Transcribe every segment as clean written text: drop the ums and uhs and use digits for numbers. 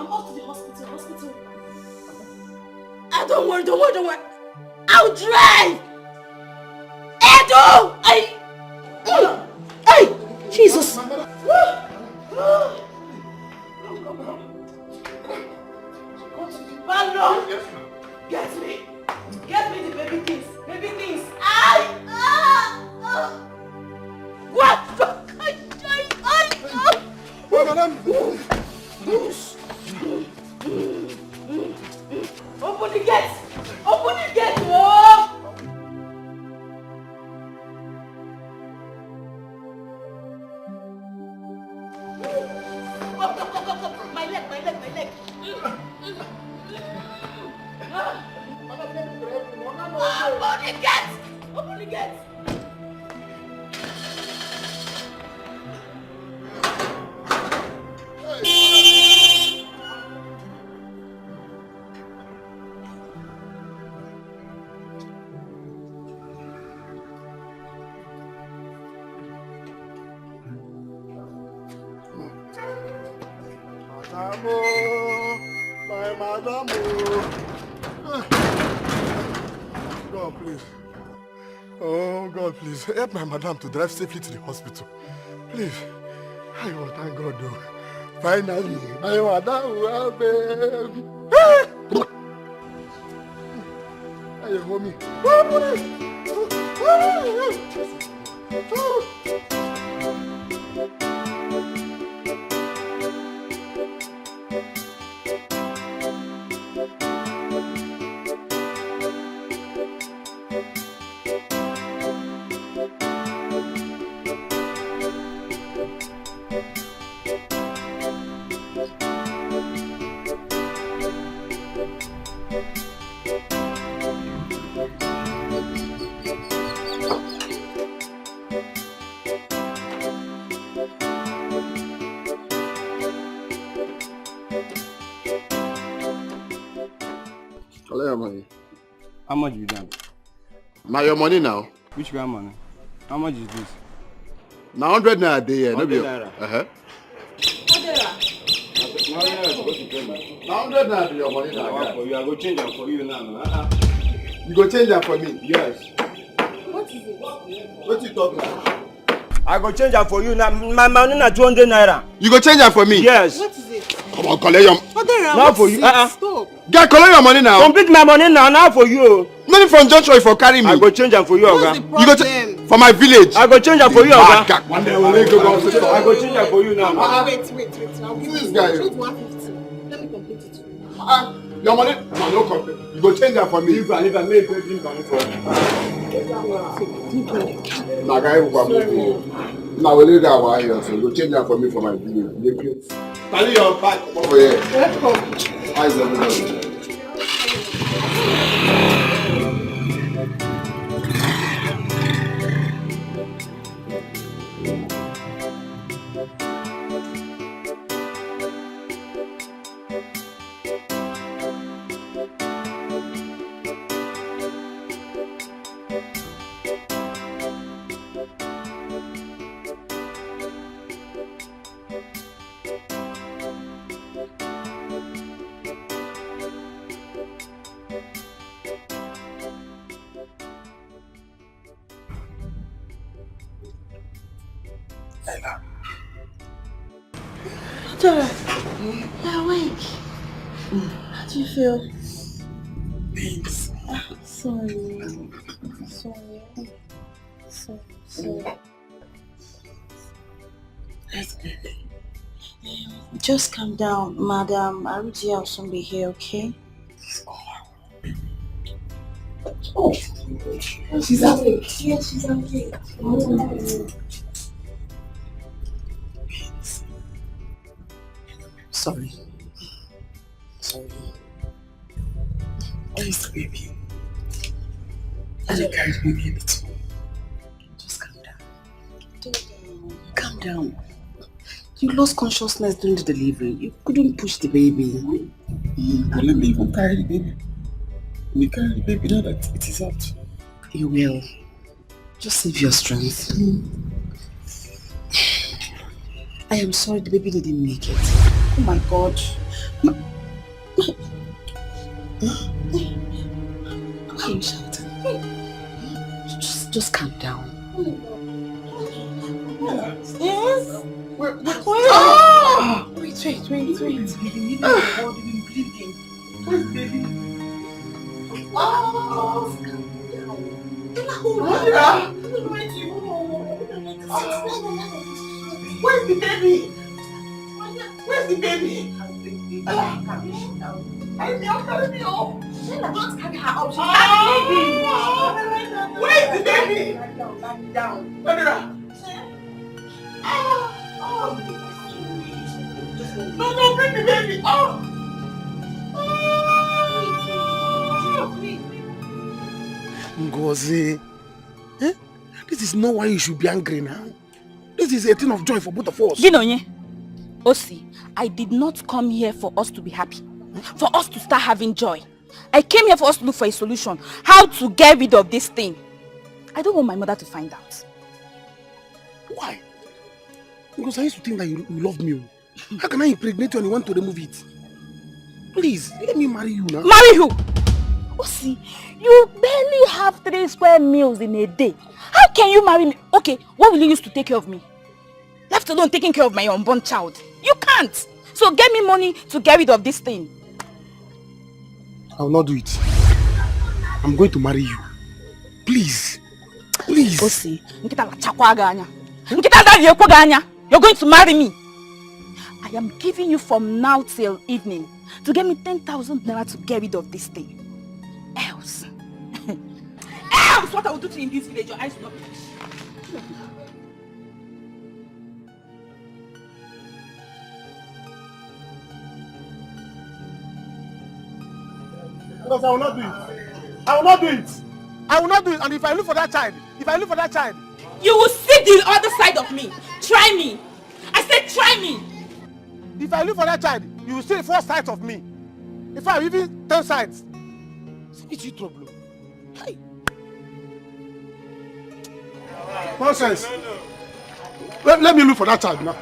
I'm off to the hospital. Don't worry. I'll drive! Edo! Hey! Jesus! Ballo! Get me the baby things! What? Madam! Open the gate! Oh! Come. My leg. Open the gate! My madam. God, please. Oh, God, please. Help my madam to drive safely to the hospital. Please. I will thank God, though. Finally, my madam will have baby. Hey, homie. Money. How much you done? Now your money now. Which kind of money? How much is this? Now 100 naira a day. 100 naira. Now 100 naira be your money now. For you, I go change them for you now. You go change them for me? Yes. What is it? What you talking about? I go change them for you now. My money na 200 naira. You go change them for me? Yes. What is it? Come on, collect your... Now for you. Stop. Get collect your money now. Complete my money now for you. Money from Joshua for carry me. I go change them for you, Oga. You go for my village. I go change them for you, Oga. One day we'll go I go change them for you now. Wait. I'll give this you guy. 150. Let me complete it. Your money? No complete. You go change that for me. If I make a drink for you. Nah, guy, now we'll leave that one here. So you go change that for me for my village. Carry your back over here. Eyes everybody. Dora, you're awake. How do you feel? Thanks. Sorry. Just calm down, madam. Arudi will soon be here, okay? Oh, she's awake. Yes, she's awake. Sorry. Where is the baby? And you carried the baby too. Just calm down. Calm down. You lost consciousness during the delivery. You couldn't push the baby. Well, let me even carry the baby. Let me carry the baby now that it is out. You will. Just save your strength. I am sorry the baby didn't make it. Oh my God. Why are you shouting? Just calm down. Yes? Wait. You've been bleeding. Where's the baby? Where's the baby? Where's the baby? Carry me up. Don't carry her up. She's where's the baby? Lie down. No, bring the baby. Ngozi, this is not why you should be angry now. This is a thing of joy for both of us. Ginonye, Osi, I did not come here for us to be happy, for us to start having joy. I came here for us to look for a solution, how to get rid of this thing. I don't want my mother to find out. Why? Because I used to think that you loved me. How can I impregnate you and you want to remove it? Please, let me marry you now. Marry who? Osi, you barely have 3 square meals in a day. How can you marry me? Okay, what will you use to take care of me? Left alone taking care of my unborn child. You can't. So get me money to get rid of this thing. I will not do it. I'm going to marry you. Please. Osi, you're going to marry me. I am giving you from now till evening to get me 10,000 naira to get rid of this thing. Else, what I will do to you in this village, your eyes will not be. Because I will not do it. And if I look for that child, You will see the other side of me. Try me. I said try me. if I look for that child, you will see 4 sides of me. If I even 10 sides, it's you trouble. Hey. Nonsense. Let me look for that child now.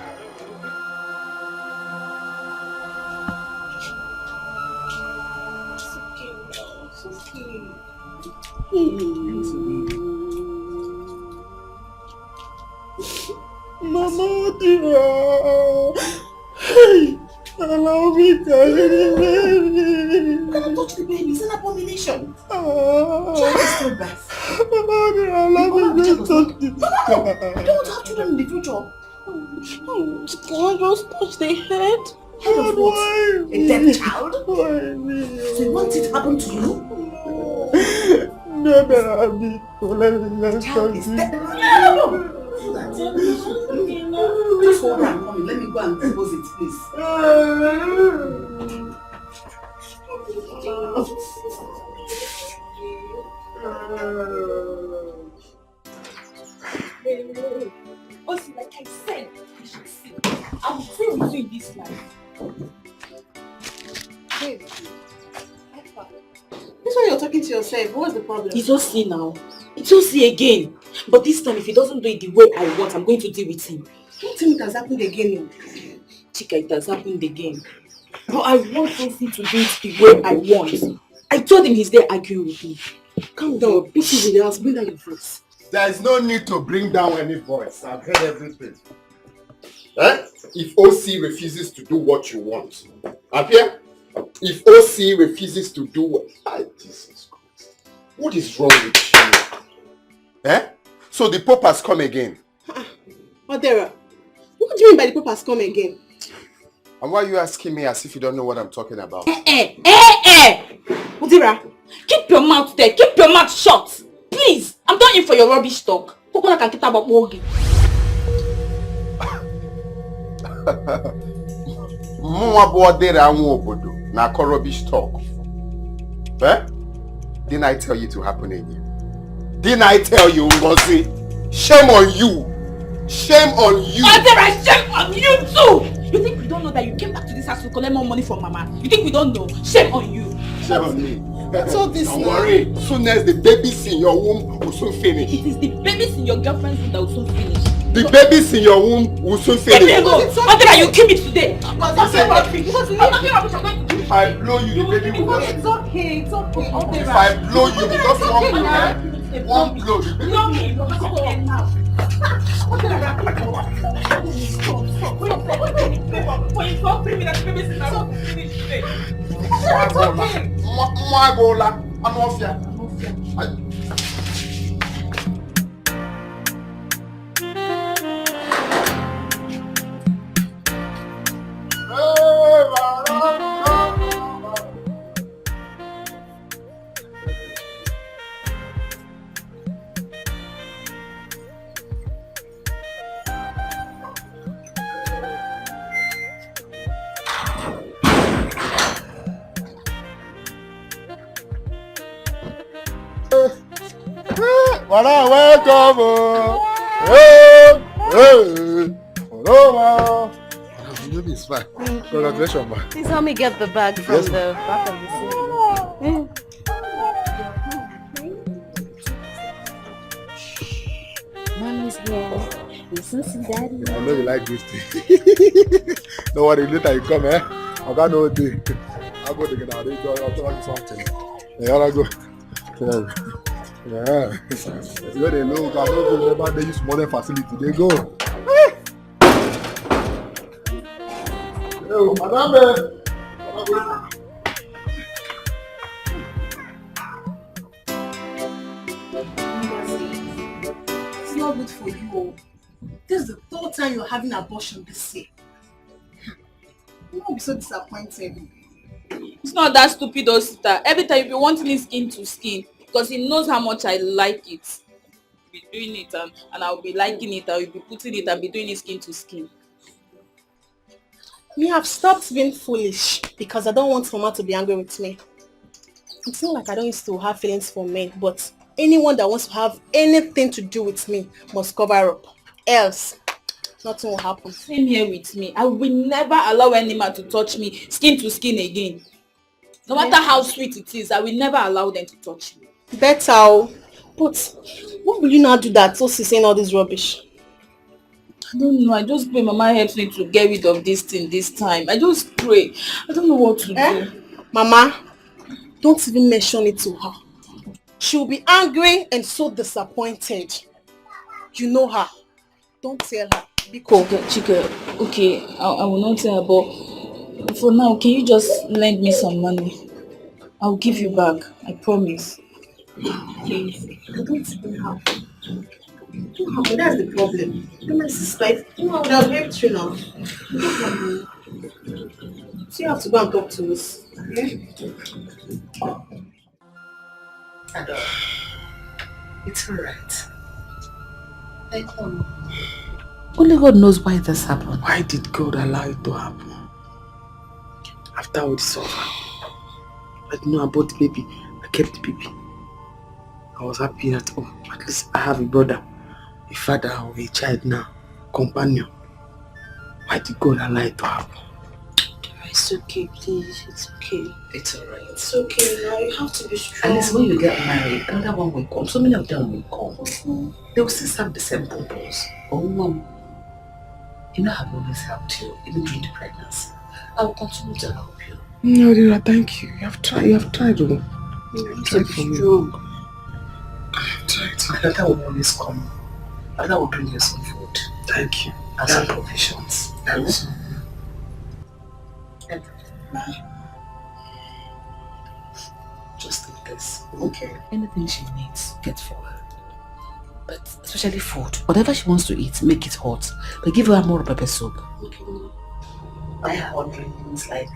Mama, dear. Hey, allow me to carry the baby. You cannot touch the baby. It's an abomination. Child is still birth. Mama, dear, allow me to touch the No. You don't want to have children in the future. Can I just touch the head? Head of what? A dead child? Why me? So you want it to happen to you? No, baby. Child is dead. No. Just hold on, mommy. Let me go and dispose it, please. Also, like I said, you should see. I will stay with you in this life. Babe. This way you're talking to yourself. What's the problem? It's Osi now. It's Osi again. But this time, if he doesn't do it the way I want, I'm going to deal with him. Don't tell me it has happened again. Chika, it has happened again. But I want Osi to do it the way I want. I told him he's there arguing with me. Calm down. This is in the house. Bring down your voice. There is no need to bring down any voice. I've heard everything. If OC refuses to do what you want, Apia, if OC refuses to do what... Jesus Christ. What is wrong with you? So the Pope has come again. Odera, what do you mean by the Pope has come again? And why are you asking me as if you don't know what I'm talking about? Odera, keep your mouth there. Keep your mouth shut. Please, I'm not in for your rubbish talk. Coconut can get about Mogi. Na rubbish talk. Didn't I tell you to happen in you? Didn't I tell you, Ngozi? Shame on you! Shame on you! Odera, shame on you too! You think we don't know that you came back to this house to collect more money from Mama? You think we don't know? Shame on you! Shame on me. So this don't worry. Soon as the babies in your womb will soon finish. It is the babies in your girlfriend's womb that will soon finish. The babies in your womb will soon finish. Let me go. Until that you kill me today. If I blow you, the baby will just... It's okay. It's okay. If I blow you, just one blow, the baby will welcome. The baby is fine. Congratulations, ma. Please help me get the bag from the back of the seat. Mommy's here. Listen to daddy. I know you like this thing. Don't worry, later you come, eh? I got no day. I'll go together. I'll tell you something. Yeah, I'll go. Yeah. Where they look, I don't remember they use modern facility. They go. Yo, madame. It's not good for you. This is the third time you're having abortion this year. You won't be so disappointed. It's not that stupid, though, sister. Every time you be wanting me skin to skin, because he knows how much I like it. Be doing it and I'll be liking it. I'll be putting it and be doing it skin to skin. Me have stopped being foolish because I don't want Mama to be angry with me. It's not like I don't used to have feelings for men, but anyone that wants to have anything to do with me must cover up. Else, nothing will happen. Same here with me. I will never allow any man to touch me skin to skin again. No matter how sweet it is, I will never allow them to touch me. Better. But what will you now do that? So she's saying all this rubbish. I don't know. I just pray Mama helps me to get rid of this thing this time. I just pray. I don't know what to do. Mama, don't even mention it to her. She will be angry and so disappointed. You know her. Don't tell her. Be cool. Chika, okay, I will not tell her, but for now, can you just lend me some money? I'll give you back. I promise. Please. I don't even have. That's the problem. You're my sister. You know, I would have helped you now. So you have to go and talk to us. Okay? It's alright. Only God knows why this happened. Why did God allow it to happen? After all this over, I didn't know about the baby. I kept the baby. I was happy that, at least I have a brother, a father or a child now, companion. Why did God allow it to happen? It's okay, please. It's okay. It's alright. It's okay now. You have to be strong. At least when you get married, another one will come. So many of them will come. They will still have the same purpose. Oh, Mom. You know, I've always helped you, even during the pregnancy. I will continue to help you. No, Dira, thank you. You have tried. You have tried, You have to be strong. I have tried. Another will always come. Another will bring you some food. Thank you. And some provisions. Thanks. Just take this. Okay. Anything she needs, get for her. But especially food. Whatever she wants to eat, make it hot. But give her more pepper soup. Okay. Buy her hot drinks like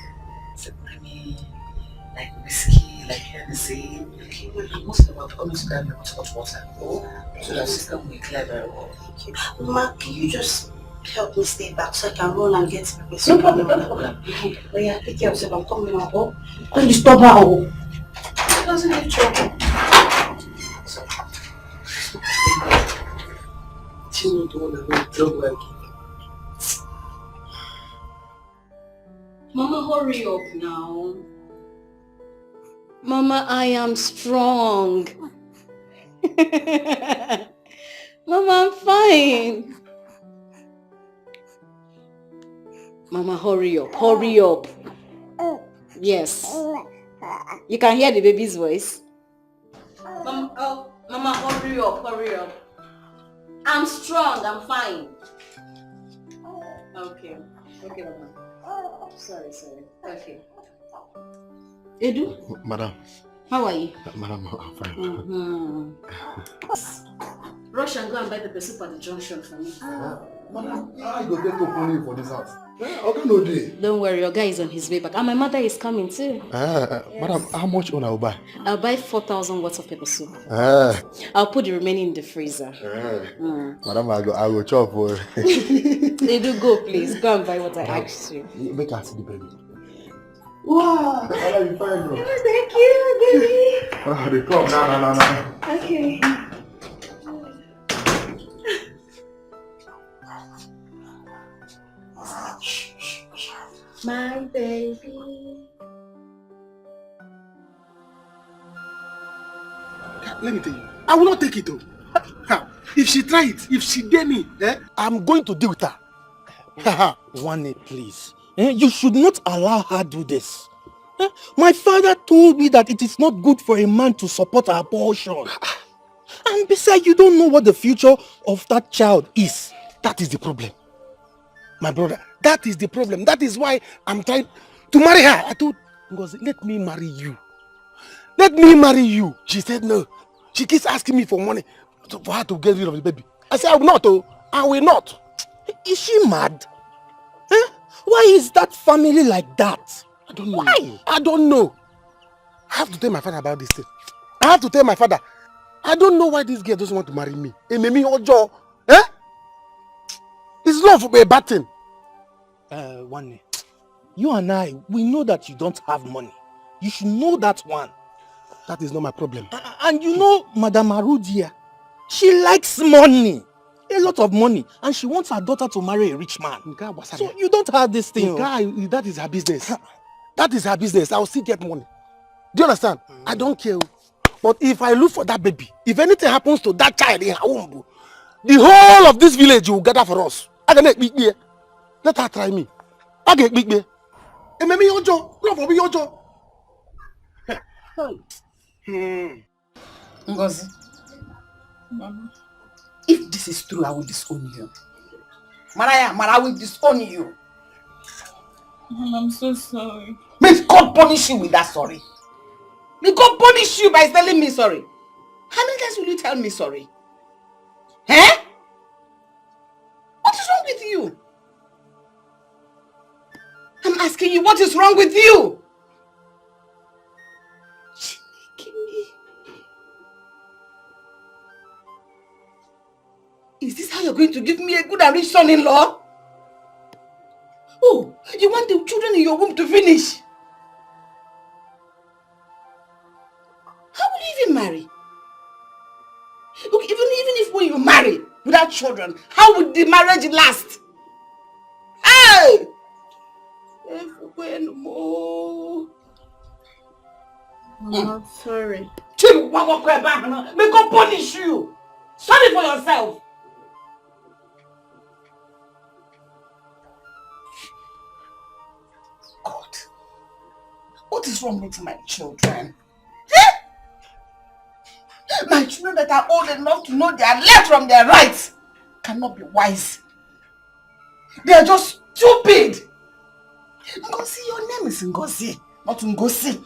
like whiskey, like Hennessy. Okay. Most of them always grab me with hot water. So that system will clear very well. Okay. Mama, can you just help me stay back so I can run and get pepper No soup? problem, no problem. Oh yeah, take care of yourself. I'm coming now. Oh, don't disturb her. Oh, she doesn't need trouble. She will do one of them trouble. Mama, hurry up now. Mama, I am strong. Mama, I'm fine. Mama, hurry up. Hurry up. Yes. You can hear the baby's voice. Mama, Mama, hurry up. Hurry up. I'm strong. I'm fine. Okay. Okay, Mama. Sorry. Okay. Edu? Madam. How are you? Madam, I'm fine. Rush and go and buy the soup at the junction for me. Madam, I go get money for this house. Okay, no day. Don't worry, your guy is on his way back. And my mother is coming too. Yes. Madam, how much will I buy? I'll buy 4,000 worth of pepper soup. I'll put the remaining in the freezer. Madam, I go chop for They do go, please. Go and buy what I asked you. Make her see the baby. Wow! Madam, you fine, bro. Thank you, baby. They come. No. Okay. My baby. Let me tell you, I will not take it though. If she try it, if she dare me, I'm going to deal with her. One, please. You should not allow her do this. My father told me that it is not good for a man to support abortion. And besides, you don't know what the future of that child is. That is the problem. My brother, that is the problem. That is why I'm trying to marry her. I told Ngozi, let me marry you. Let me marry you. She said no. She keeps asking me for money for her to get rid of the baby. I said, I will not. I will not. Is she mad? Why is that family like that? I don't know. Why? I don't know. I have to tell my father about this thing. I have to tell my father. I don't know why this girl doesn't want to marry me. Ojo. It's not for a bad thing. One, you and I, we know that you don't have money. You should know that one. That is not my problem. And you know, Madame Arudia, she likes money. A lot of money. And she wants her daughter to marry a rich man. So you don't have this thing. That is her business. That is her business. I will still get money. Do you understand? I don't care. But if I look for that baby, if anything happens to that child in her womb, the whole of this village will gather for us. I can make big beer. Let her try me. I get big beer. And maybe your job. Love for me your job. Ngozi, Mama, if this is true, I will disown you. Mara, I will disown you. Mama, I'm so sorry. May God punish you with that sorry. May God punish you by telling me sorry. How many times will you tell me sorry? What is wrong with you? I'm asking you, what is wrong with you? Is this how you're going to give me a good and rich son-in-law? Oh, you want the children in your womb to finish? How will you even marry? Look, even if when you marry without children, how would the marriage last? Hey! Mama, I'm sorry. May God punish you. Sorry for yourself. God, what is wrong with my children? My children that are old enough to know their left from their right cannot be wise. They are just stupid. Ngozi, your name is Ngozi, not Ngozi.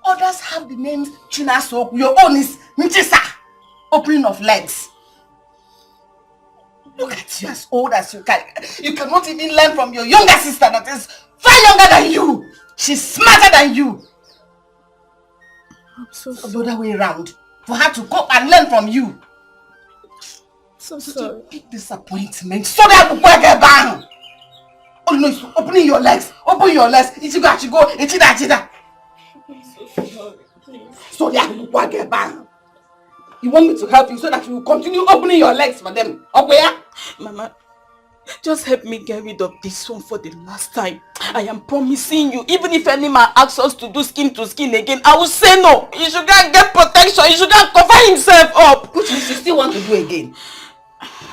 Others have the names Chinasok. Your own is Nchisa, opening of legs. Look at you, as old as you can. You cannot even learn from your younger sister that is far younger than you. She's smarter than you. I'm so sorry. The other way around. For her to come and learn from you. So sorry. Big disappointment. So that you get bang. Oh no, opening your legs. Open your legs. Ichigo. Ichida. I'm so sorry. Please. So that you get bang. You want me to help you so that you will continue opening your legs for them. Okay? Mama, just help me get rid of this one for the last time. I am promising you, even if any man asks us to do skin to skin again, I will say no. You should get protection. You should cover himself up. Which means you still want to do again.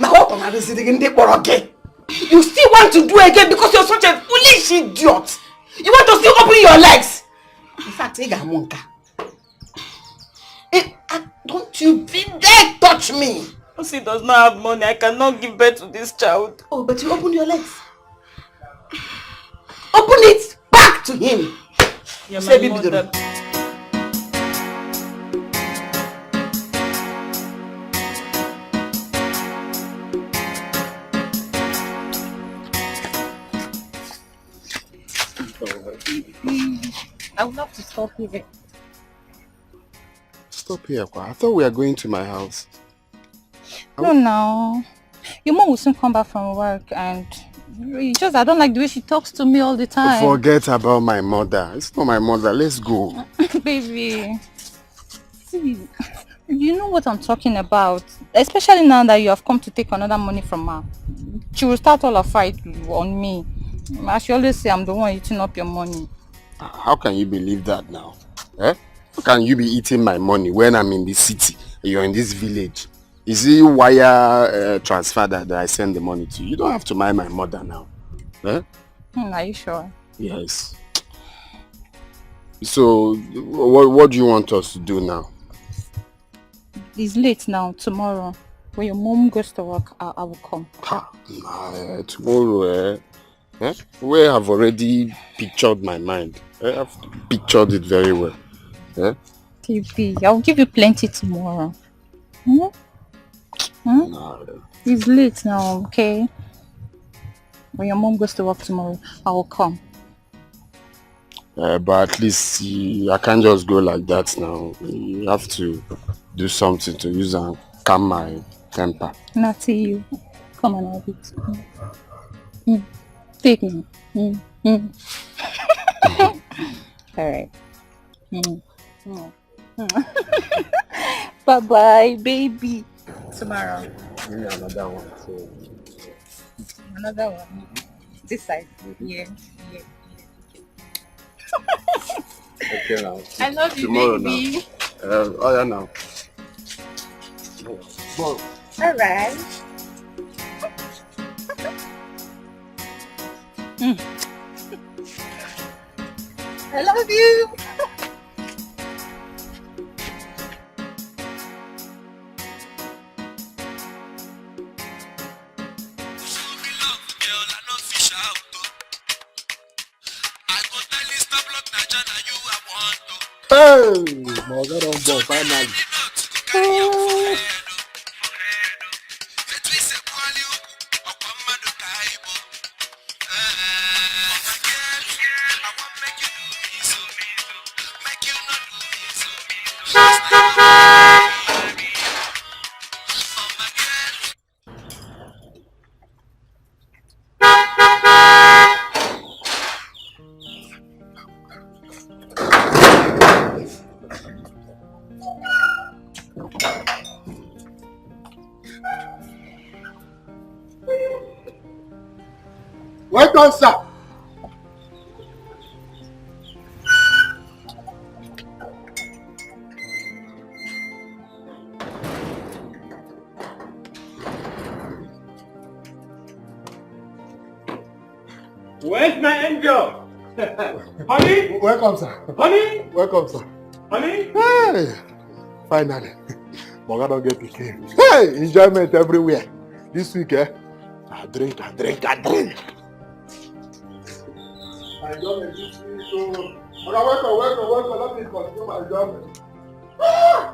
Now what am I saying again? You still want to do again because you're such a foolish idiot. You want to still open your legs. In fact, don't you dare touch me. Osi does not have money. I cannot give birth to this child. Oh, but you open your legs. Open it back to him. You're Say, my baby, mother. I would love to stop here. Stop here, Kwa. I thought we were going to my house. No. Your mom will soon come back from work and it's just I don't like the way she talks to me all the time. Forget about my mother. It's not my mother. Let's go. Baby. See, you know what I'm talking about. Especially now that you have come to take another money from her. She will start all a fight on me. As she always say, I'm the one eating up your money. How can you believe that now? Eh? How can you be eating my money when I'm in this city and you're in this village? Is it wire transfer that I send the money to? You don't have to mind my mother now. Eh? Are you sure? Yes. So, what do you want us to do now? It's late now. Tomorrow, when your mom goes to work, I will come. Tomorrow, we have already pictured my mind. I've pictured it very well. Baby, I'll give you plenty tomorrow. It's late now, okay? When your mom goes to work tomorrow, I will come. But at least I can't just go like that now. You have to do something to use and calm my temper. Not to you. Come on, I'll be. Take me. Alright. Bye-bye, baby. Tomorrow. Another one. So. Another one. This side. Yeah. Okay now. I love you, Tomorrow baby. Now. Oh yeah now. Alright. I love you. Hey, my God, on board finally. Welcome, sir. Where's my angel? Honey? Welcome, sir. Honey? Welcome, sir. Honey? Hey, finally. Moga don't get picking. Hey, enjoyment everywhere. This week, I drink. Enjoyment this week, so. Moga, welcome. Let me continue my enjoyment. Hey.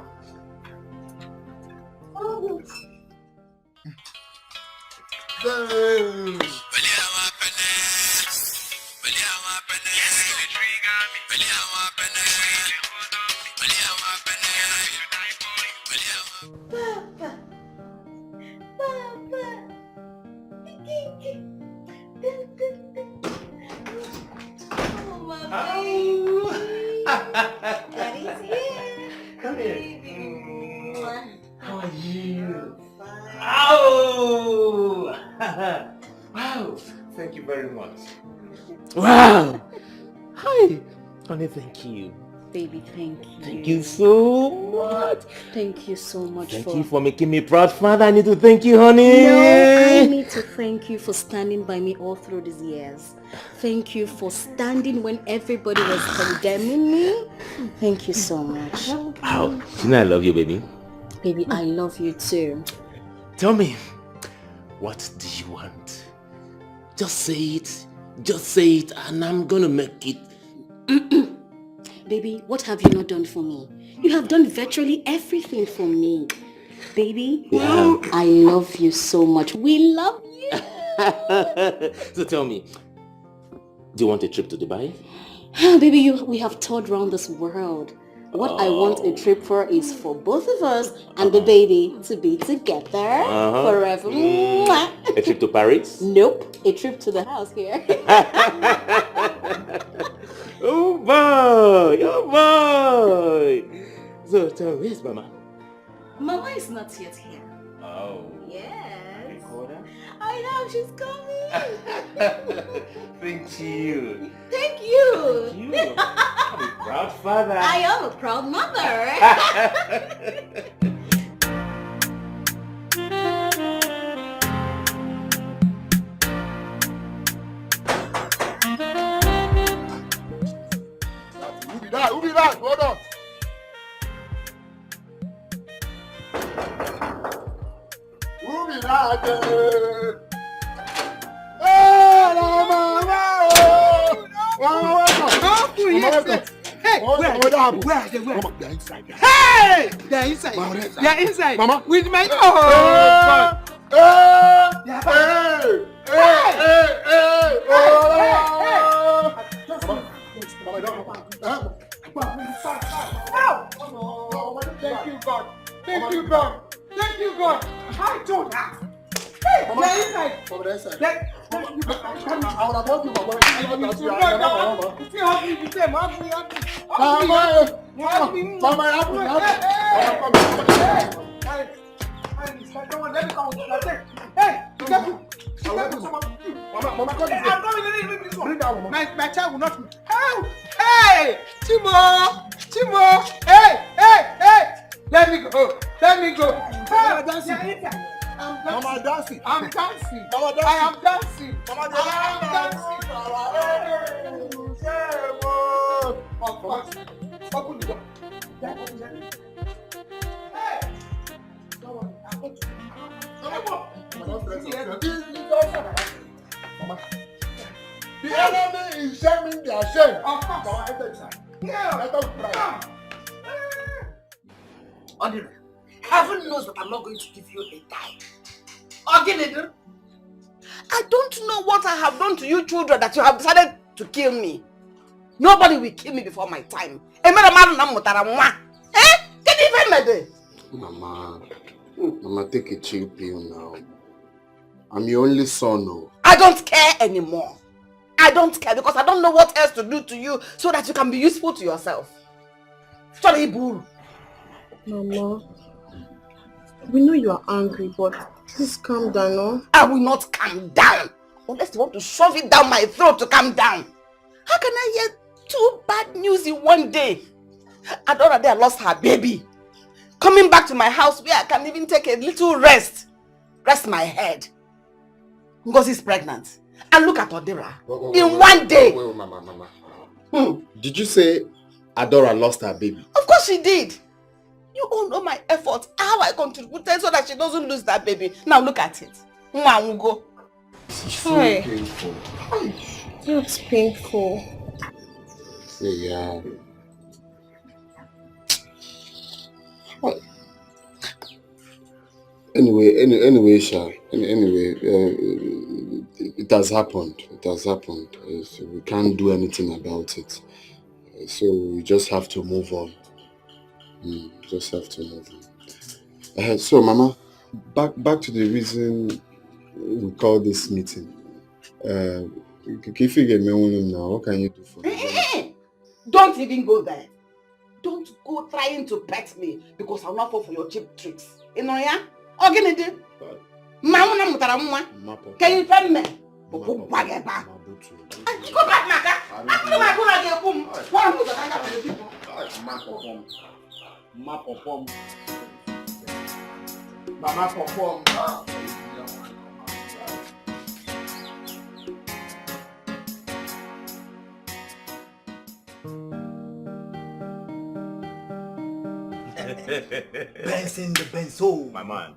Daddy's here. Come here. How are you? Fine. Oh! Wow! Thank you very much. Wow. Hi! Honey, thank you. Baby, thank you. Thank you so much. Thank you so much. Thank you for making me proud, father. I need to thank you, honey. No, I need to thank you for standing by me all through these years. Thank you for standing when everybody was condemning me. Thank you so much. Wow. You know I love you, baby. Baby, I love you too. Tell me, what do you want? Just say it. Just say it and I'm gonna make it. Baby, what have you not done for me? You have done virtually everything for me. Baby, yeah. I love you so much. We love you. So tell me, do you want a trip to Dubai? Baby, we have toured around this world. What I want a trip for is for both of us and the baby to be together forever. A trip to Paris? Nope, a trip to the house here. Oh boy, oh boy. So tell me, where's Mama? Mama is not yet here. Oh. Yes. Recorder? I know, she's coming. Thank you. Thank you. Thank you. I'm a proud father. I am a proud mother. Who be that? Hold on. Who be that? Hey, they're inside. Hey! They're inside. They're inside. Mama. With my... Oh, God. Thank you, God. Thank you, God. Thank you, God. I told her. Hey, they're inside. I would have told you, Mama. My child will not. Hey, Chimo. Hey. Let me go. Mama dancing. I'm dancing. Mama dancing. I am dancing. Mama dancing. Open the door. Hey. Mama. The enemy is shaming their shame. Mama, enter inside. Oliver, heaven knows that I'm not going to give you a dime. Again, I don't know what I have done to you children that you have decided to kill me. Nobody will kill me before my time. Mama, take a chill pill now. I'm your only son, no. I don't care anymore. I don't care because I don't know what else to do to you so that you can be useful to yourself. Sorry, bull. Mama, we know you are angry, but please calm down, no? I will not calm down unless you want to shove it down my throat to calm down. How can I hear 2 bad news in one day? Adora there lost her baby. Coming back to my house where I can even take a little rest my head. Ngozi is pregnant. And look at Odira. In one day. Wait, Mama. Did you say Adora lost her baby? Of course she did. You all know my efforts, how I contributed so that she doesn't lose that baby. Now look at it. Go. It's so painful. It's painful. Yeah. Anyway, Sha. It has happened. So we can't do anything about it. So we just have to move on. So, Mama, back to the reason we call this meeting. If you get me one now, what can you do for me? Don't even go there. Don't go trying to pet me because I'll not fall for your cheap tricks. You know, yeah? Can you pet me? Go back, Maka. Mama perform. Benson the Benzo. My man,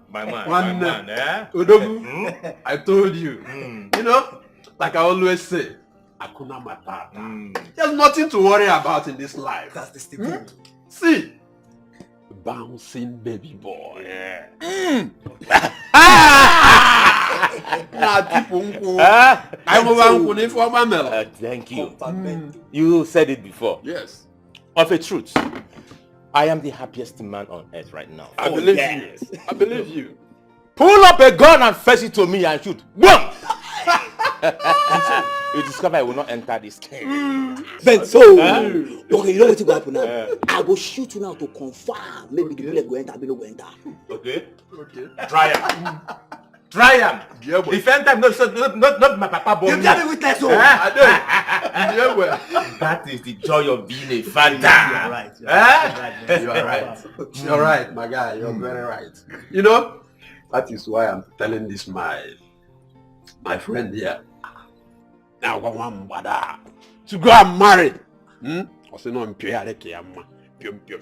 eh? Odogu, I told you. You know, like I always say, Akuna Matata. There's nothing to worry about in this life. That's the stable. See, bouncing baby boy. Thank you. You said it before. Yes. Of a truth, I am the happiest man on earth right now. I believe you. I believe you. Pull up a gun and fetch it to me and shoot. Boom! You discover I will not enter this cave. Benzo. Okay, you know what will happen now? I will shoot you now to confirm. Maybe the bullet go enter, the bullet go enter. Okay? Try him. Try him. If enter, not my papa boy. You tell me witness, oh. That is the joy of being a father. You are right. You are right. You're right, my guy. You're very right. You know, that is why I'm telling this my friend here. Now to go and marry. Also no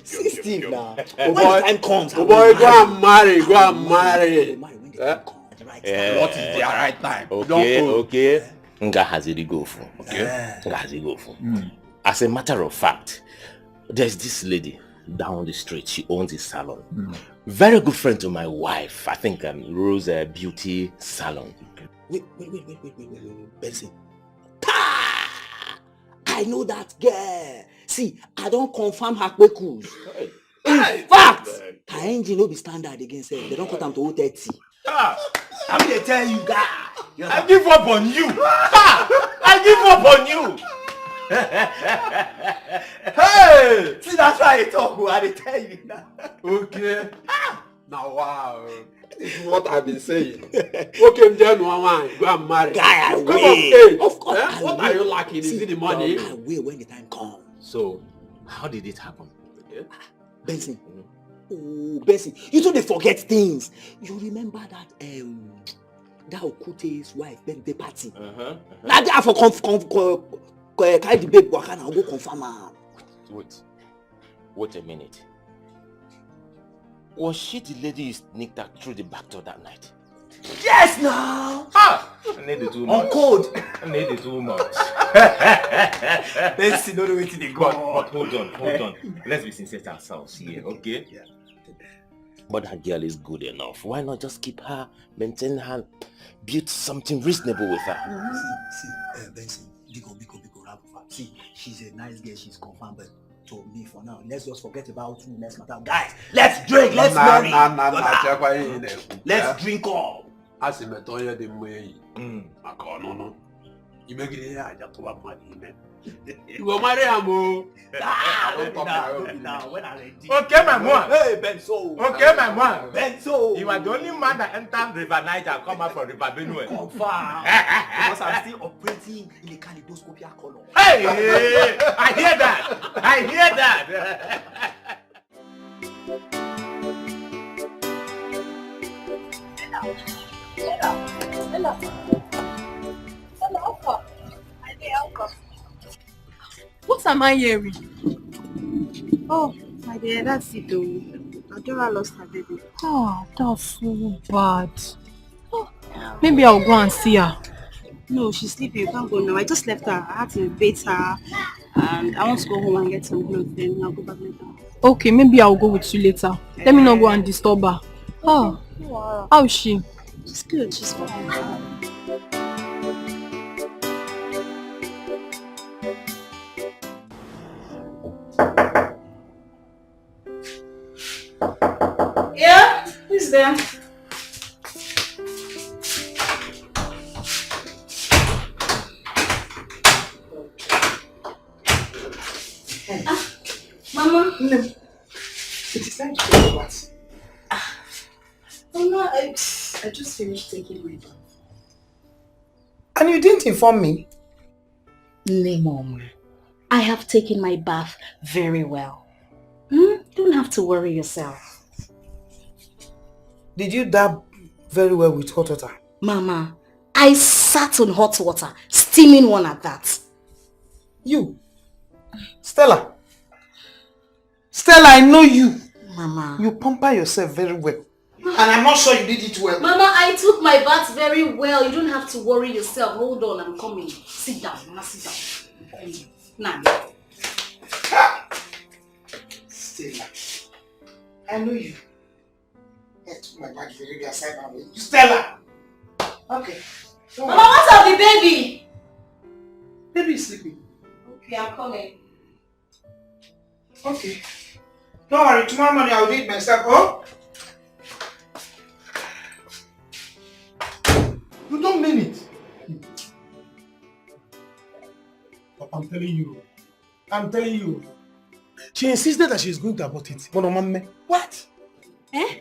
Steve now. When the time comes, go and marry. Go and marry. What is the right time? Okay. Nga has it go for. As a matter of fact, there's this lady down the street. She owns a salon. Very good friend to my wife. I think Rose Beauty Salon. Wait, Benson. I know that girl. See, I don't confirm her quick. In fact, her engine will be standard against her. They don't cut them to 030. I'm gonna tell you, guy. I give up on you. I give up on you. Hey! See, that's why I talk. I tell you now. Okay. Now, wow. This is what I've been saying. Okay, then go and marry. Guy, I will. Of course, I what will. are you lacking? Is it the money? I will when the time comes. So, how did it happen? Benson. Oh, Benson, you don't forget things. You remember that that Okute's wife birthday party? Now that for carry the babe waka now go confirm her. Wait a minute. Was she the lady you sneaked out through the back door that night? Yes, now. I need it too much. On code. I need it too much. Benson, don't wait till they go. But hold on. Let's be sincere to ourselves here, okay? Yeah. But that girl is good enough. Why not just keep her, maintain her, build something reasonable with her? See, Benson, Biko, see, she's a nice girl, she's confirmed, but to me for now, let's just forget about who next matter. Guys, let's drink, let's marry. Let's drink all. As a metoya de way, no. You make it here, I just want money. You go marry Amo. Now, when I ready. Okay, my man. Hey, Benzo. Okay, my man. Benzo. You are the only man that entered River Niger and come out from River Benue. Confirm. Because I'm still operating in a kaleidoscopic color. Hey, I hear that. What am I hearing? Oh, my dear, that's it though. Adora lost her baby. Oh, that's so bad. Oh, maybe I'll go and see her. No, she's sleeping. You can't go now. I just left her. I had to bathe her. And I want to go home and get some clothes. Then I'll go back later. Okay, maybe I'll go with you later. Let me not go and disturb her. Oh, wow. How is she? She's good. She's fine. Yeah? Who's there? Mama? No. It is time to go what? Mama, I just finished taking my bath. And you didn't inform me? No, Mom. I have taken my bath very well. You don't have to worry yourself. Did you dab very well with hot water? Mama, I sat on hot water, steaming one at that. You? Stella, I know you. Mama. You pamper yourself very well. And I'm not sure you did it well. Mama, I took my bath very well. You don't have to worry yourself. Hold on, I'm coming. Sit down, Mama, sit down. I'm coming. Now. Stella, I know you. I took my bath very well. Stella! Okay. Mama, what's up the baby? Baby is sleeping. Okay, I'm coming. Okay. Don't worry, tomorrow morning I'll do it myself, oh? You don't mean it. But I'm telling you. She insisted that she's going to abort it. What? Eh?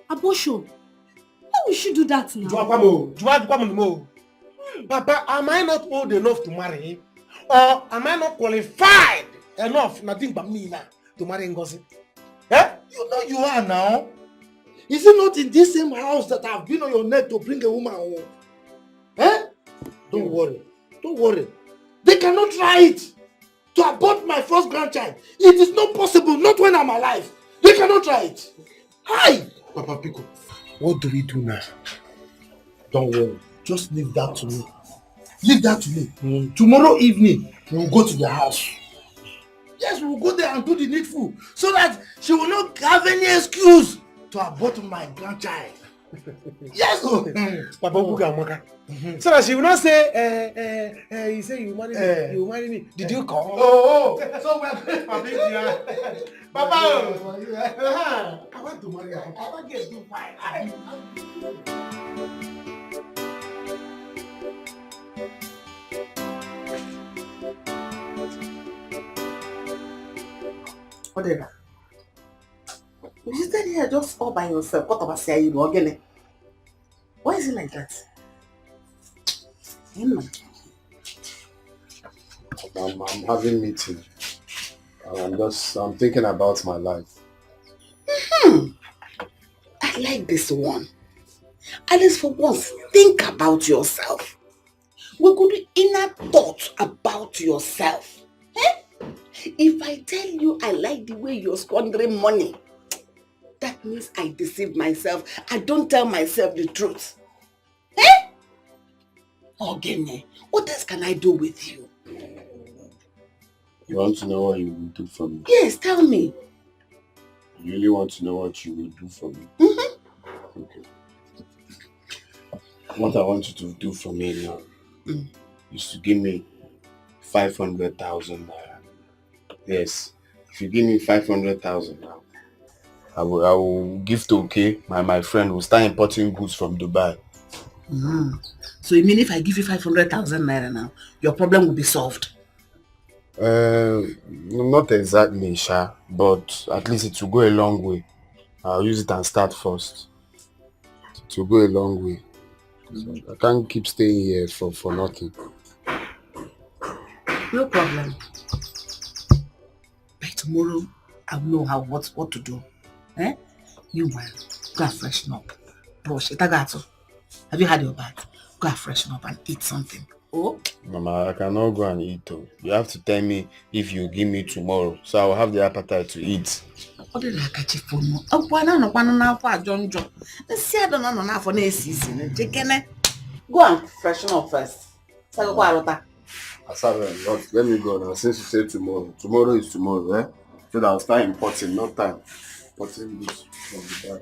Abortion? How will she do that now? Papa, am I not old enough to marry him? Or am I not qualified enough, nothing but me now, to marry Ngozi? Eh? You know you are now. Is it not in this same house that I've been on your neck to bring a woman home? Eh? Don't worry. They cannot try it to abort my first grandchild. It is not possible, not when I'm alive. They cannot try it. Hi! Papa Pico, what do we do now? Don't worry. Just leave that to me. Tomorrow evening, we'll go to the house. Yes, we'll go there and do the needful so that she will not have any excuse to abort my grandchild. Yes, Papa Buga. So that she will not say, you say you marry me. Did you come? So we are going for big deal. Papa, I want to marry her. Papa gets too fine. Whatever. You stay here just all by yourself. What about say you again? Why is it like that? I'm having meeting. I'm thinking about my life. I like this one. At least for once, think about yourself. We could do inner thought about yourself. Eh? If I tell you I like the way you're squandering money, that means I deceive myself. I don't tell myself the truth. Eh? Ogene, what else can I do with you? You want to know what you will do for me? Yes, tell me. You really want to know what you will do for me? Mm-hmm. Okay. What I want you to do for me now is to give me 500,000 naira. Yes. If you give me 500,000 now, I will give to my friend who will start importing goods from Dubai. So you mean if I give you 500,000 naira now, your problem will be solved? Not exactly, Sha, but at least it will go a long way. I'll use it and start first. It will go a long way. So I can't keep staying here for nothing. No problem. By tomorrow, I'll know what to do. Eh? You will go and freshen up. Brush. Itagato. Have you had your bath? Go and freshen up and eat something. Oh? Mama, I cannot go and eat though. You have to tell me if you give me tomorrow, so I will have the appetite to eat. What did I catch it for? Oh, why not? John. Let's see, I don't know now for next season. Go and freshen up first. Let me go now. Since you say tomorrow. Tomorrow is tomorrow, eh? So that I'll start importing, no time. Importing this from the back.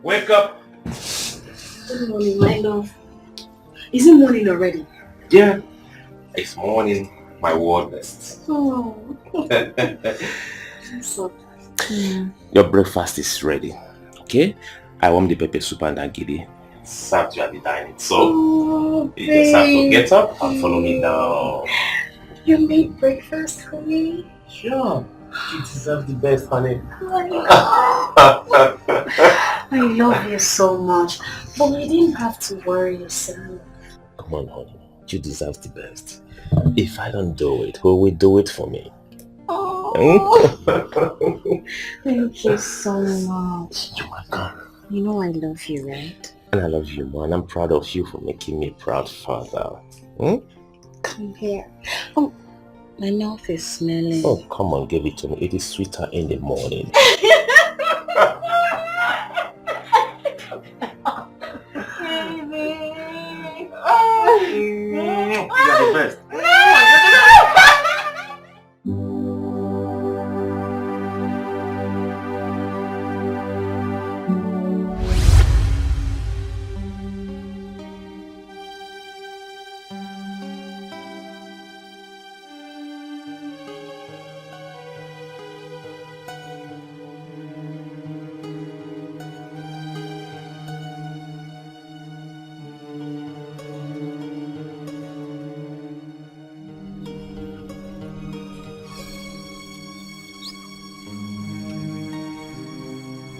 Wake up! Good morning, my love. Is it morning already? Yeah, it's morning, my word best. Oh. I'm so Your breakfast is ready, okay? I warmed the pepper soup and agidi. Served you at the dining. So, you just have to get up and follow me down. You made breakfast for me? Sure. You deserve the best, honey. I love you so much. But you didn't have to worry yourself. Come on, honey. You deserve the best. If I don't do it, who will do it for me? Thank you so much. You're welcome. You know I love you, right? And I love you, man. I'm proud of you for making me a proud father. Come here. Oh, my mouth is smelling. Oh, come on, give it to me. It is sweeter in the morning. You are the best.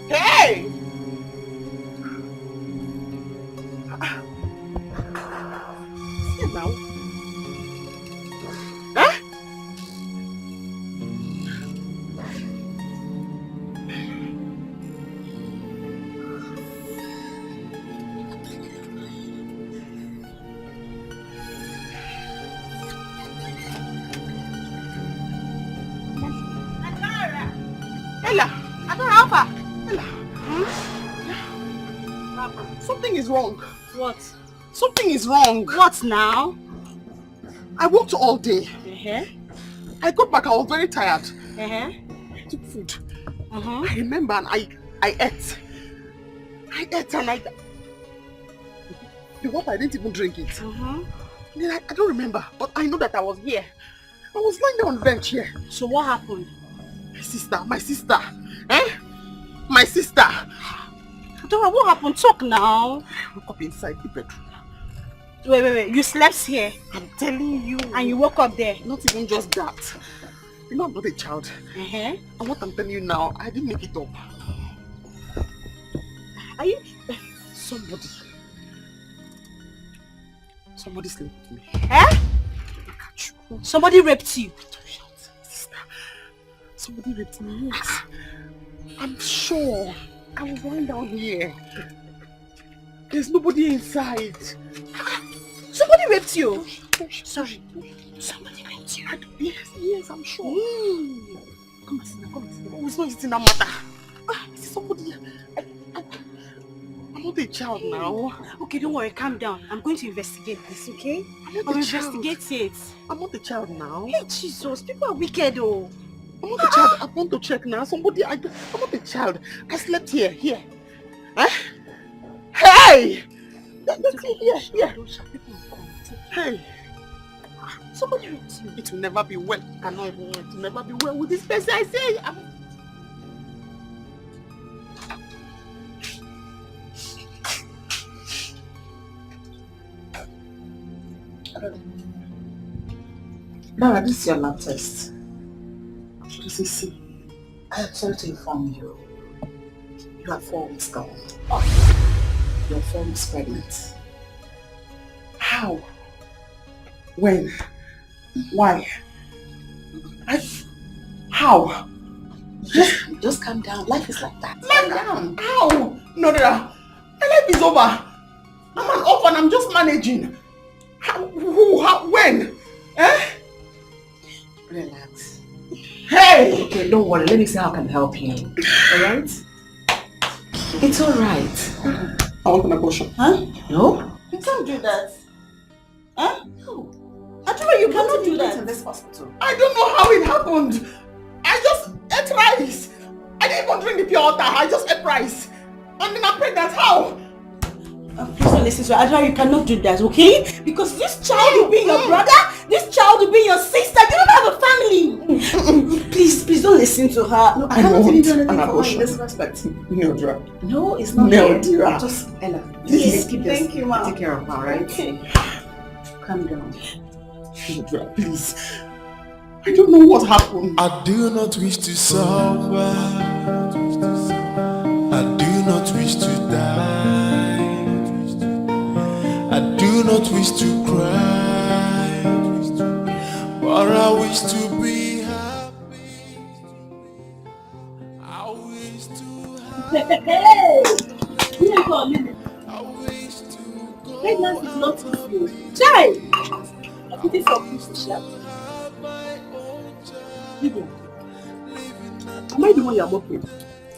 Hey! See now. Huh? Ella, Adora, Alpha. Ella. Something is wrong. What? Something is wrong. What now? I worked all day. Uh-huh. I got back, I was very tired. Uh-huh. I took food. Uh-huh. I remember and I ate. I ate and the water, I didn't even drink it. Uh-huh. Then I don't remember, but I know that I was here. I was lying down on the bench here. So what happened? My sister. Eh? My sister. Adora, what happened? Talk now. I woke up inside the bedroom. Wait. You slept here? I'm telling you. And you woke up there? Not even just that. You know I'm not a child. Uh-huh. And what I'm telling you now, I didn't make it up. Are you... Somebody slept with me. Eh? Somebody raped you? Sister, somebody raped me, yes. I'm sure. I was lying down here. There's nobody inside. Somebody raped you? Sorry. Somebody raped you? Yes, I'm sure. Come and sit down, Oh, it's not in that matter. Somebody... I'm not a child now. Okay, don't worry, calm down. I'm going to investigate this, okay? I'll investigate it. I'm not a child now. Hey, Jesus, people are wicked, oh. I'm not a child. I want to check now. I'm not a child. I slept here. Eh? Hey! Here. Hey. Somebody raped you. It will never be well. It will never be well with this person. I say. Dara, this is your lab test. See. I am sorry to inform you. You have 4 weeks gone. You're 4 weeks pregnant. How? When? Why? How? Just calm down. Life is like that. Calm down. How? No. My life is over. I'm an orphan. I'm just managing. How? Who? How? When? Eh? Relax. Hey! Okay, don't worry. Let me see how I can help you. Alright? It's alright. I want an abortion. Huh? No? You can't do that. Huh? No. Adora, you cannot do that. In this hospital. I don't know how it happened. I just ate rice. I didn't even drink the pure water. I just ate rice. And then I'm pregnant. How? Please don't listen to her. Adora, you cannot do that, okay? Because this child will be your brother This child will be your sister. You don't have a family. Please don't listen to her. No, I haven't even done anything for her in this respect. Neodra. No, it's not Neodra. Just Ella. Please. Thank you, Ma. Take care of her, right? Okay. Calm down. Neodra, please. I don't know what happened. I do not wish to suffer. I do not wish to die. I do not wish to cry. But I wish to be happy. I wish to have. Hey! I wish to go. Pregnancy is not easy. Child! It is for Christian. Lydia, am I the one you are mocking?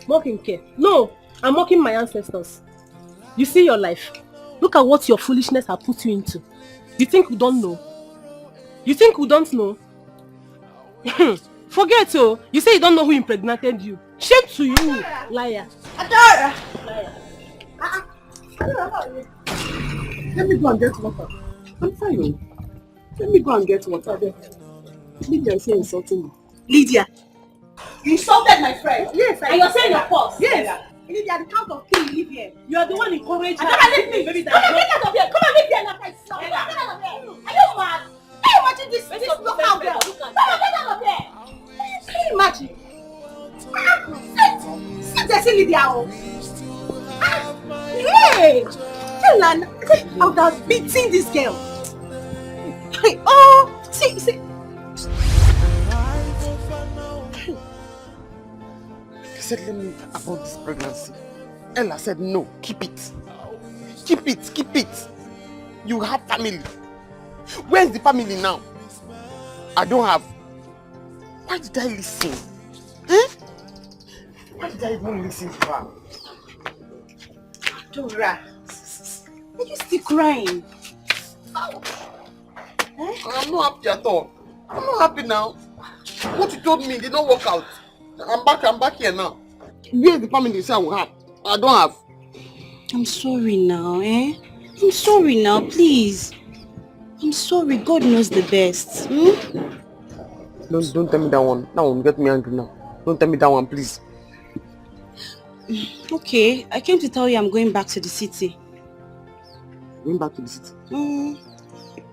Mocking care? No, I'm mocking my ancestors. You see your life. Look at what your foolishness has put you into. You think we don't know? You think we don't know? Forget oh. You say you don't know who impregnated you. Shame to you, liar. Adora! Liar. Let me go and get water. I'm fine. Let me go and get water there. Lydia is here insulting me. Lydia, you insulted my friend. Yes, and you're saying your pause. Yes. Lydia, at the count of 3, you live here. You are the one encouraging her. Come and leave me. Come and get out of here. Come and leave here now. Get out of here. Are you mad? Can you imagine this local girl? Come and get out of here. Can you imagine? Sit there, see Lydia. Hey! Tell her, I would have beaten this girl. Oh, see. He said, let me about this pregnancy. Ella said, no, keep it. Keep it. You have family. Where's the family now? I don't have. Why did I listen? Why did I even listen to her? Dora, are you still crying? I'm not happy at all. I'm not happy now. What you told me did not work out. I'm back here now. Where's the family say I will have? I don't have. I'm sorry now, I'm sorry now, please. I'm sorry, God knows the best. Don't tell me that one. That one get me angry now. Don't tell me that one, please. Okay, I came to tell you I'm going back to the city. Going back to the city?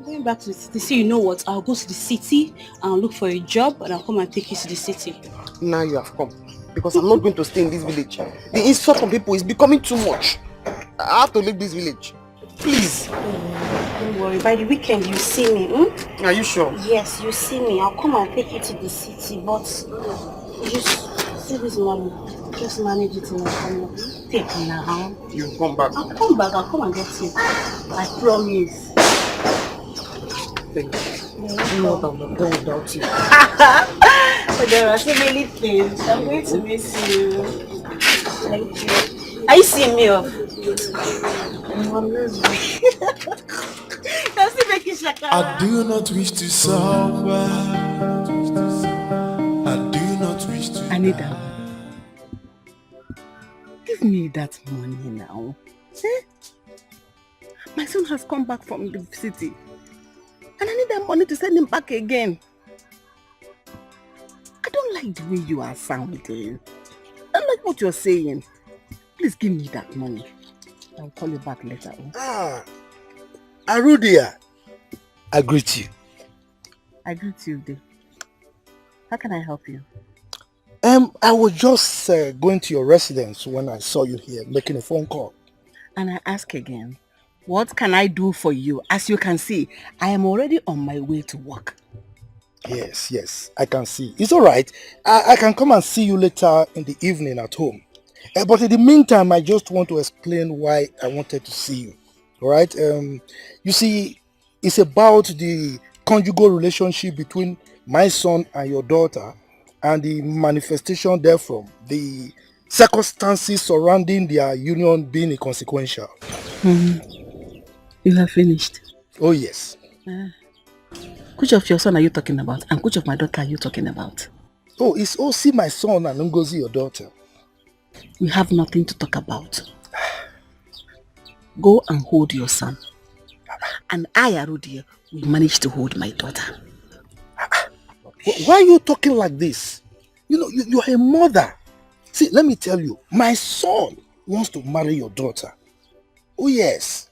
Going back to the city. So you know what? I'll go to the city and look for a job and I'll come and take you to the city. Now you have come. Because I'm not going to stay in this village. The insult from people is becoming too much. I have to leave this village. Please. Don't worry, by the weekend you see me. Are you sure? Yes, you see me. I'll come and take you to the city, but just see this money. Just manage it in a corner. Take it now. You'll come back. I'll come back. I'll come and get you. I promise. Thank you. You know what I'm not done without you. But there are so many things. I'm going to miss you. Thank you. Are you seeing me off? I do not wish to suffer. I do not wish to. Anita, give me that money now. My son has come back from the city. And I need that money to send him back again. I don't like the way you are sounding. I don't like what you're saying. Please give me that money. I'll call you back later. Arudia, I greet you. I greet you, Dave. How can I help you? I was just going to your residence when I saw you here making a phone call. And I ask again, what can I do for you? As you can see, I am already on my way to work. Yes, I can see. It's all right. I can come and see you later in the evening at home. But in the meantime, I just want to explain why I wanted to see you. All right? You see, it's about the conjugal relationship between my son and your daughter and the manifestation therefrom, the circumstances surrounding their union being inconsequential. You have finished? Oh, yes. Which of your son are you talking about? And which of my daughter are you talking about? Oh, it's Osi, my son, and Ngozi, your daughter. We have nothing to talk about. Go and hold your son. And I, Arudia, we managed to hold my daughter. Why are you talking like this? You know, you're a mother. See, let me tell you, my son wants to marry your daughter. Oh, yes.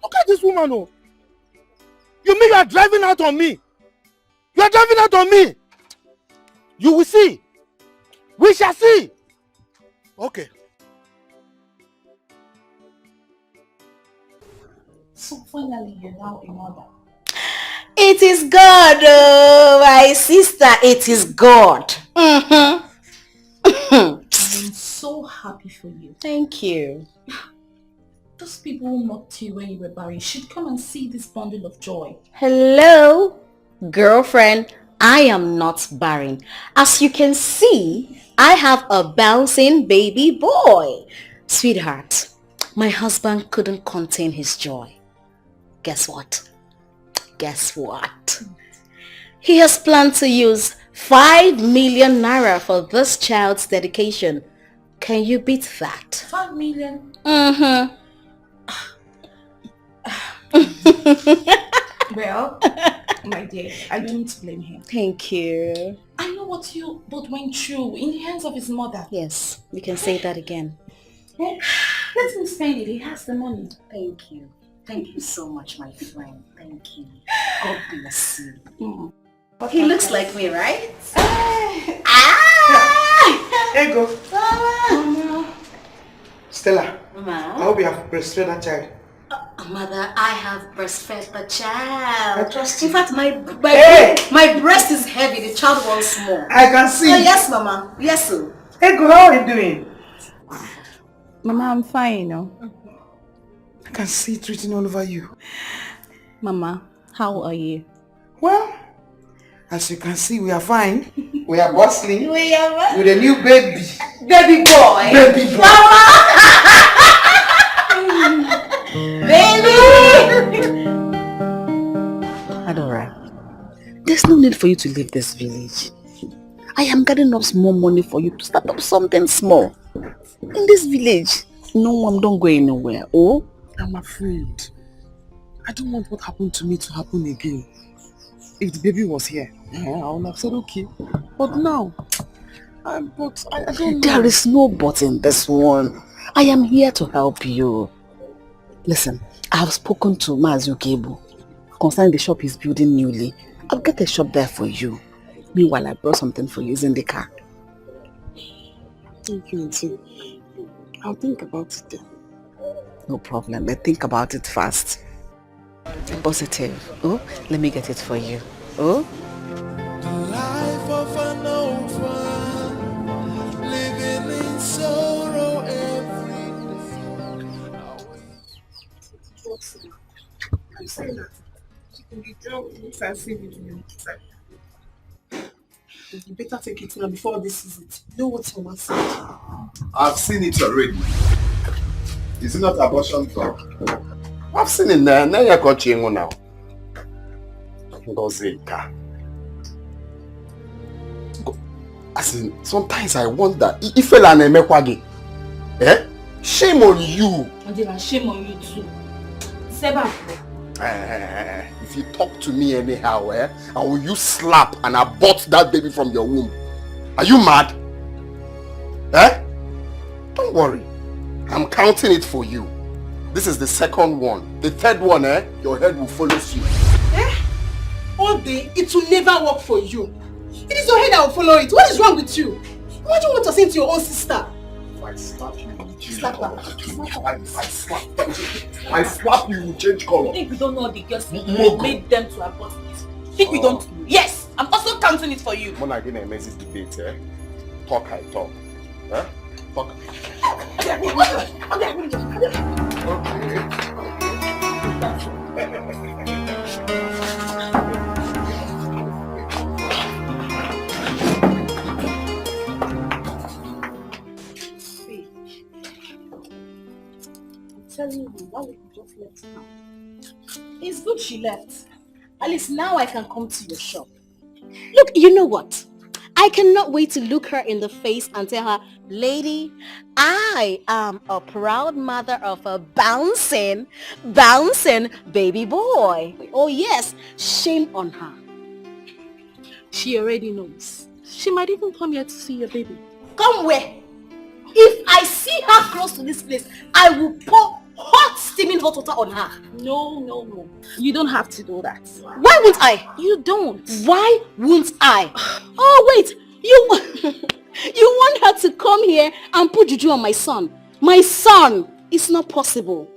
Look at this woman, oh. You mean you are driving out on me? You are driving out on me. You will see. We shall see. Okay. So finally, you're now a mother. It is God, oh, my sister. It is God. I'm so happy for you. Thank you. Those people who mocked you when you were barren should come and see this bundle of joy. Hello, girlfriend. I am not barren. As you can see, I have a bouncing baby boy. Sweetheart, my husband couldn't contain his joy. Guess what? Guess what? He has planned to use 5 million naira for this child's dedication. Can you beat that? 5 million? Mm-hmm. Well, my dear, I don't blame him. Thank you. I know what you both went through in the hands of his mother. Yes, you can say that again. Let him spend it. He has the money. Thank you. Thank you so much, my friend. Thank you. God bless you. Mm. He looks like me, right? Here you go. Mama. Stella, Mama. I hope you have breastfed that child. Mother, I have breastfed the child. I trust you. In fact, my breast is heavy. The child wants more. I can see. Oh, yes, Mama. Yes, sir. Hey, go, how are you doing? Mama, I'm fine, you know. I can see it written all over you. Mama, how are you? Well, as you can see, we are fine. We are bustling. We are with a new baby. Baby boy. Baby boy. Mama! Baby! Adora, there's no need for you to leave this village. I am gathering up small money for you to start up something small. In this village, no one don't go anywhere. Oh? I'm afraid. I don't want what happened to me to happen again. If the baby was here, I would have said okay. But now, I don't know. There is no but in this one. I am here to help you. Listen, I have spoken to Mazukebu concerning the shop he's building newly. I'll get a shop there for you. Meanwhile, I brought something for you. It's in the car. Thank you, Auntie. I'll think about it then. No problem, but think about it fast. Positive. Oh, let me get it for you. Oh? The life of an orphan, living in sorrow every day. I'm saying that the girl looks as if you better take it now before this is it. You know what someone said? I've seen it already. Is it not abortion talk? I've seen it now. Now you're coaching now. As in, sometimes I wonder if you are a eh? Shame on you. Shame on you too. Seba. If you talk to me anyhow, I will use slap and abort that baby from your womb. Are you mad? Eh? Don't worry. I'm counting it for you. This is the second one. The third one, your head will follow you. All day, it will never work for you. It is your head that will follow it. What is wrong with you? Imagine what you're saying to your own sister. If I slap you, Slap her. I slap you, you change color. I think we don't know the girls who made them to abort this. I think we don't know. Yes, I'm also counting it for you. When I get a message debate, talk I talk. Talk. telling you, why would you just left now? It's good she left. At least now I can come to your shop. Look, you know what? I cannot wait to look her in the face and tell her, lady, I am a proud mother of a bouncing baby boy. Oh yes, shame on her. She already knows. She might even come here to see your baby. Come where? If I see her close to this place, I will pour hot steaming hot water on her. No. You don't have to do that. Why won't I? You don't. Why won't I? Oh wait, you want her to come here and put juju on my son? My son! It's not possible.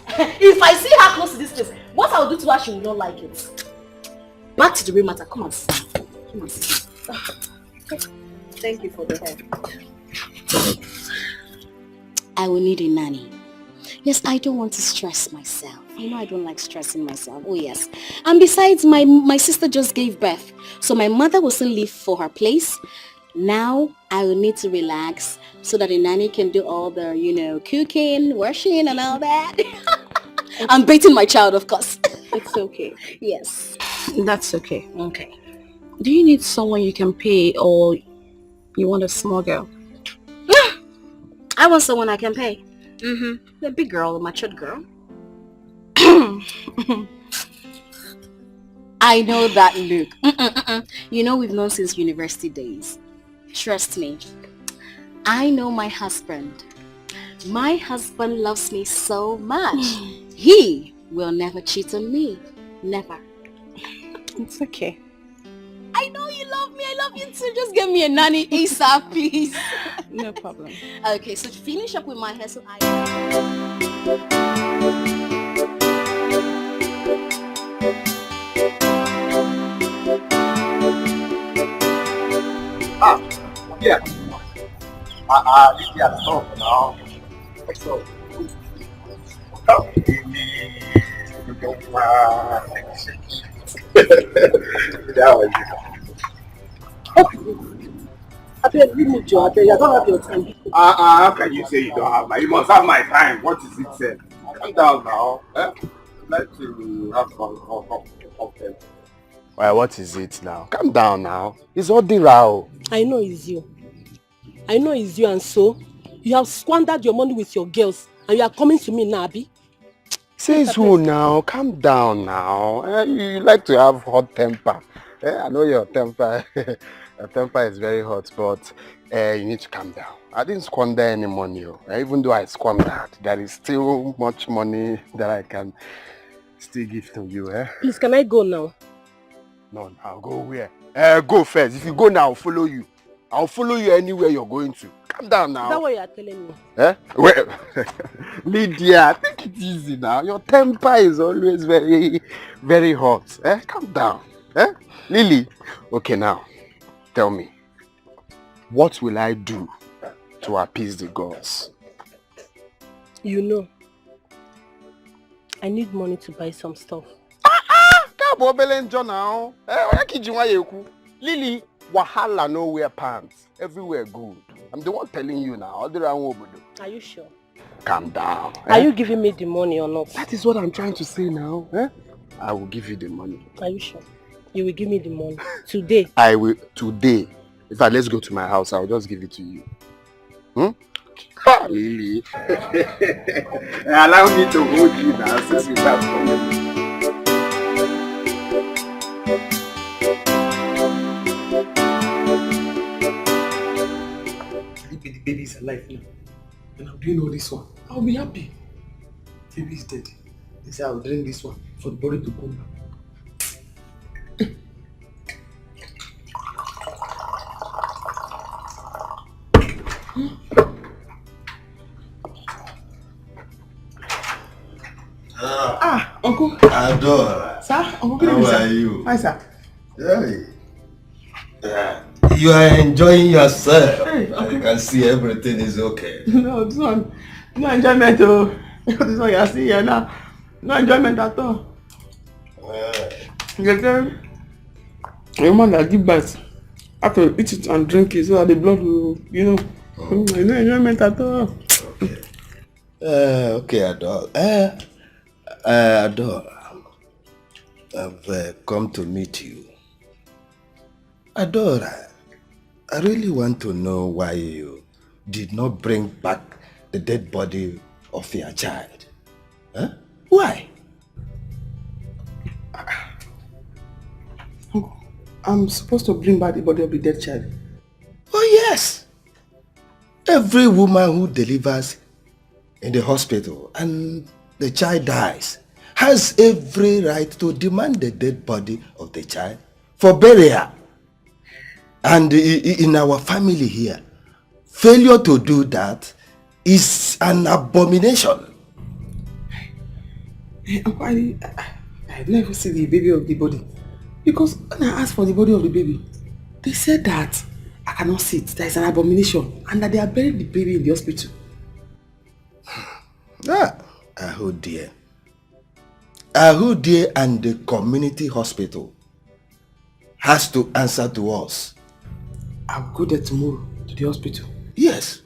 If I see her close to this place, what I'll do to her, she will not like it. Back to the real matter. Come on, sit. Come on, sit. Thank you for the help. I will need a nanny. Yes, I don't want to stress myself. You know I don't like stressing myself. Oh yes. And besides, my sister just gave birth. So my mother will still leave for her place. Now I will need to relax so that the nanny can do all the, cooking, washing and all that. I'm baiting my child, of course. It's okay. Yes. That's okay. Okay. Do you need someone you can pay or you want a small girl? I want someone I can pay. A big girl, a matured girl. I know that look. We've known since university days. Trust me. I know my husband. My husband loves me so much. He will never cheat on me. Never. It's okay. I know you love me. I love you too. Just give me a nanny ASAP, please. No problem. Okay, so to finish up with my hair, so Yeah. Lydia, stop now. So, you don't want that was Leave me, Joe. I don't have your time. how can you say you don't have my? You must have my time. What is it, sir? Calm down now. I'd like to have fun. Well, what is it now? Calm down now. It's all the row. I know it's you. And so you have squandered your money with your girls and you are coming to me now, Abi? Says who now? Calm down now. You like to have hot temper. I know your temper. Your temper is very hot, but you need to calm down. I didn't squander any money. Even though I squandered, there is still much money that I can still give to you. Please, can I go now? No, I'll go where? Go first. If you go now, I'll follow you. I'll follow you anywhere you're going to. Calm down now. Is that what you are telling me? Well, Lydia, take it easy now. Your temper is always very, very hot. Calm down. Lily, okay now, tell me, what will I do to appease the gods? You know, I need money to buy some stuff. Lily, wahala no wear pants. Everywhere good. I'm the one telling you now. Are you sure? Calm down. Are you giving me the money or not? That is what I'm trying to say now. I will give you the money. Are you sure? You will give me the money today? I will today. In fact, let's go to my house. I'll just give it to you. Lily. Allow me to hold you now since you have come. The baby is alive now. And I'm doing all this one. I'll be happy. The baby is dead. They say I'll drink this one for the body to come back. Uncle. Adora. Sir, Uncle. How are you? Hi, sir. You are enjoying yourself. Hey, I can see everything is okay. No, this one, no enjoyment. Oh, this one you are seeing here now. No enjoyment at all. You tell a woman that give birth have to eat it and drink it so that the blood will, no enjoyment at all. Okay, Adore. Adore, I've come to meet you. Adore, I really want to know why you did not bring back the dead body of your child. Huh? Why? I'm supposed to bring back the body of the dead child. Oh yes! Every woman who delivers in the hospital and the child dies has every right to demand the dead body of the child for burial. And in our family here, failure to do that is an abomination. I never see the baby of the body. Because when I asked for the body of the baby, they said that I cannot see it. There is an abomination. And that they are burying the baby in the hospital. Oh dear. Oh dear, and the community hospital has to answer to us. I'll go there tomorrow to the hospital. Yes.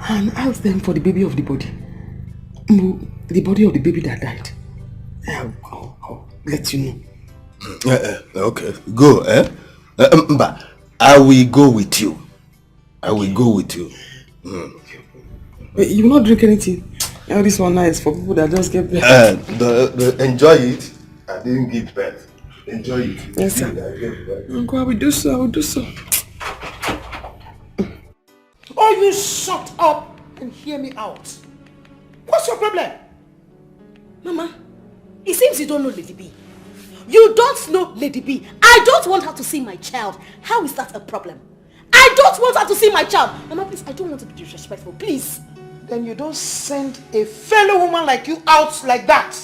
And ask them for the baby of the body. The body of the baby that died. I'll let you know. Okay, go. But I will go with you. I will go with you. Wait, you will not drink anything? Oh, this one nice for people that just get birth. Enjoy it. I didn't give birth. Enjoy it. Yes, sir. Uncle, I will do so. I will do so. Oh, you shut up and hear me out. What's your problem? Mama, it seems you don't know Lady B. You don't know Lady B. I don't want her to see my child. How is that a problem? I don't want her to see my child. Mama, please, I don't want to be disrespectful. Please. Then you don't send a fellow woman like you out like that.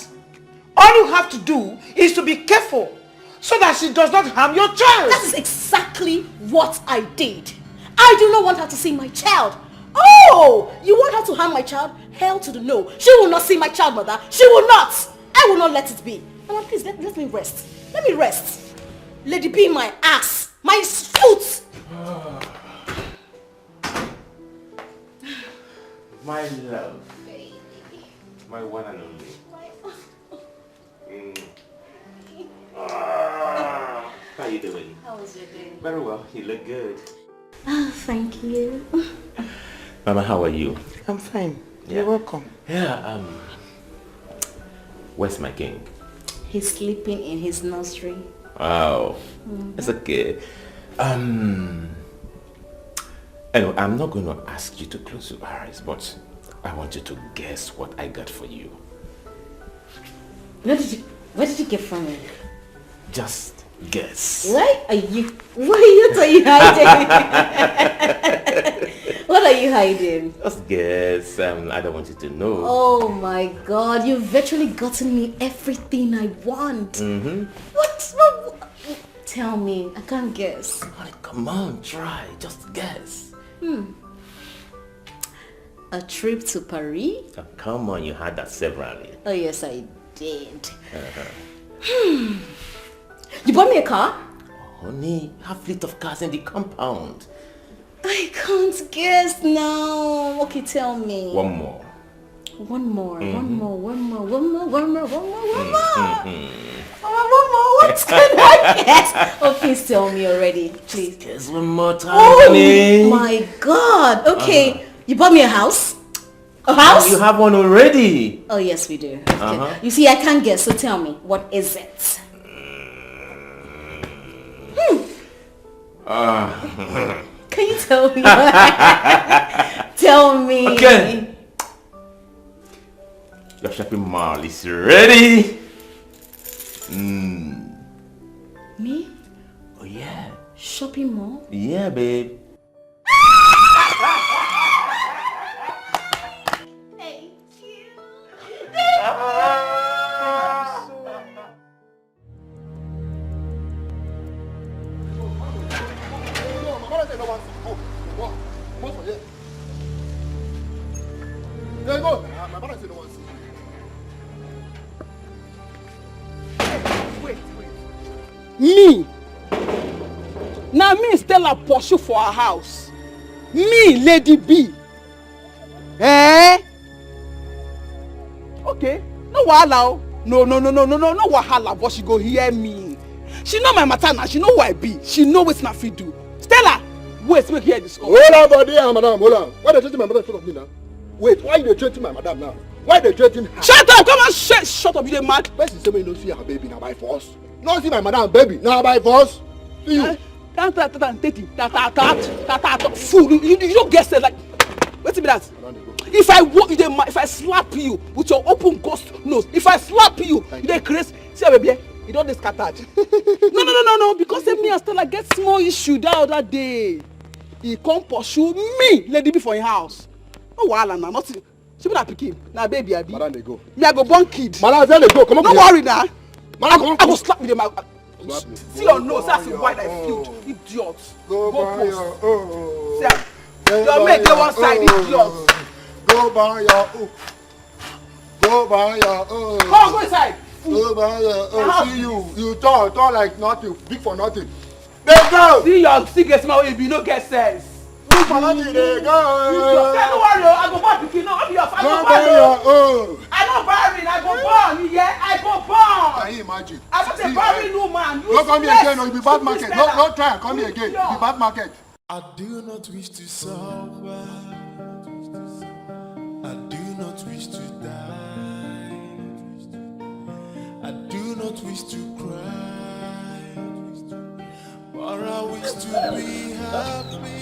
All you have to do is to be careful so that she does not harm your child. That is exactly what I did. I do not want her to see my child. Oh, you want her to harm my child? Hell to the no. She will not see my child, mother. She will not. I will not let it be. Mama, please, let me rest. Let me rest. Lady B, my ass. My foot. My love. My one and only. How you doing? How was your day? Very well. You look good. Oh, thank you. Mama, how are you? I'm fine. Yeah. You're welcome. Yeah, where's my king? He's sleeping in his nursery. Wow. It's okay. Anyway, I'm not going to ask you to close your eyes, but I want you to guess what I got for you. Where did you get from it? Just guess. What are you hiding? What are you hiding? Just guess. I don't want you to know. Oh my God, you've virtually gotten me everything I want. What? Tell me, I can't guess. Come on, try. Just guess. A trip to Paris? Oh, come on, you had that severally. Oh yes, I did. You bought me a car? Oh, honey, have fleet of cars in the compound. I can't guess now. Okay, tell me. One more. One more. What can I guess? Oh, please tell me already, please. Guess one more time, Oh honey. my God. Okay, you bought me a house? A house? You have one already. Oh yes, we do. Okay. You see, I can't guess, so tell me, what is it? Can you tell me? Tell me. Okay. Your shopping mall is ready. Me? Oh yeah. Shopping mall? Yeah, babe. Me. Now me Stella pursue for our house. Me, Lady B. Eh? Okay, no wahala. No wahala, but she go hear me. She know my matter now, she know who I be. She know wetin I fit do. Stella, wait, make hear this. Hold on, body, madam, hold on. Why they treating my mother in front of me now? Wait, why you treating my madam now? Why they treating her? Shut up, come on, shut up, you dey mad? First you say me you don't see her baby now by force. No see my madam baby now by force. See you. Fool, you don't get said like. Wait a minute. If I slap you with your open ghost nose, if I slap you, you dey crazy. See baby, you don't dey scattered. No, because me and Stella get small issue that other day. He come pursue me, lady be for him house. No wahala na, nothing. She be na pikin, na baby abi. Madam, they go. Me I go born kid. Madam, tell they go. Come on. Don't worry now. Madam, I go slap with them. See your nose, that's why I feel. Idiot. Go buy your own. Your mate dey one side, idiot. Go buy your own. Go buy your own. Come on, go inside. Go buy your own. See you. You talk like nothing. Big for nothing. They go. See your cigarette smell if you no get sense. Big for nothing. They go. Don't worry, I go born pikin. No, be your father. Go buy your own. I no barren. I go born. Yeah, I go born. Can you imagine? I'm not a barren woman. Don't come here again or you be bad market. Don't try and come here again. You be bad market. I do not wish to suffer. I do not wish to die. I do not wish to cry. But I wish to be happy.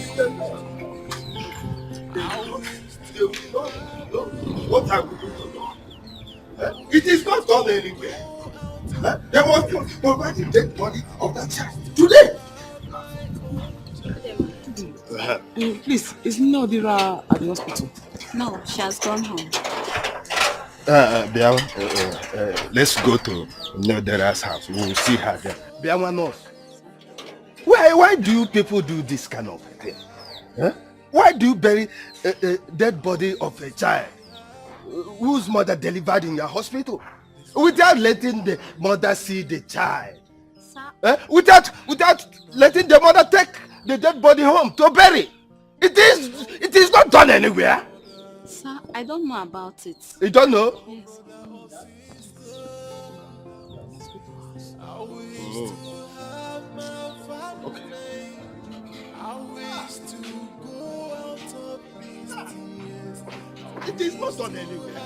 What are we doing to It is not gone anywhere. There was already the dead body of that child today. Please, is Nodira at the hospital? No, she has gone home. Let's go to Nodira's house. We will see her there. Biawa nurse. Why do you people do this kind of thing? Huh? Why do you bury a dead body of a child whose mother delivered in your hospital without letting the mother see the child? Without letting the mother take the dead body home to bury? It is not done anywhere. Sir, I don't know about it. You don't know? Yes. Oh. Okay. It is not done anywhere.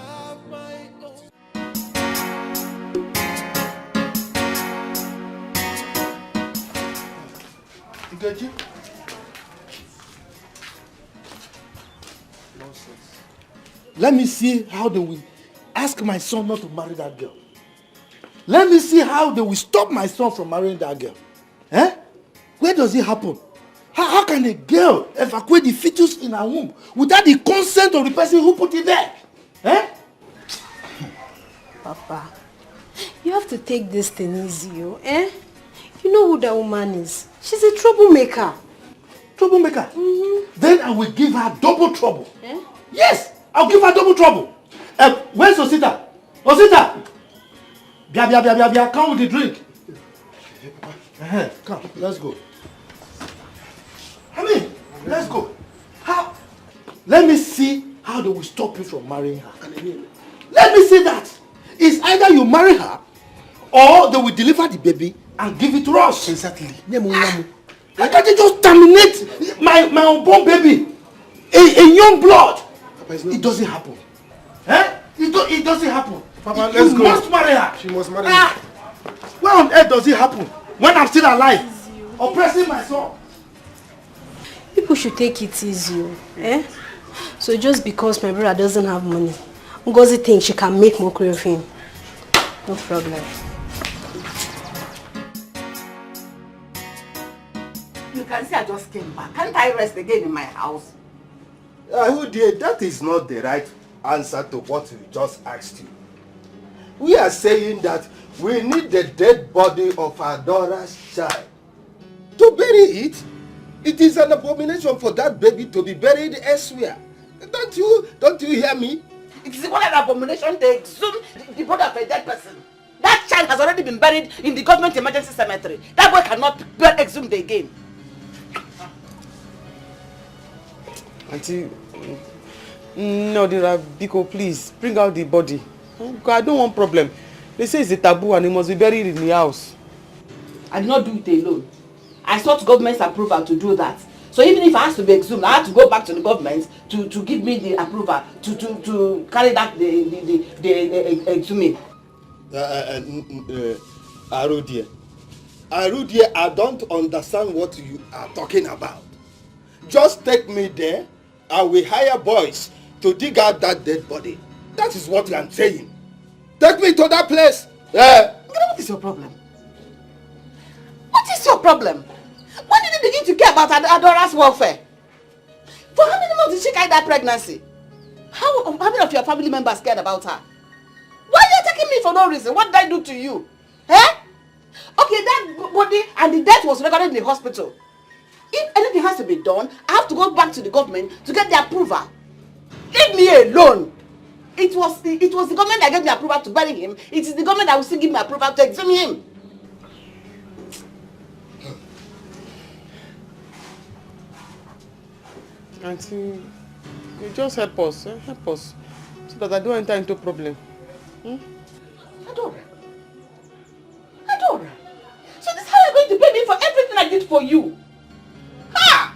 Nkechi? Nonsense. Let me see how they will ask my son not to marry that girl. Let me see how they will stop my son from marrying that girl. Eh? Where does it happen? How can a girl evacuate the fetus in her womb without the consent of the person who put it there? Eh? Papa, you have to take this thing easy, eh? You know who that woman is. She's a troublemaker. Troublemaker? Mm-hmm. Then I will give her double trouble. Eh? Yes, I'll give her double trouble. Where's Osita? Osita! Bia, come with the drink. Come, let's go. Let's go. How? Let me see how they will stop you from marrying her. Let me see that. It's either you marry her or they will deliver the baby and give it to us. Exactly. Why can't they just terminate my unborn baby? A young blood. Papa, it doesn't happen. Eh? It doesn't happen. Papa, let's go. You must marry her. She must marry me. Where on earth does it happen? When I'm still alive? Oppressing my son. People should take it easy, eh? So just because my brother doesn't have money, Ngozi thinks she can make mockery of him. No problem. You can see I just came back. Can't I rest again in my house? Who did? That is not the right answer to what we just asked you. We are saying that we need the dead body of our daughter's child to bury it. It is an abomination for that baby to be buried elsewhere. Don't you hear me? It is one an abomination to exhume the body of a dead person. That child has already been buried in the government emergency cemetery. That boy cannot be exhumed again. Auntie, no, Biko, please bring out the body. I don't want problem. They say it's a taboo and it must be buried in the house. I did not do it alone. I sought government's approval to do that. So even if I have to be exhumed, I have to go back to the government to give me the approval to carry that the exhuming. Arudie, I don't understand what you are talking about. Just take me there. I will hire boys to dig out that dead body. That is what I'm saying. Take me to that place. What is your problem? What is your problem? When did you begin to care about Adora's welfare? For how many months did she carry that pregnancy? How many of your family members cared about her? Why are you attacking me for no reason? What did I do to you? Eh? Okay, that body and the death was recorded in the hospital. If anything has to be done, I have to go back to the government to get the approval. Leave me alone. It was the government that gave me approval to bury him. It is the government that will still give me approval to exhume him. Auntie, you just help us, so that I don't enter into problem. Adora. So this is how you're going to pay me for everything I did for you? Ha!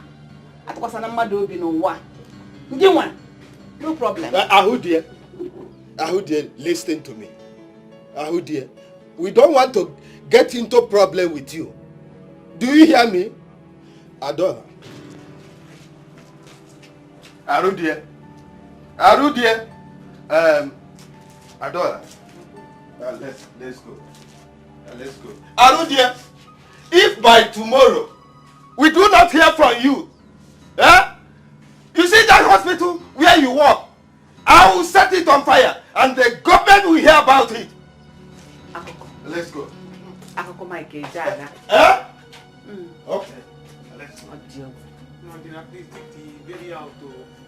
No problem. Ahudie, listen to me. Ahudie, we don't want to get into problem with you. Do you hear me? Adora. Arudie. Adora. Let's go. Let's go. Arudie, if by tomorrow we do not hear from you, you see that hospital where you work, I will set it on fire and the government will hear about it. Let's go. Okay. Let's go.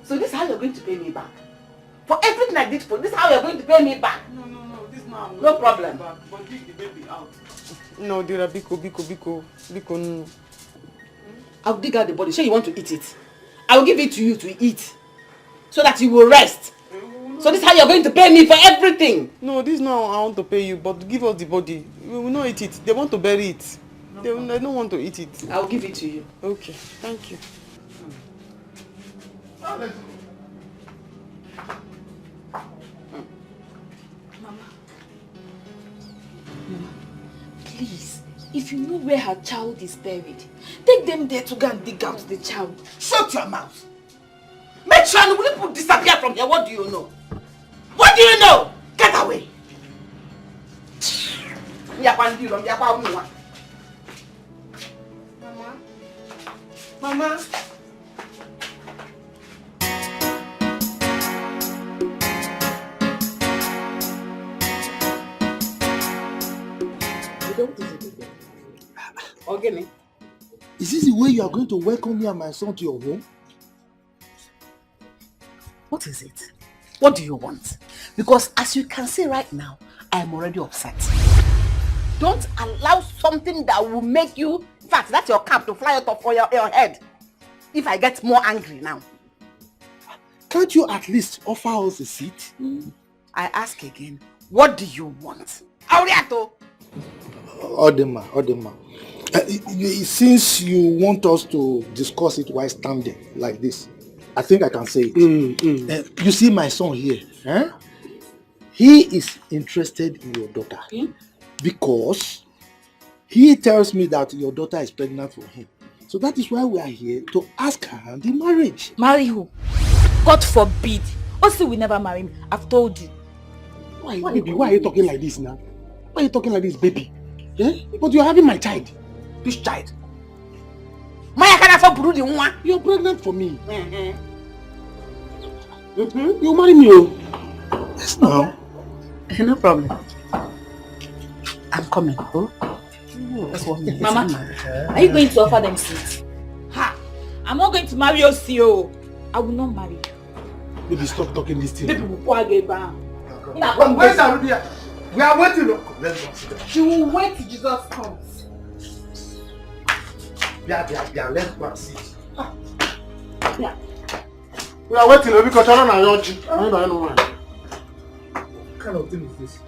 So this is how you're going to pay me back? For everything I did for you, this is how you're going to pay me back? No, this now. No problem. But dig the baby out. No, dear, biko, no. I'll dig out the body. Sure you want to eat it? I will give it to you to eat. So that you will rest. So this is how you're going to pay me for everything? No, this now I want to pay you, but give us the body. We will not eat it. They want to bury it. They don't want to eat it. I'll give it to you. Okay, thank you. Mama, please, if you know where her child is buried, take them there to go and dig out the child. Shut your mouth. Make sure you will disappear from here. What do you know? What do you know? Get away. Mama. Organic. Is this the way you are going to welcome me and my son to your home? What is it? What do you want? Because as you can see right now, I am already upset. Don't allow something that will make you, in fact, that's your cap to fly out of your head. If I get more angry now. Can't you at least offer us a seat? I ask again, what do you want? Auriato! Odema. Since you want us to discuss it while standing like this, I think I can say it. You see my son here, he is interested in your daughter because he tells me that your daughter is pregnant for him. So that is why we are here to ask her the marriage. Marry who? God forbid. Osi will never marry me. I've told you. Why are you talking like this now? Why are you talking like this, baby? But you're having my child. Which child? You're pregnant for me. You marry me, oh. Yes, no. No problem. I'm coming, oh. That's what Mama, are you going to offer them seats? Ha! I'm not going to marry Osio. I will not marry you. Baby, stop talking this thing. We are waiting. Let's go sit down. She will wait till Jesus comes. Yeah, let's go and sit. Yeah. We are waiting because I don't know. kind of thing is this?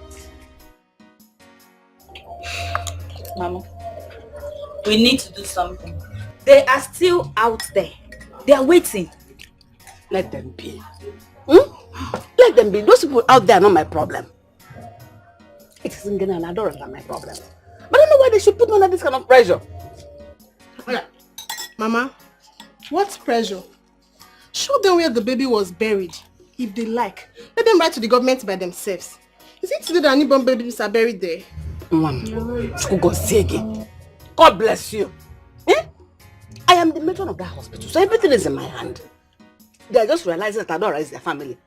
Mama, we need to do something. They are still out there. They are waiting. Let them be. Let them be. Those people out there are not my problem. It is Ngene and Adora that are my problem. But I don't know why they should put me under this kind of pressure. Mama, what pressure? Show them where the baby was buried, if they like. Let them write to the government by themselves. Is it today that newborn babies are buried there? God bless you. I am the matron of that hospital, so everything is in my hand. They are just realizing that Adora is their family.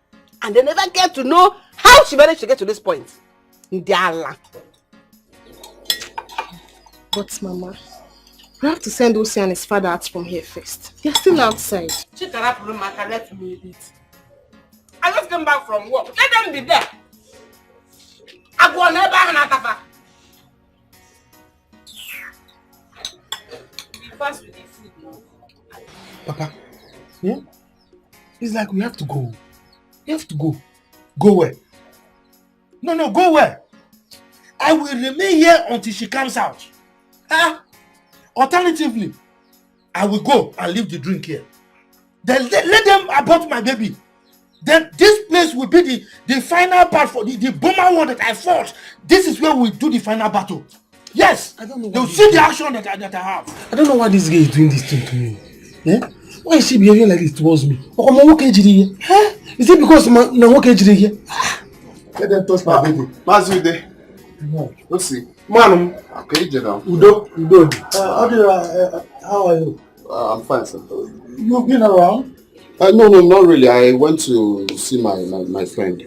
And they never get to know how she managed to get to this point. Ndiala. But Mama, we have to send Osi and his father out from here first. They're still outside. Let me eat. I just came back from work. Let them be there. I go never have Fast with the food now. Papa, it's like we have to go. We have to go. Go where? No, go where? I will remain here until she comes out. Alternatively, I will go and leave the drink here. Then let them abort my baby. Then this place will be the final part for the bomber one that I fought. This is where we do the final battle. Yes, I don't know. They'll see the action that I have. I don't know why this guy is doing this thing to me. Why is she behaving like this towards me? Is it because I'm okay here? Let them touch my baby. Mazude. Let's see. Man, okay, General. Udo. How are you? I'm fine, sir. You've been around? No, not really. I went to see my friend.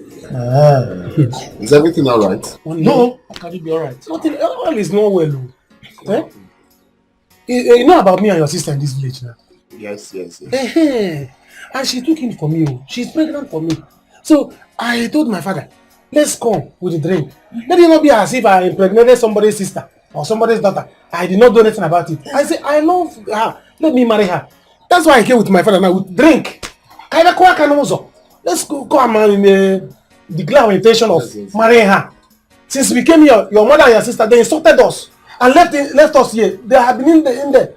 Is everything all right? No. How can it be all right? Nothing. All is not well. You know about me and your sister in this village now? Yes. And she took him for me. She's pregnant for me. So I told my father, let's come with the drink. Let it not be as if I impregnated somebody's sister or somebody's daughter. I did not do anything about it. I said, I love her. Let me marry her. That's why I came with my father now with drink. Let's go come and declare our intention of marrying her. Since we came here, your mother and your sister, they insulted us and left us here. They have been in there,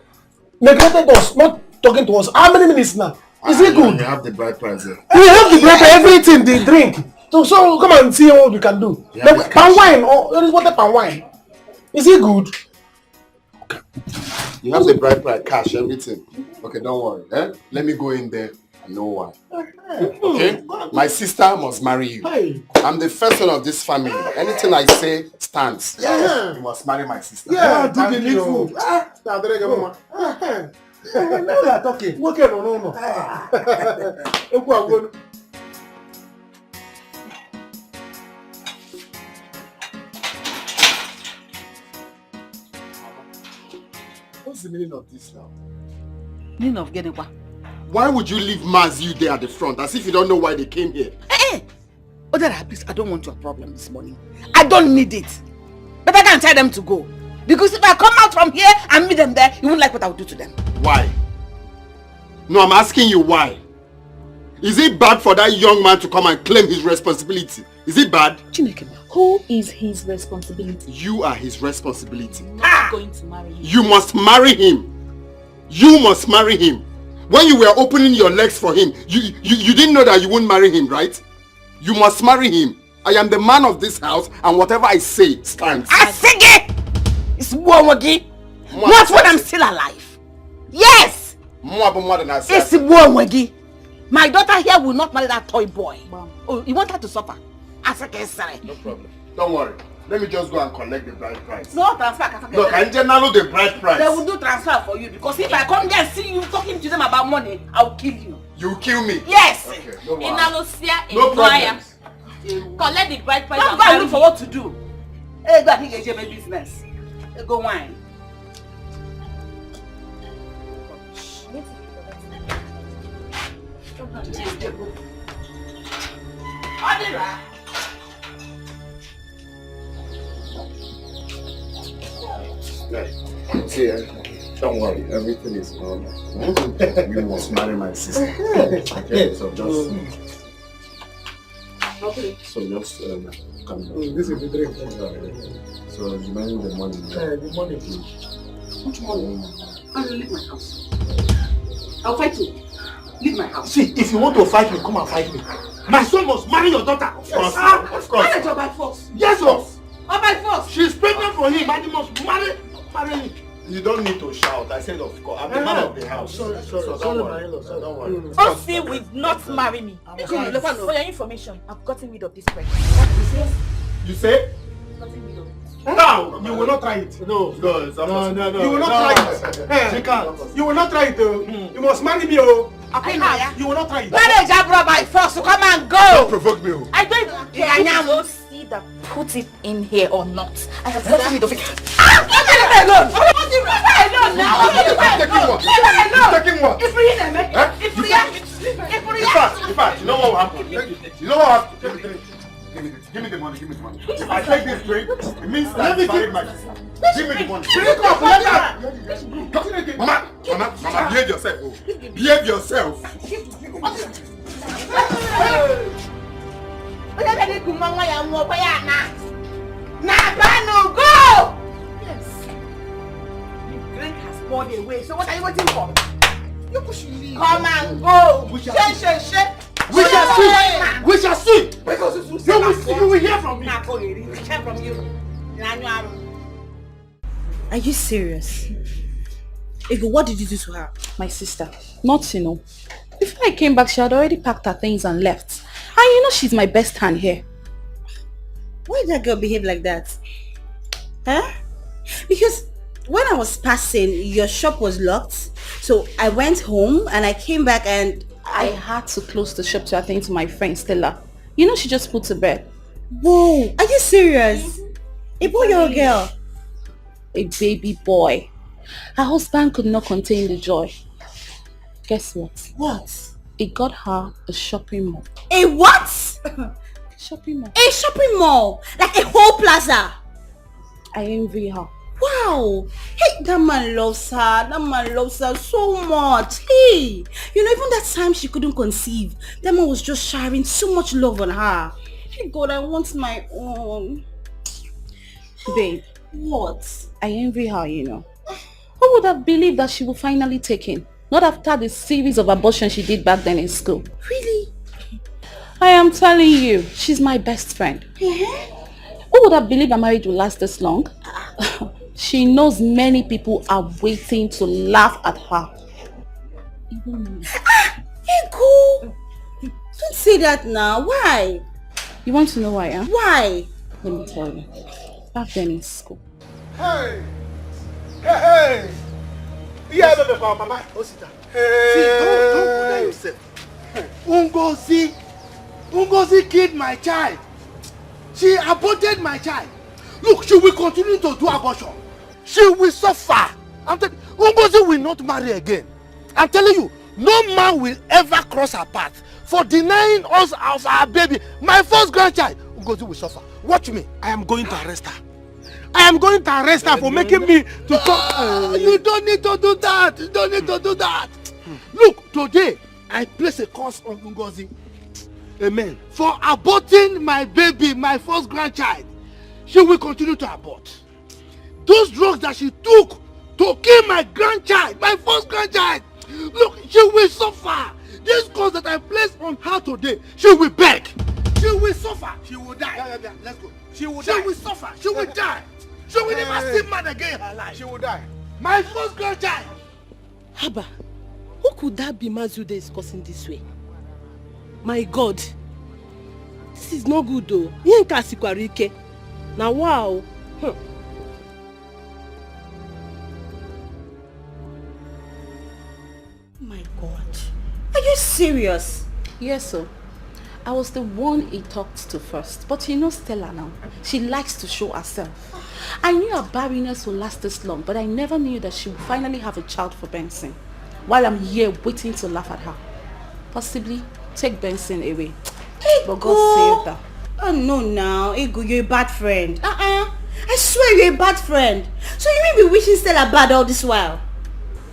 neglected us, not talking to us. How many minutes now? Is it good? You have the bride price there. We have the bride, everything, the drink. So come and see what we can do. Palm wine, there is water palm wine. Is it good? You have the bride price, cash, everything. Okay, don't worry. Let me go in there. I know why. Okay? My sister must marry you. I'm the first one of this family. Anything I say stands. You must marry my sister. Do the needful. Now we are talking. No. What's the meaning of this now? Meaning of getting what? Why would you leave Maz you there at the front as if you don't know why they came here? Odara, please, I don't want your problem this morning. I don't need it. But I can't tell them to go. Because if I come out from here and meet them there, you won't like what I will do to them. Why? No, I'm asking you why. Is it bad for that young man to come and claim his responsibility? Is it bad? Chineke, who is his responsibility? You are his responsibility. I'm not going to marry him. You must marry him. You must marry him. When you were opening your legs for him, you didn't know that you wouldn't marry him, right? You must marry him. I am the man of this house, and whatever I say stands. Asige! It's Mwawagi. Not when I'm still alive. Yes! More than I said. It's Mwawagi. My daughter here will not marry that toy boy. Oh, you want her to suffer? Asige, sorry. No problem. Don't worry. Let me just go and collect the bride price. No transfer. Look, I know the bride price. They will do transfer for you because if I come there and see you talking to them about money, I'll kill you. You kill me? Yes. Okay, no problem. Collect the bride price. Don't go and look for what to do. Hey, go and get my business. Hey, go wine. Adira. See, don't worry, everything is normal. You must marry my sister. Okay, so just... Okay. So just calm down. This is the drink. So remaining the money. The money. Which money? I'll leave my house. I'll fight you. Leave my house. See, if you want to fight me, come and fight me. My son must marry your daughter. Of course. Of course. Marriage or by force? Yes, of. Or by force? She's pregnant for him, and he must marry him. You don't need to shout. I said of course. I'm the man of the house. Sorry, don't worry. Don't worry. Osi will not marry me. For your information, I've gotten rid of this pregnant. You say? Now, you will not try it. No. You will not try it. She can't. You will not try it. You must marry me. You will not try it. Marriage abroad by force, so come and go. Don't provoke me. I don't even care if you see that put it in here or not. I have gotten rid of it. Leave me alone. Leave me alone now. Taking what? Leave me alone. Taking what? If we In fact, you know what will happen? You know what will happen? Give me the money. If I take this drink, it means that I married my sister. Give me the money. Mama, behave yourself. Behave yourself. Go! Yes. The drink has poured away, so what are you waiting for? You should leave. Come and go. We shall see. We shall see. Because you will hear from me. Are you serious? Ego, what did you do to her? My sister, nothing. Before I came back, she had already packed her things and left. And you know she's my best hand here. Why did that girl behave like that? Huh? Because when I was passing, your shop was locked. So I went home and I came back and I had to close the shop to attend to my friend Stella. You know she just put to bed. Whoa, are you serious? A boy or a girl? A baby boy. Her husband could not contain the joy. Guess what? What? It got her a shopping mall. A what? Shopping mall. A shopping mall? Like a whole plaza? I envy her. Wow. Hey, that man loves her. That man loves her so much. Hey, you know, even that time she couldn't conceive, that man was just showering so much love on her. Hey, God, I want my own. Babe. What? I envy her, you know. Who would have believed that she would finally take in? Not after the series of abortions she did back then in school. Really? I am telling you, she's my best friend. Who would have believed a marriage will last this long? She knows many people are waiting to laugh at her. Even me. Ego! Don't say that now. Why? You want to know why, huh? Why? Let me tell you. Back then in school. Hey! Yeah, baby, mama. Osita. See, don't put that yourself. Ungozi killed my child. She aborted my child. Look, she will continue to do abortion. She will suffer. Ungozi will not marry again. I'm telling you, no man will ever cross her path for denying us of our baby, my first grandchild. Ungozi will suffer. Watch me. I am going to arrest her. I am going to arrest her for making me to come. You don't need to do that. You don't need to do that. Look, today, I place a curse on Ungozi. Amen. For aborting my baby, my first grandchild. She will continue to abort. Those drugs that she took to kill my grandchild, my first grandchild. Look, she will suffer. This curse that I placed on her today, she will beg. She will suffer. She will die. Yeah. Let's go. She will die. She will suffer. She will die. She will never see man again in her life. She will die. My first grandchild. Haba, who could that be Mazude is cursing this way? My God. This is not good though. Now wow. My God. Are you serious? Yes, sir. I was the one he talked to first. But you know Stella now. She likes to show herself. I knew her barrenness would last this long, but I never knew that she would finally have a child for Benson. While I'm here waiting to laugh at her. Possibly take Benson away. But God saved her. Oh no now. Ego, you're a bad friend. I swear you're a bad friend. So you may be wishing Stella bad all this while?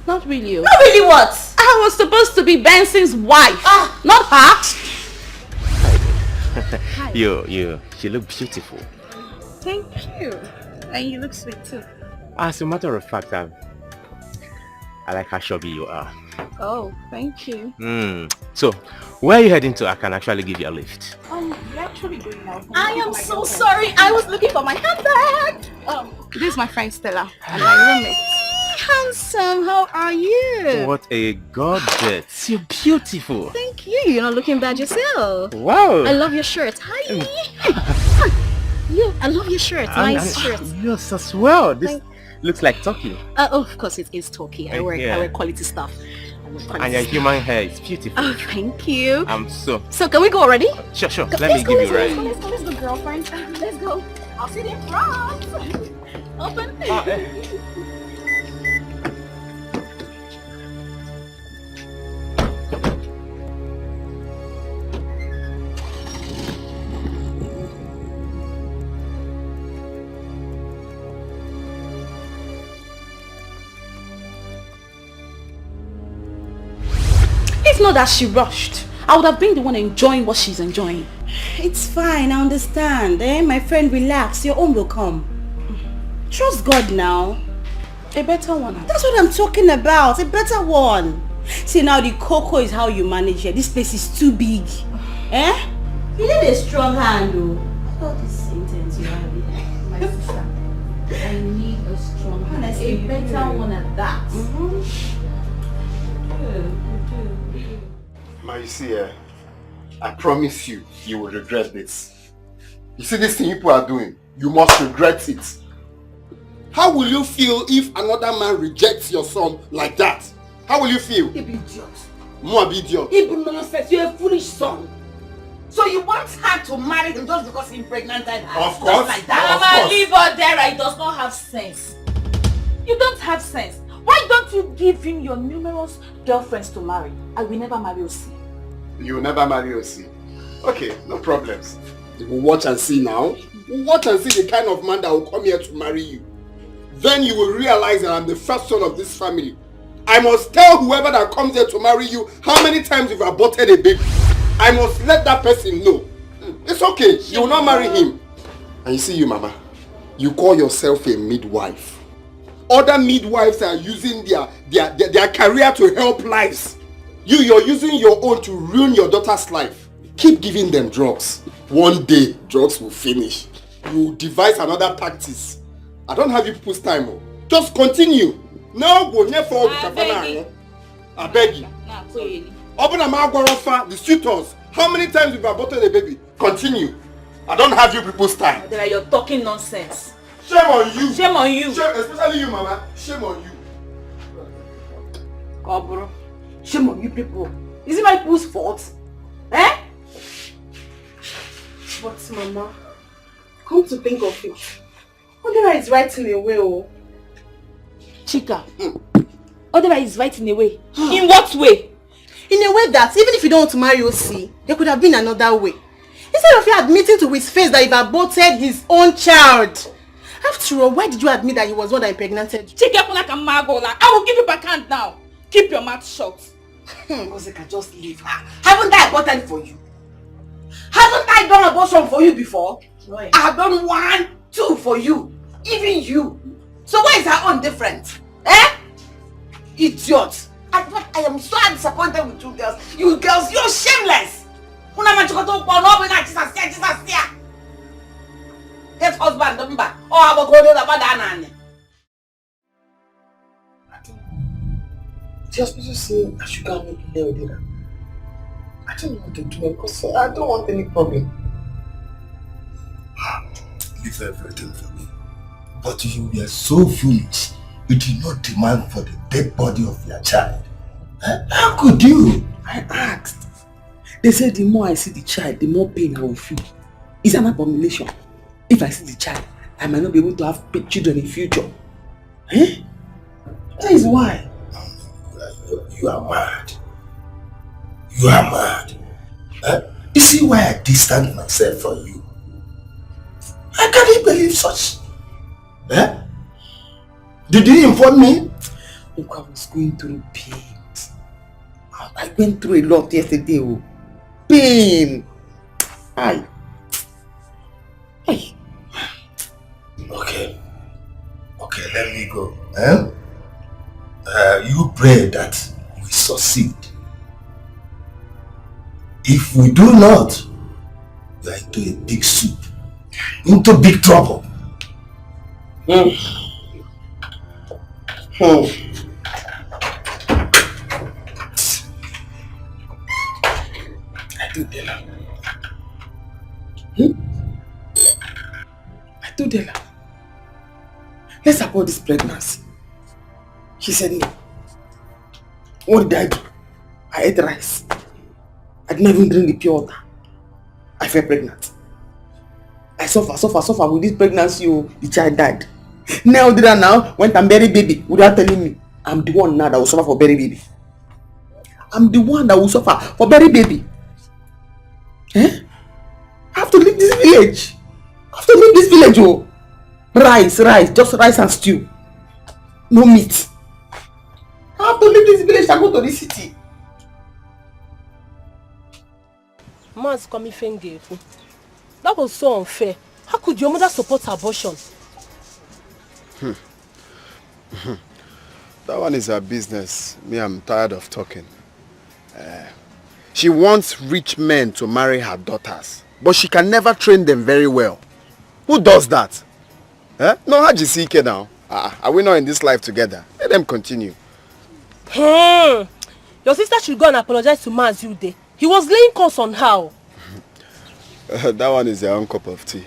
Not really. Not really what? I was supposed to be Benson's wife. Not her. You look beautiful. Thank you. And you look sweet too. As a matter of fact, I like how chubby you are. Oh, thank you. So, where are you heading to? I can actually give you a lift. We're actually going out. I am so sorry. I was looking for my handbag. This is my friend Stella and my roommate. Handsome, how are you? What a goddess. You're beautiful. Thank you. You're not looking bad yourself. Wow. I love your shirt. Hi. You, I love your shirt. Nice shirt. Yours as well. This looks like Turkey. Oh, of course it is Turkey. I wear quality stuff. And your human hair is beautiful. Oh, thank you. So can we go already? Sure. Let me give you a ride. Let's go, girlfriend. Let's go. I'll sit in front. Open. It's not that she rushed. I would have been the one enjoying what she's enjoying. It's fine, I understand. My friend, relax. Your own will come. Trust God now. A better one. That's what I'm talking about. A better one. See, now the cocoa is how you manage it. This place is too big. You need a strong hand, though. All this intense you have. My sister. I need a strong hand. A better one at that. You see, I promise you, you will regret this. You see this thing people are doing, you must regret it. How will you feel if another man rejects your son like that? How will you feel? You're an idiot. More an idiot. Even nonsense, you're a foolish son. So you want her to marry him just because he impregnated her? Of course. Just like that. Mama, leave her there. He does not have sense. You don't have sense. Why don't you give him your numerous girlfriends to marry? I will never marry Osi. You will never marry Osi. Okay, no problems. You will watch and see now. Watch and see the kind of man that will come here to marry you. Then you will realize that I'm the first son of this family. I must tell whoever that comes here to marry you how many times you've aborted a baby. I must let that person know. It's okay, you will not marry him. And you see you, Mama, you call yourself a midwife. Other midwives are using their career to help lives. You're using your own to ruin your daughter's life. Keep giving them drugs. One day, drugs will finish. You will devise another practice. I don't have you people's time. Just continue. No, go near for I beg you. Open a mouth, the suitors. How many times you've aborted a baby? Continue. I don't have you people's time. You're talking nonsense. Shame on you. Shame on you. Shame, especially you, Mama. Shame on you. Oh, bro. Shame on you people. Is it my people's fault? Eh? But Mama, come to think of it, Odera is right in a way, oh. Chika, Odera is right in a way. In what way? In a way that even if you don't want to marry Osi, there could have been another way. Instead of you admitting to his face that you've aborted his own child. After all, why did you admit that he was one that impregnated you? Chika, I will give you back hand now. Keep your mouth shut. Osika, just leave her. Haven't I aborted for you? Haven't I done abortion for you before? Right. I have done 1, 2 for you. Even you. So why is her own different? Idiot. I am so disappointed with you girls. You girls, you're shameless. Get husband number. I will go to the banana. The hospital say I should go and make a with dinner. I don't know what to do because I don't want any problem. Leave everything for me. But you were so foolish. You did not demand for the dead body of your child. How could you? I asked. They said the more I see the child, the more pain I will feel. It's an abomination. If I see the child, I might not be able to have children in future. That is why. You are mad. You are mad. You see why I distance myself from you? I can't believe such. Did you inform me? Look, I was going through pain. I went through a lot yesterday. Pain. Hi. Hey. Okay, let me go. You pray that we succeed. If we do not, we are into a big soup, into big trouble. I do Dela. I told Dela, let's abort this pregnancy. She said no. What did I do? I ate rice. I didn't even drink the pure water. I fell pregnant. I suffer with this pregnancy. The child died. Now did I now went and bury baby without telling me. I'm the one now that will suffer for bury baby. I'm the one that will suffer for bury baby. I have to leave this village. Oh. Rice, just rice and stew. No meat. I have to leave this village and go to the city. Man's coming finger. That was so unfair. How could your mother support abortion? That one is her business. Me, I'm tired of talking. She wants rich men to marry her daughters, but she can never train them very well. Who does that? No, Hajisike now. Are we not in this life together? Let them continue. Your sister should go and apologize to Maz you day. He was laying curse on her. That one is their own cup of tea.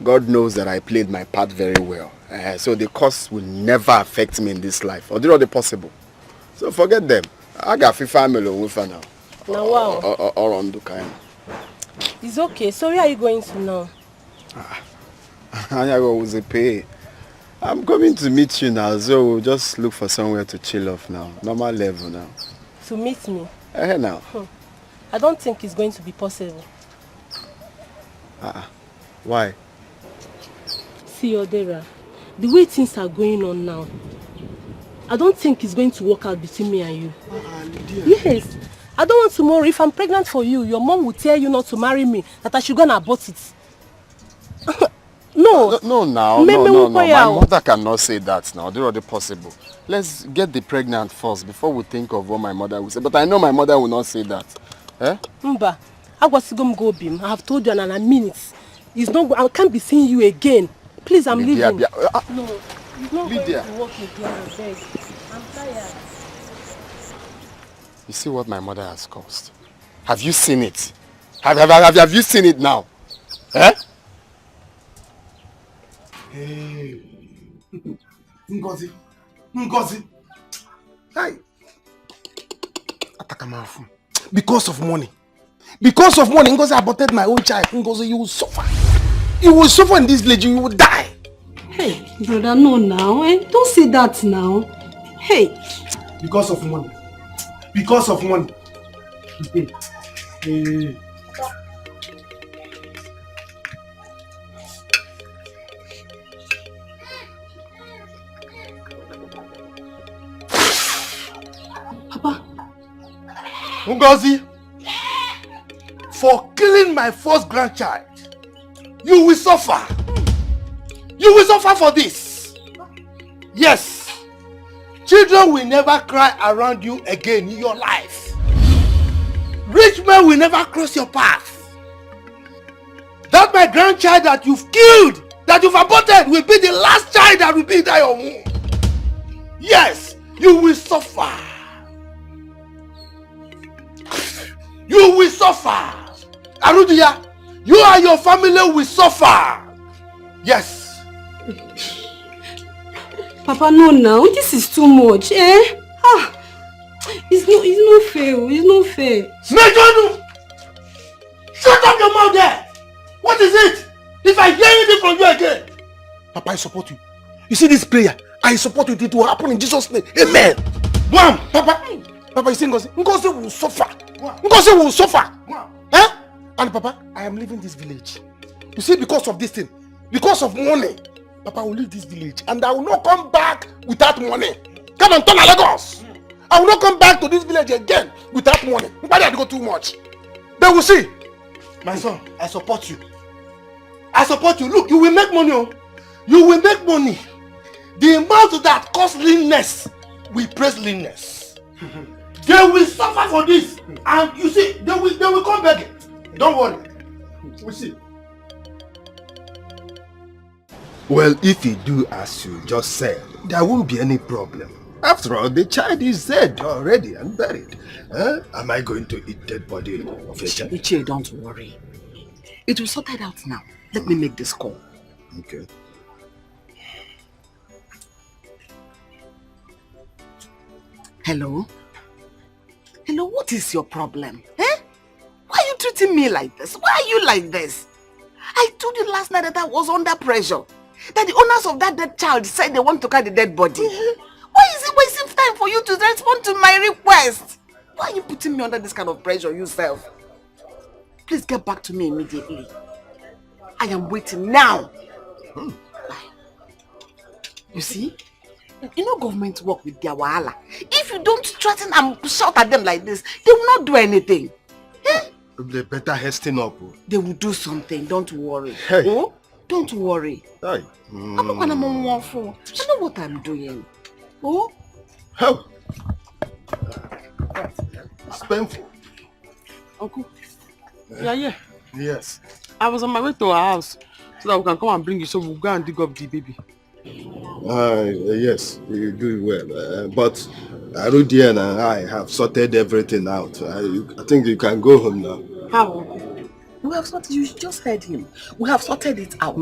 God knows that I played my part very well. So the curse will never affect me in this life. Or do not possible. So forget them. I got family with her now. Now wow. Or on Dukai. It's okay. So where are you going to now? I'm coming to meet you now, so we'll just look for somewhere to chill off now. Normal level now. To meet me? Now. I don't think it's going to be possible. Why? See, Odera, the way things are going on now, I don't think it's going to work out between me and you. Yes. I don't want tomorrow, if I'm pregnant for you, your mom will tell you not to marry me, that I should go and abort it. No. No, my mother cannot say that now. Do not possible. Let's get the pregnant first before we think of what my mother will say. But I know my mother will not say that. Mba, I have told you in a minute. It's not. I can't be seeing you again. Please, I'm leaving. No, it's not going to work again. I beg. I'm tired. You see what my mother has caused? Have you seen it? Have you seen it now? Hey, Ngozi. Hey, Atakamafu. Because of money, Ngozi aborted my own child. Ngozi, you will suffer. You will suffer in this village. You will die. Hey, brother, no now. Don't say that now. Hey. Because of money. Hey. Papa. Ngozi, for killing my first grandchild, you will suffer. You will suffer for this. Yes. Children will never cry around you again in your life. Rich men will never cross your path. That my grandchild that you've killed, that you've aborted, will be the last child that will be in your womb. Yes, you will suffer. You will suffer. Arudia, you and your family will suffer. Yes. Papa, no now. This is too much, It's not fair. It's not fair. Mejonu! Shut up your mouth there! What is it? If I hear anything from you again. Papa, I support you. You see this prayer? I support you. It will happen in Jesus' name. Amen. Wham! Papa, you see Ngozi? Ngozi will suffer. Ngozi will suffer. And Papa, I am leaving this village. You see, because of this thing, because of money, Papa, I will leave this village and I will not come back without money. Come and turn to Lagos. I will not come back to this village again without money. Nobody had to go too much. They will see. My son, I support you. I support you. Look, you will make money. Oh. You will make money. The amount that costs leanness will praise leanness. They will suffer for this. And you see, they will come back. Don't worry. We'll see. Well, if you do as you just said, there won't be any problem. After all, the child is dead already and buried. Am I going to eat dead body of a child? Ichie, don't worry. It will sort it out now. Let me make this call. Okay. Hello? Hello, what is your problem? Eh? Why are you treating me like this? Why are you like this? I told you last night that I was under pressure. That the owners of that dead child said they want to carry the dead body. Why is it wasting time for you to respond to my request? Why are you putting me under this kind of pressure yourself? Please get back to me immediately. I am waiting now. You see? You know government work with their wahala. If you don't threaten and shout at them like this, they will not do anything. Eh? They better hasten up. They will do something, don't worry. Hey. Oh? Don't worry. Hey. I'm not gonna I know what I'm doing. Oh? How? It's painful. Uncle, yeah, yeah. Yes. I was on my way to our house so that we can come and bring you, so we'll go and dig up the baby. Yes, you do well. But Arudi and I have sorted everything out. I think you can go home now. How? We have sorted, you just heard him. We have sorted it out.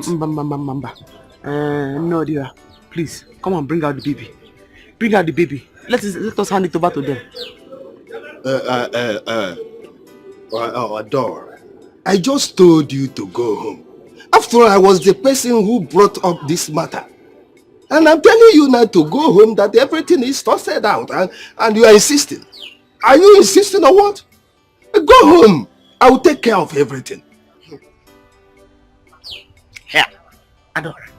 No, dear. Please, come and bring out the baby. Bring out the baby. Let us hand it over to them. Adore, I just told you to go home. After all, I was the person who brought up this matter. And I'm telling you now to go home, that everything is sorted out, and you are insisting. Are you insisting or what? Go home. I will take care of everything. Here, Adore.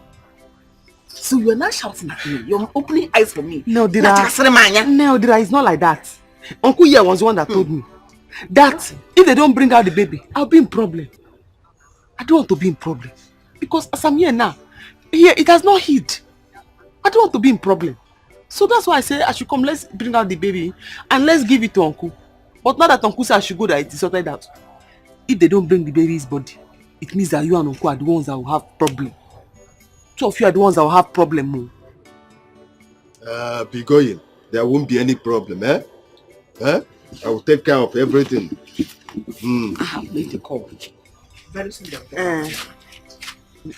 So you're not shouting at me. You're opening eyes for me. No, Dira. No, Dira, it's not like that. Uncle here was the one that told me that if they don't bring out the baby, I'll be in problem. I don't want to be in problem. Because as I'm here now, here it has not hit. I don't want to be in problem. So that's why I say I should come, let's bring out the baby and let's give it to Uncle. But now that Uncle said I should go, that it is sorted out. If they don't bring the baby's body, it means that you and Uncle are the ones that will have problem. Two of you are the ones that will have problem. Be going. There won't be any problem, eh? I will take care of everything. I have made the call. Very soon.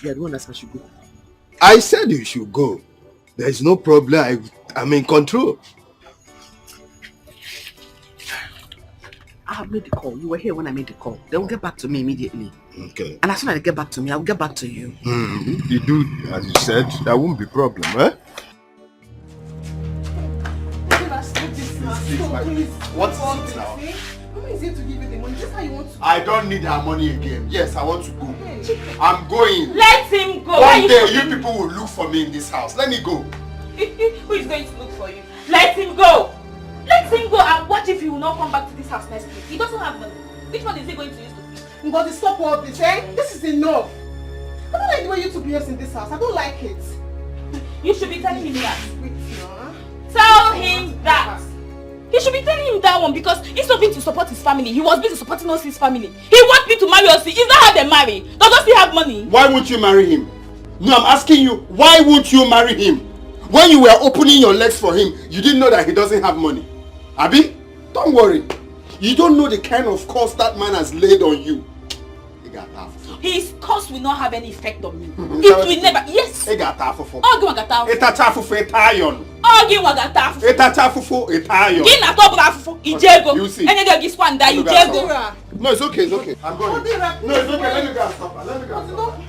You're the one that said I should go. I said you should go. There is no problem. I'm in control. I have made the call. You were here when I made the call. They will get back to me immediately. Okay. And as soon as they get back to me, I will get back to you. You do, as you said, there won't be problem, eh? What's it now? Mama is here to give you the money. Just how you want to. I don't need her money again. Yes, I want to go. I'm going. Let him go. One day you people will look for me in this house. Let me go. Who is going to look for you? Let him go. Let him go and watch if he will not come back to this house next week. He doesn't have money. Which one is he going to use to feed? But stop all this, eh? This is enough. I don't like the way you two behave in this house. I don't like it. You should be telling him that. Tell him that. He should be telling him that one, because he's not being to support his family. He was busy supporting us, his family. He wants me to marry us. Is that how they marry? Doesn't he have money? Why won't you marry him? No, I'm asking you, why won't you marry him? When you were opening your legs for him, you didn't know that he doesn't have money. Abi, don't worry. You don't know the kind of curse that man has laid on you. His curse will not have any effect on me. It will never. Yes. Ogi wagata. Ogi wagata. Gina to brafufo. Ijego. Any day this one die Ijego. No, it's okay, it's okay. I'm going. No, it's okay. Let me go and stop her. Let me go and stop her.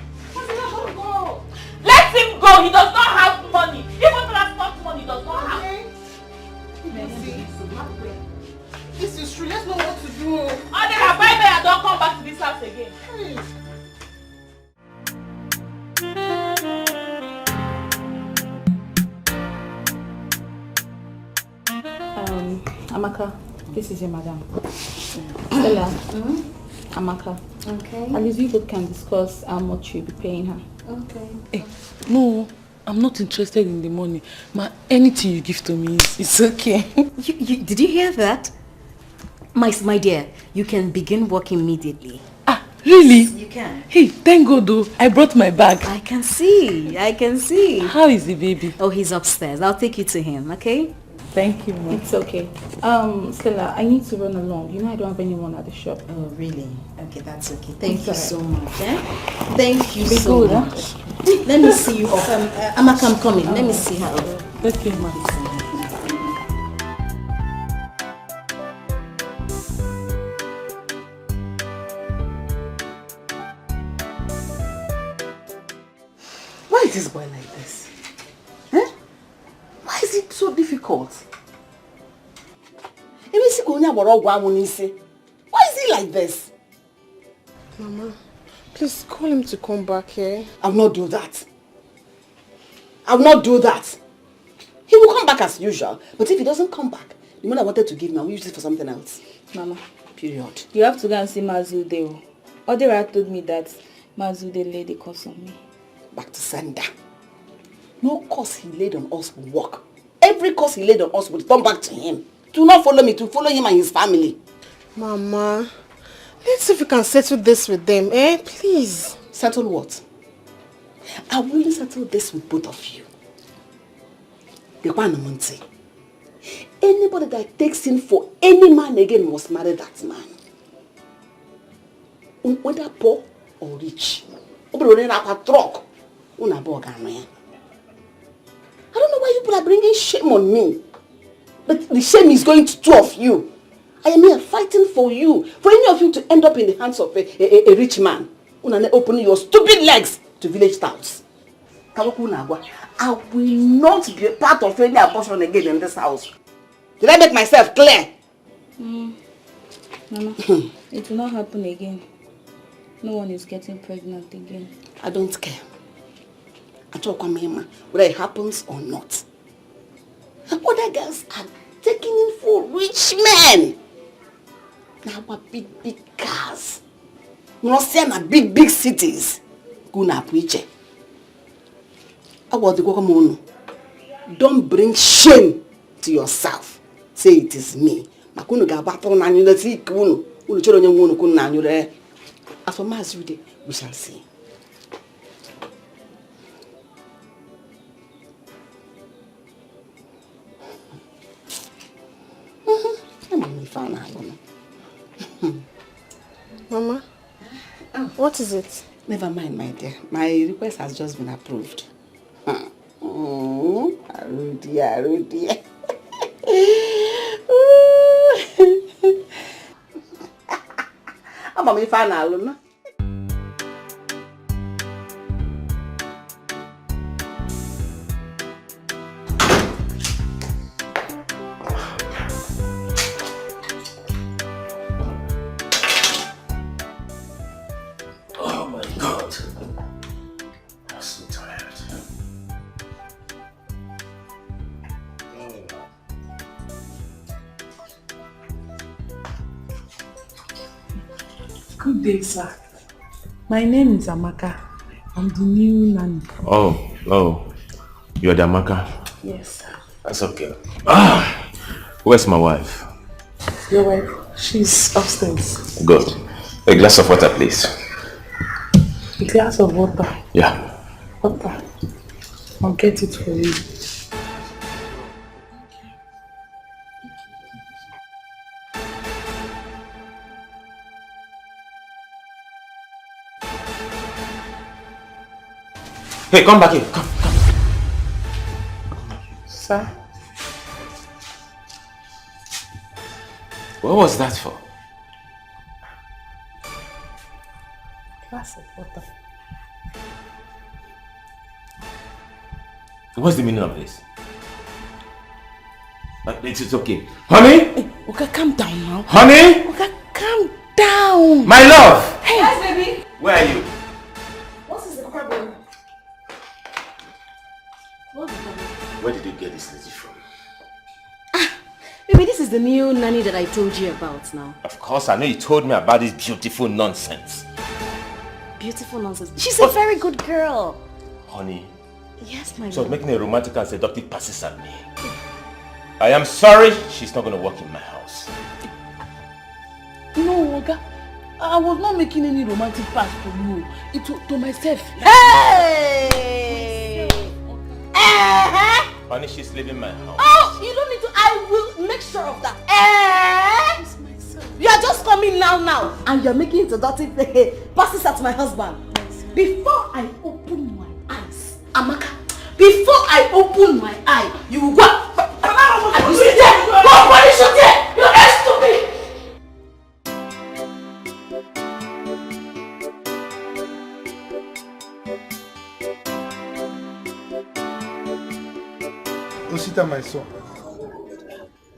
Let him go. He does not have money. Even transport money he does not have. This is true. Let's know what to do. Bye bye and don't come back to this house again. Amaka, this is your madam. Stella, Amaka, Okay. At least you both can discuss how much you'll be paying her. Okay. Hey, no, I'm not interested in the money. Anything you give to me is okay. Did you hear that? My dear, you can begin work immediately. Really? Yes, you can. Hey, thank God though. I brought my bag. I can see. How is the baby? Oh, he's upstairs. I'll take you to him, okay? Thank you, Mom. It's okay. Stella, I need to run along. You know I don't have anyone at the shop. Oh, really? Okay, that's okay. Thank you It's so alright. much. Thank you Be so good, much. Let me see you off. Amaka, I'm coming. Let me see her. Okay, Mom. Why is this boy like this? Eh? Why is it so difficult? Why is he like this? Mama, please call him to come back here. I will not do that. I will not do that. He will come back as usual. But if he doesn't come back, the money I wanted to give him, I will use it for something else. Mama. Period. You have to go and see Mazude. Odera told me that Mazude laid a curse on me. Back to sender. No curse he laid on us will work. Every curse he laid on us will turn back to him. Do not follow me, to follow him and his family. Mama, let's see if we can settle this with them, Please. Settle what? I will only settle this with both of you. Anybody that takes in for any man again must marry that man. Whether poor or rich. I don't know why you people are bringing shame on me. But the shame is going to two of you. I am here fighting for you. For any of you to end up in the hands of a rich man. Opening your stupid legs to village towns. I will not be a part of any abortion again in this house. Did I make myself clear? Mama, it will not happen again. No one is getting pregnant again. I don't care. I talk whether it happens or not. Other girls are taking in for rich men. Now what big cars. Not saying big cities. Guna preacher. Don't bring shame to yourself. Say it is me. As for Mazude, we shall see. Mama, what is it? Never mind, my dear. My request has just been approved. Rudy. I'm a fan alone. Oh my God. I'm so tired. Good day, sir. My name is Amaka. I'm the new nanny. Oh. You're the Amaka? Yes, sir. That's okay. Where's my wife? Your wife? She's upstairs. Good. A glass of water, please. A glass of water? Yeah. Water. I'll get it for you. Hey, come back here. Come. Sir? What was that for? Glass of water. What's the meaning of this? It's okay. Honey? Hey, okay, calm down now. Honey? Okay, calm down. My love! Hey! Yes, baby. Where are you? What is the problem? Where did you get this lady from? Baby, this is the new nanny that I told you about now. Of course, I know you told me about this beautiful nonsense. beautiful nonsense. She's a very good girl. Honey, Yes, my so love. making a romantic and seductive passes at me. I am sorry, she's not going to work in my house. No, Oga. I was not making any romantic pass to you. It was to myself. Hey! Honey, she's leaving my house. Oh, you don't need to. I will make sure of that. You are just coming now, and you're making seductive passes at my husband. Before I open my eyes, Amaka, before I open my eye, you will go. And you sit there. Go punish you there. You're very stupid. Osita, my son,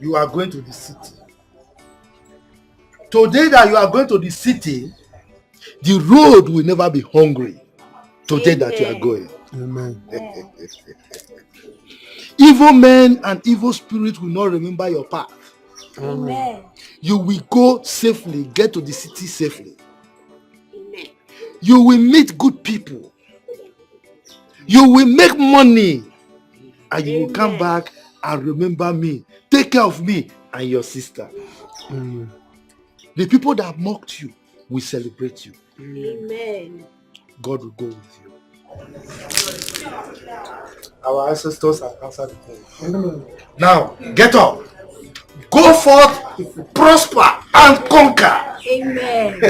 you are going to the city. Today that you are going to the city, the road will never be hungry. Today that you are going. Amen. Evil men and evil spirits will not remember your path. Amen. You will go safely, get to the city safely. Amen. You will meet good people. You will make money. And you will come back and remember me. Take care of me and your sister. Amen. The people that mocked you will celebrate you. Amen. God will go with you. Our ancestors have answered the prayer. Now, get up. Go forth, prosper, and conquer. Amen.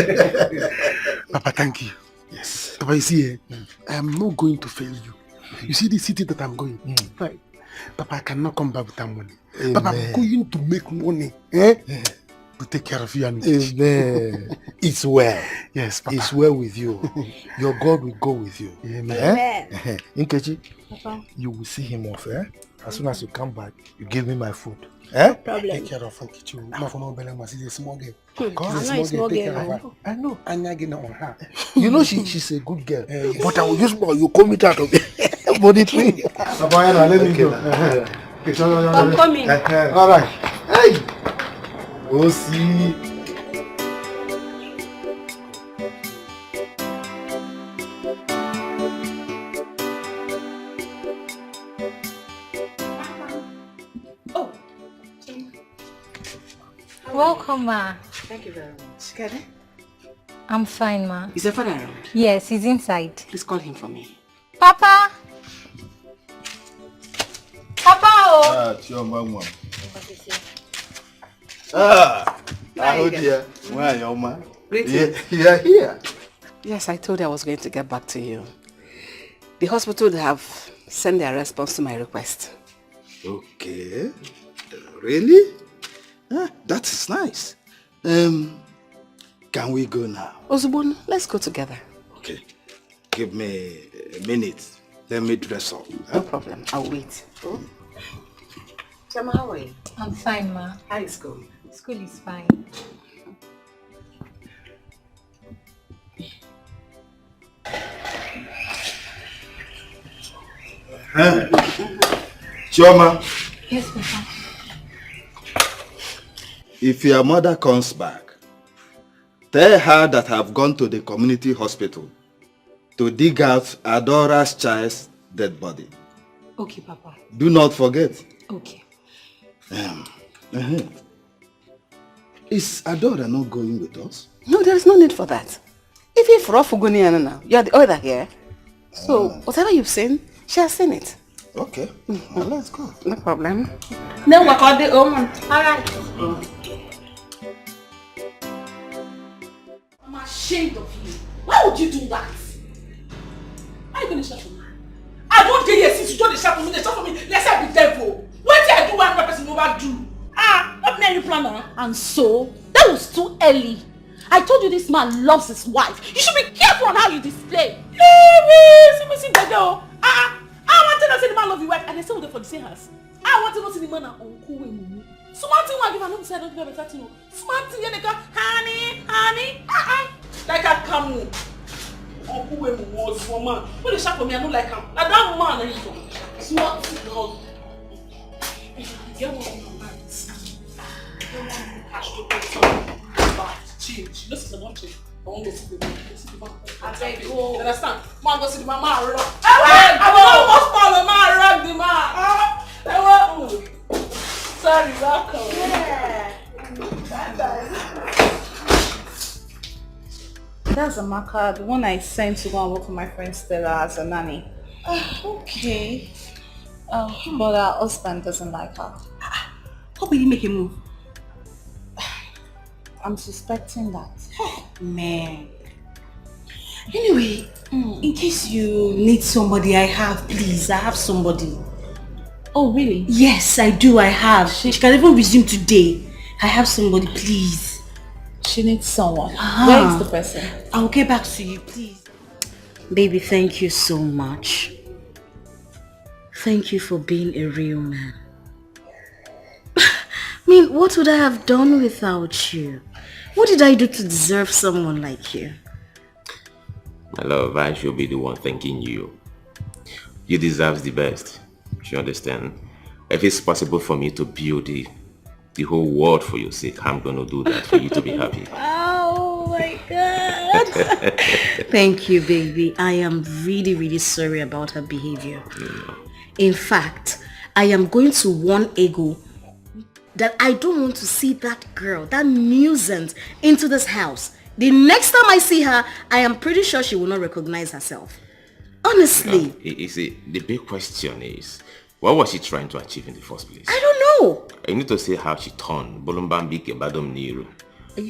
Papa, thank you. Yes. Papa, you see, I am not going to fail you. You see the city that I'm going? Right. Papa, I cannot come back with that money. Amen. Papa, I'm going to make money. To take care of you and Amen. It's well. Yes, Papa. It's well with you. Your God will go with you. Amen. Nkechi, Papa. you will see him off. As soon as you come back, you give me my food. Problem. Take care of Nkechi. My phone is a small girl. I know it's small girl. I know. I'm not getting on her. You know she's a good girl. But I will use more. You come it out of it. Body tree. Papa, let me go. I'm coming. All right. Hey. We'll see. Oh. Welcome, ma. Thank you very much. Get it? I'm fine, ma. Is your father around? Yes, he's inside. Please call him for me. Papa! Papa! Oh! Chioma. Hello, dear. Where are you, ma? Greetings. You are here. Yes, I told you I was going to get back to you. The hospital have sent their response to my request. Okay. Really? That is nice. Can we go now? Ozubon, let's go together. Okay. Give me a minute. Let me dress up. No problem. I'll wait. Chama, how are you? I'm fine, ma. How is school? School is fine. Chioma, Yes, Papa. if your mother comes back, tell her that I've gone to the community hospital to dig out Adora's child's dead body. Okay, Papa. Do not forget. Okay. Is Adora not going with us? No, there is no need for that. Even for Ofuguniana now, you are the other here. So, whatever you've seen, she has seen it. Okay. Well, let's go. No problem. No, we're called the woman. Alright. I'm ashamed of you. Why would you do that? Why are you going to shout for me? I don't care since you don't shout for me. They shout for me. Let's say be devil. What did I do one person overdo? What made you plan now? And so, that was too early. I told you this man loves his wife. You should be careful on how you display. I want to know see the man love your wife and they say we're for the same house. I want to know see the man and uncle with me. Smart thing I give another side, don't give a better thing. Smart thing they go, honey. Like I come. Uncle with me was woman. When they shout for me, I don't like him. Like that man is smart thing. No. Get one of my minds. Get one of my cash to pay some. Change. This is a one change. won't go see the man. I beg you. You understand? Man, go see the man. Man, rock. I I will almost fall on man. Rock the man. Sorry, welcome. Yeah. That's Amaka, the one I sent to go and work for my friend Stella as a nanny. Okay. But her husband doesn't like her. Hope he didn't make a move. I'm suspecting that. Man. Anyway, in case you need somebody, I have somebody. Oh, really? Yes, I do, I have. She can even resume today. I have somebody, please. She needs someone. Where is the person? I'll get back to you, please. Baby, thank you so much. Thank you for being a real man. I mean, what would I have done without you? What did I do to deserve someone like you? My love, I should be the one thanking you. You deserve the best. You understand? If it's possible for me to build the whole world for your sake, I'm gonna do that for you to be happy. Oh my God. Thank you, baby. I am really, really sorry about her behavior. In fact, I am going to warn Ego that I don't want to see that girl, that nuisance, into this house. The next time I see her, I am pretty sure she will not recognize herself. Honestly. You see, the big question is, what was she trying to achieve in the first place? I don't know. I need to say how she turned. Bolumbambike Badom Niru.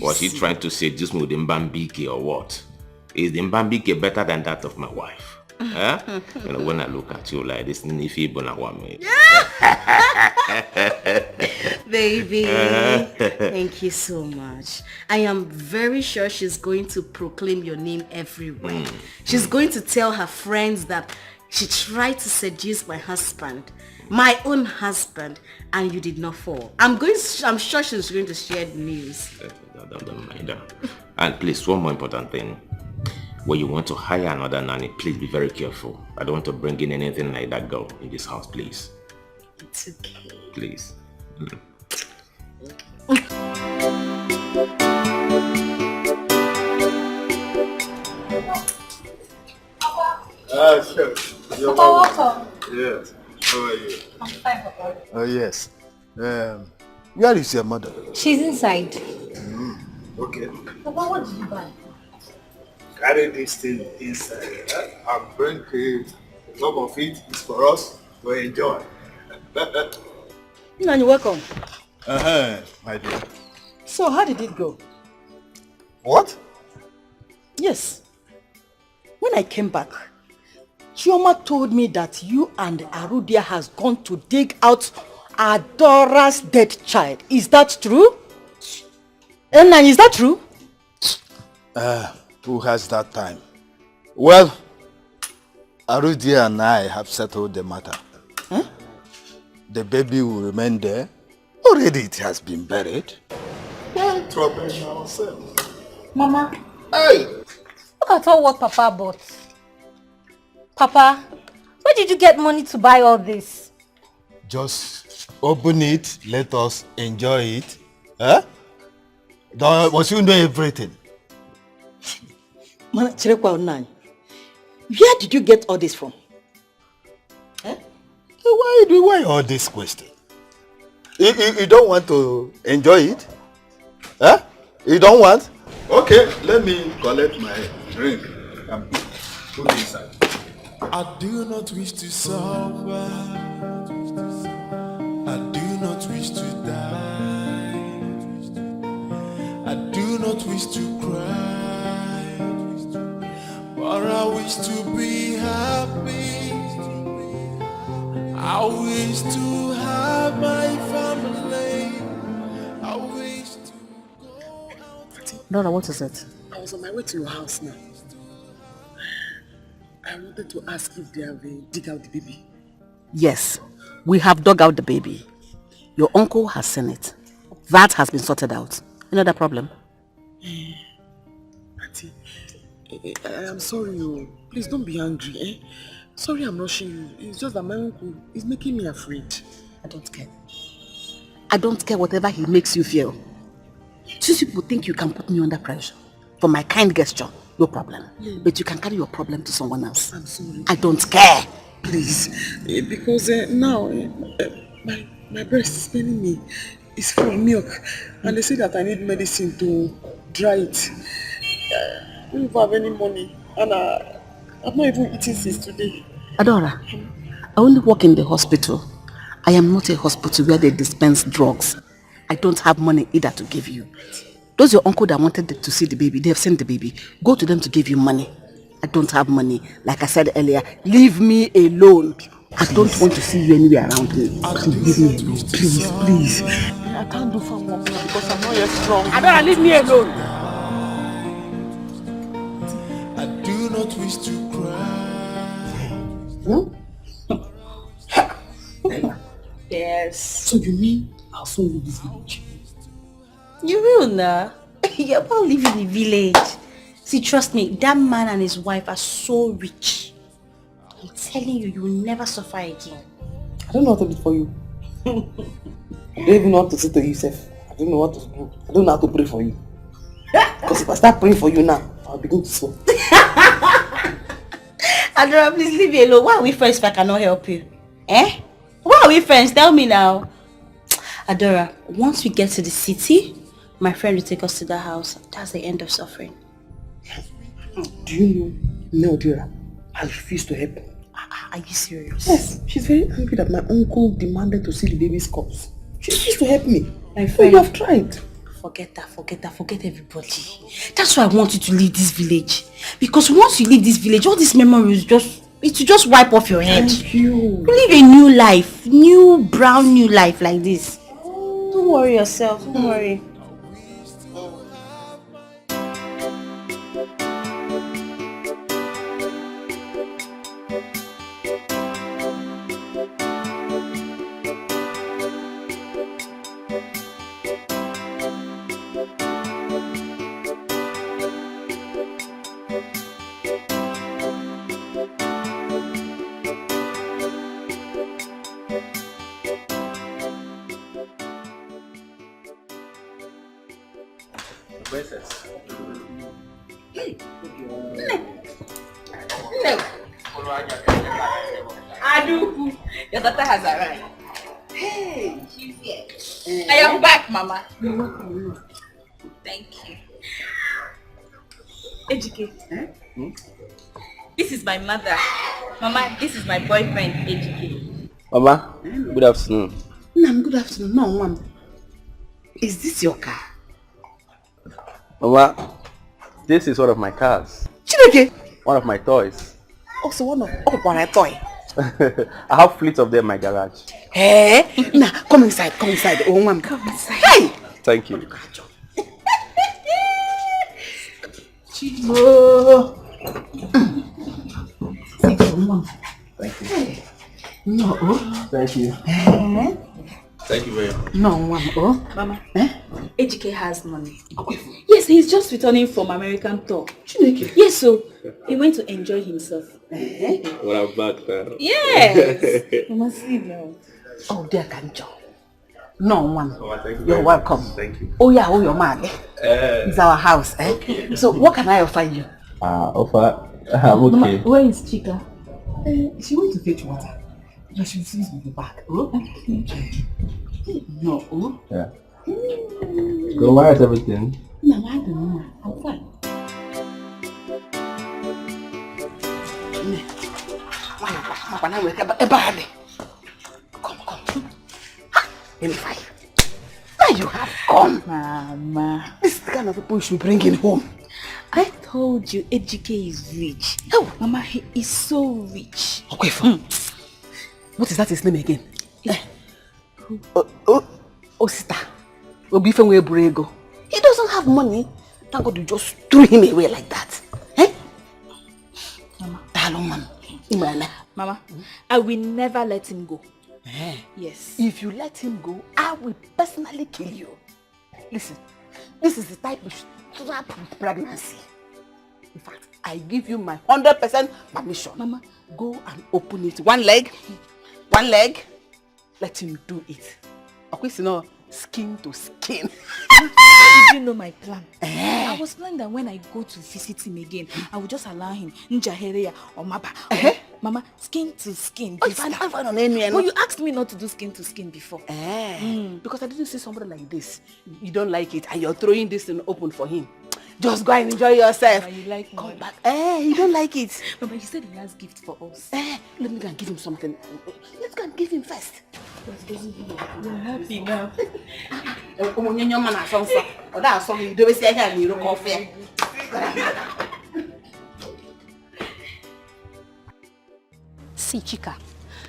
Was she trying to say just with the Mbambike or what? Is the Mbambike better than that of my wife? Huh? You know, when I look at you like this, Nifi Bonawame. Baby, thank you so much. I am very sure she's going to proclaim your name everywhere. She's going to tell her friends that she tried to seduce my husband, my own husband, and you did not fall. I'm sure she's going to share the news. Don't mind her. And please, one more important thing. When you want to hire another nanny, please be very careful. I don't want to bring in anything like that girl in this house, please. It's okay. Please. Sure. You're welcome. Yes. How are you? I'm fine, Papa. Oh, yes. Where is your mother? She's inside. Okay. Papa, what did you buy? Carry this thing inside. I'm going to. Some of it is for us to enjoy. Nani, welcome. My dear. So, how did it go? What? Yes. When I came back, Chioma told me that you and Arudia has gone to dig out Adora's dead child. Is that true? Nani, is that true? Who has that time? Well, Arudia and I have settled the matter. Huh? The baby will remain there. Already it has been buried. Why trouble ourselves? Mama. Hey! Look at all what Papa bought. Papa, where did you get money to buy all this? Just open it, let us enjoy it. Huh? Must you know everything? Where did you get all this from? Why all this question? You don't want to enjoy it? Huh? You don't want? Okay, let me collect my drink and put it inside. I do not wish to suffer. I do not wish to die. I do not wish to cry. But I wish to be happy. I wish to have my family. I wish to go out. Nora, what is it? I was on my way to your house now. I wanted to ask if they have dig out the baby. Yes, we have dug out the baby. Your uncle has seen it. That has been sorted out. Another problem? Auntie, I'm sorry. Please don't be angry. Sorry I'm rushing you. It's just that my uncle is making me afraid. I don't care. I don't care whatever he makes you feel. These people think you can put me under pressure. for my kind gesture, no problem. But you can carry your problem to someone else. I'm sorry. I don't care. Please, because now my breast is paining me. It's full of milk, and they say that I need medicine to dry it. I don't even have any money, and I've not even eaten since today. Adora, I only work in the hospital. I am not a hospital where they dispense drugs. I don't have money either to give you. Those your uncle that wanted to see the baby, they have sent the baby. Go to them to give you money. I don't have money. Like I said earlier, leave me alone. I don't want to see you anywhere around me. Leave me alone. Please, please. I can't do farm work now because I'm not yet strong. Adora, leave me alone. I do not wish to cry. Yes. So you mean I'll soon leave this village? You will now. You're about leaving the village. See, trust me, that man and his wife are so rich. I'm telling you, you will never suffer again. I don't know what to do for you. I don't even know what to say to you, Seth. I don't know what to do. I don't know how to pray for you. Because if I start praying for you now, I'll begin to sweat. Adora, please leave me alone. Why are we friends if I cannot help you? Eh? Why are we friends? Tell me now. Adora, once we get to the city, my friend will take us to the house. That's the end of suffering. Do you know Adora has refused to help? Are you serious? Yes, she's very angry that my uncle demanded to see the baby's corpse. She refused to help me. My friend, you have tried. Forget everybody. That's why I want you to leave this village. Because once you leave this village, all these memories it will just wipe off your head. Thank you. Live a new life. New life like this. Don't worry yourself. Don't worry. Adu, your daughter has arrived. Hey, she's here. I am back, Mama. You're welcome. Thank you. Ejike, this is my mother. Mama, this is my boyfriend, Ejike. Mama, good afternoon. Ma'am, good afternoon. No, ma'am. Is this your car? Mama, this is one of my cars. Chineke! One of my toys. Also one of my toy. I have fleet of them in my garage. Hey, nah, come inside. Oh, ma'am. Come inside. Hey! Thank you. Chimo. Thank you, ma'am. Thank you. Hey. No. Thank you. Thank you very much. No, ma'am. Mama, Ejike has money. Yes, he's just returning from American tour. Yes, so he went to enjoy himself. Well, I'm back now. Yes. You must sleep now. Oh, dear Kanjo. No, ma'am. Oh, thank you. You're welcome. Thank you. Oh, yeah, your man. It's our house. Okay. So, what can I offer you? Offer? I'm okay. Mama, where is Chika? She went to fetch water. But she seems to be back. Oh? No. Oh? Yeah. So why is everything? No, I don't know. I'm fine. Come. Anyway. Now you have come. Mama. This is the kind of people you should bring in home. I told you Ejike is rich. Oh, Mama, he is so rich. Okay, what is that his name again? Sister. Obife. He doesn't have money. Thank God you just threw him away like that. Mama. Hello, ma'am. Mama, I will never let him go. Yes. If you let him go, I will personally kill you. Listen, this is the type you should trap with pregnancy. In fact, I give you my 100% permission. Mama, go and open it. One leg. Let him do it. Okay, so now, Skin to skin. How did you know my plan? I was planning that when I go to visit him again, I would just allow him Njahereya or Maba. Mama, skin to skin. But you asked me not to do skin to skin before. Because I didn't see somebody like this. You don't like it and you're throwing this in open for him. Just go and enjoy yourself. Mama, you like me. Come back. You don't like it. Mama, you said he has gift for us. Let me go and give him something. Let's go and give him first. You're happy now. See, Chika,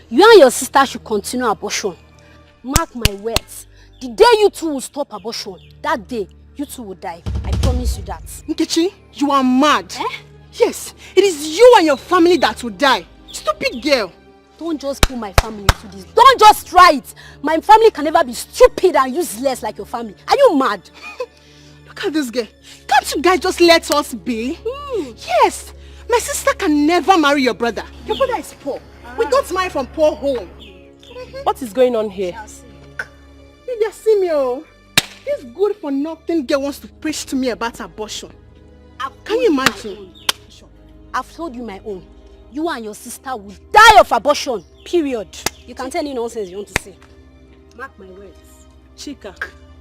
you and your sister should continue abortion. Mark my words. The day you two will stop abortion, that day you two will die. I promise you that. Nkechi, you are mad. Yes, it is you and your family that will die. Stupid girl. Don't just put my family into this. Don't just try it. My family can never be stupid and useless like your family. Are you mad? Look at this girl. Can't you guys just let us be? Yes. My sister can never marry your brother. Your brother is poor. We got married from poor home. What is going on here? You just see me, oh. This good for nothing girl wants to preach to me about abortion. Can you imagine? I've told you my own. You and your sister will die of abortion. Period. You can tell any nonsense you want to say. Mark my words. Chika,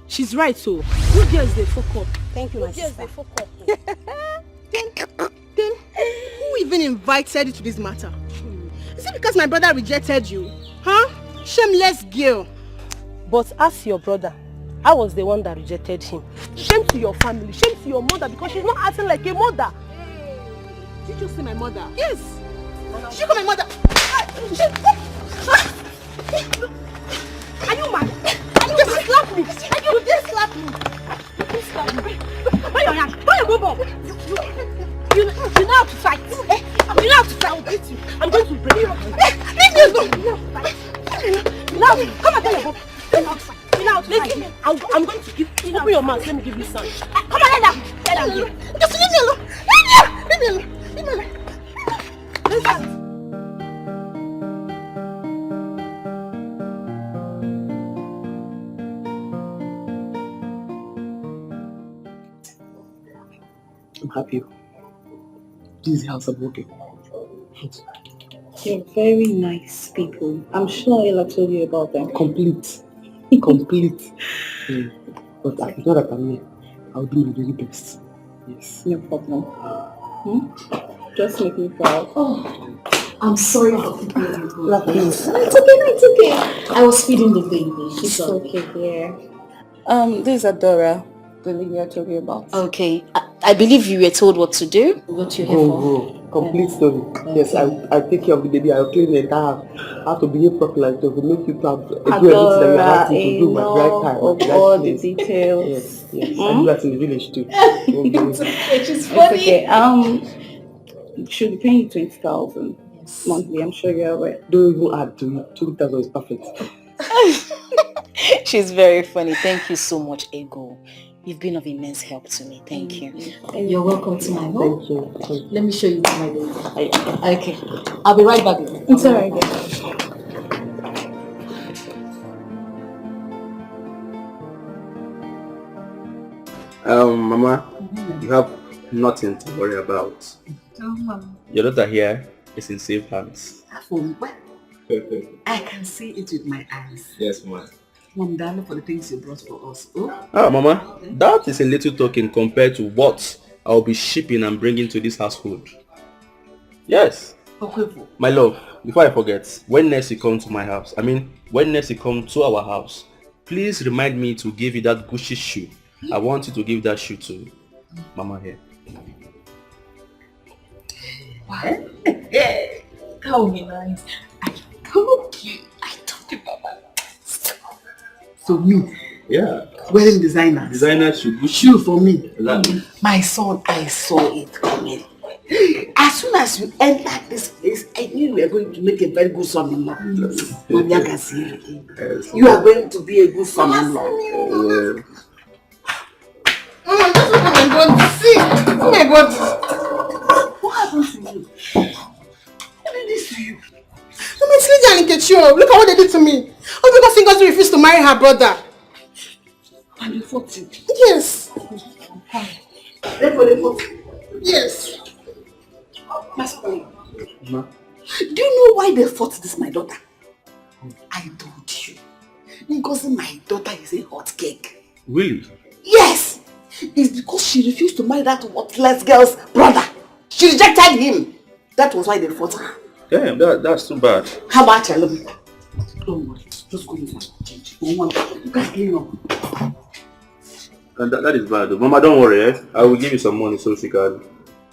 she's right, so. Good girls, they fuck up. Thank you, my sister. They fuck up. Then, who even invited you to this matter? Is it because my brother rejected you? Huh? Shameless girl. But ask your brother. I was the one that rejected him. Shame to your family. Shame to your mother because she's not acting like a mother. Did you see my mother? Yes. She got my mother. Are you mad? Are you mad? Slap me. You did slap me. You did slap me. Where your hand? Where your bum? You know how to fight. You know how to fight. I'll beat you. I'm going to break you. Leave me alone. You know how to fight. Come and tell your bum. You know how to fight. You know how to fight. I'm going to give you. Open your mouth. Let me give you some. Come on, let down. Let down. Just leave me alone. Leave me alone. Leave me alone. I'm happy. This is the house of working. You're very nice people. I'm sure Ella told you about them. Complete. Complete. But I know that I'm here. I'll do my very best. Yes. No problem. Just make me proud. Oh, I'm sorry for keeping you good. Love you. It's okay. I was feeding the baby. She's okay here. This is Adora, the lady I told you about. Okay. I believe you were told what to do. What you're here for. Complete story. Yes, I take care of the baby. I'll clean the entire house. How to behave properly. To make you do everything that you're asking to do by the right time. Of all the details. Yes. I do that in the village too. It's okay. She's funny. It's okay. She'll be paying you 20,000 monthly. I'm sure you're aware. Don't even add to it. 20,000 is perfect. She's very funny. Thank you so much, Ego. You've been of immense help to me. Thank you. You're welcome to my home. Thank you. Let me show you my baby. Okay. I'll be right back. It's alright. Mama, you have nothing to worry about. Your daughter here is in safe hands. From where? I can see it with my eyes. Yes, Mama. Mom, darling, for the things you brought for us. Mama, that is a little token compared to what I'll be shipping and bringing to this household. Yes. My love, before I forget, when next you come to my house, when next you come to our house, please remind me to give you that Gucci shoe. I want you to give that shoe to Mama here. What? That would be nice. I told you, Mama. So me, wearing designer shoe for me. My son, I saw it coming. As soon as you enter this place, I knew we were going to make a very good son-in-law. You are going to be a good son-in-law. Oh my God, see! Oh my God! What happened to you? What did this to you? Look at what they did to me. All because Ngozi refused to marry her brother. And they fought you? Yes. They fought. Yes. My son. Ma? Do you know why they fought this, my daughter? I told you. Because my daughter is a hot cake. Really? Yes! It's because she refused to marry that worthless girl's brother. She rejected him. That was why they fought her. Damn, that's too bad. How about you? Don't worry. Just go inside. Change. You guys clean up. And that is bad though. Mama, don't worry, eh? I will give you some money so she can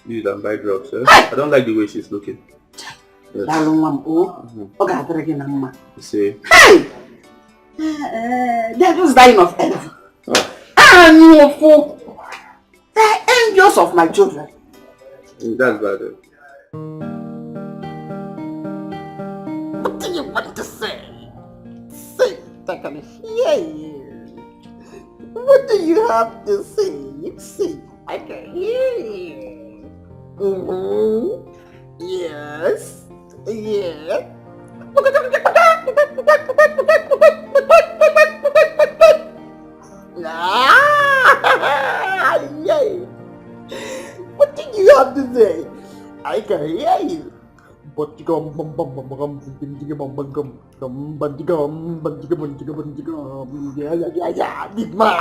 use it and buy drugs, eh? I don't like the way she's looking. Yes. You see? Hey! They're just dying of envy. And you fool! They're envious of my children. That's bad though. What do you want to say? Say it, I can hear you. What do you have to say? You say, I can hear you. Yes. Yeah. Yay. What do you have to say? I can hear you. But you go yeah, big man.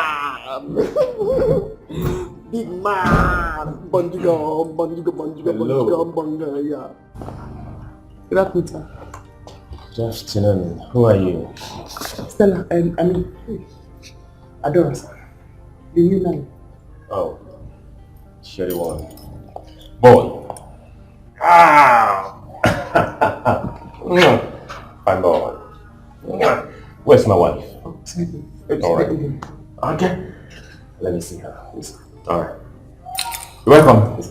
Big man. Yeah. Good afternoon. Good afternoon. Who are you? Stella, I mean, Adora, sir. The new man. Oh, you're the one. Boy. Ah! Fine boy. Where's my wife? Alright. Okay. Let me see her. Alright. You're welcome.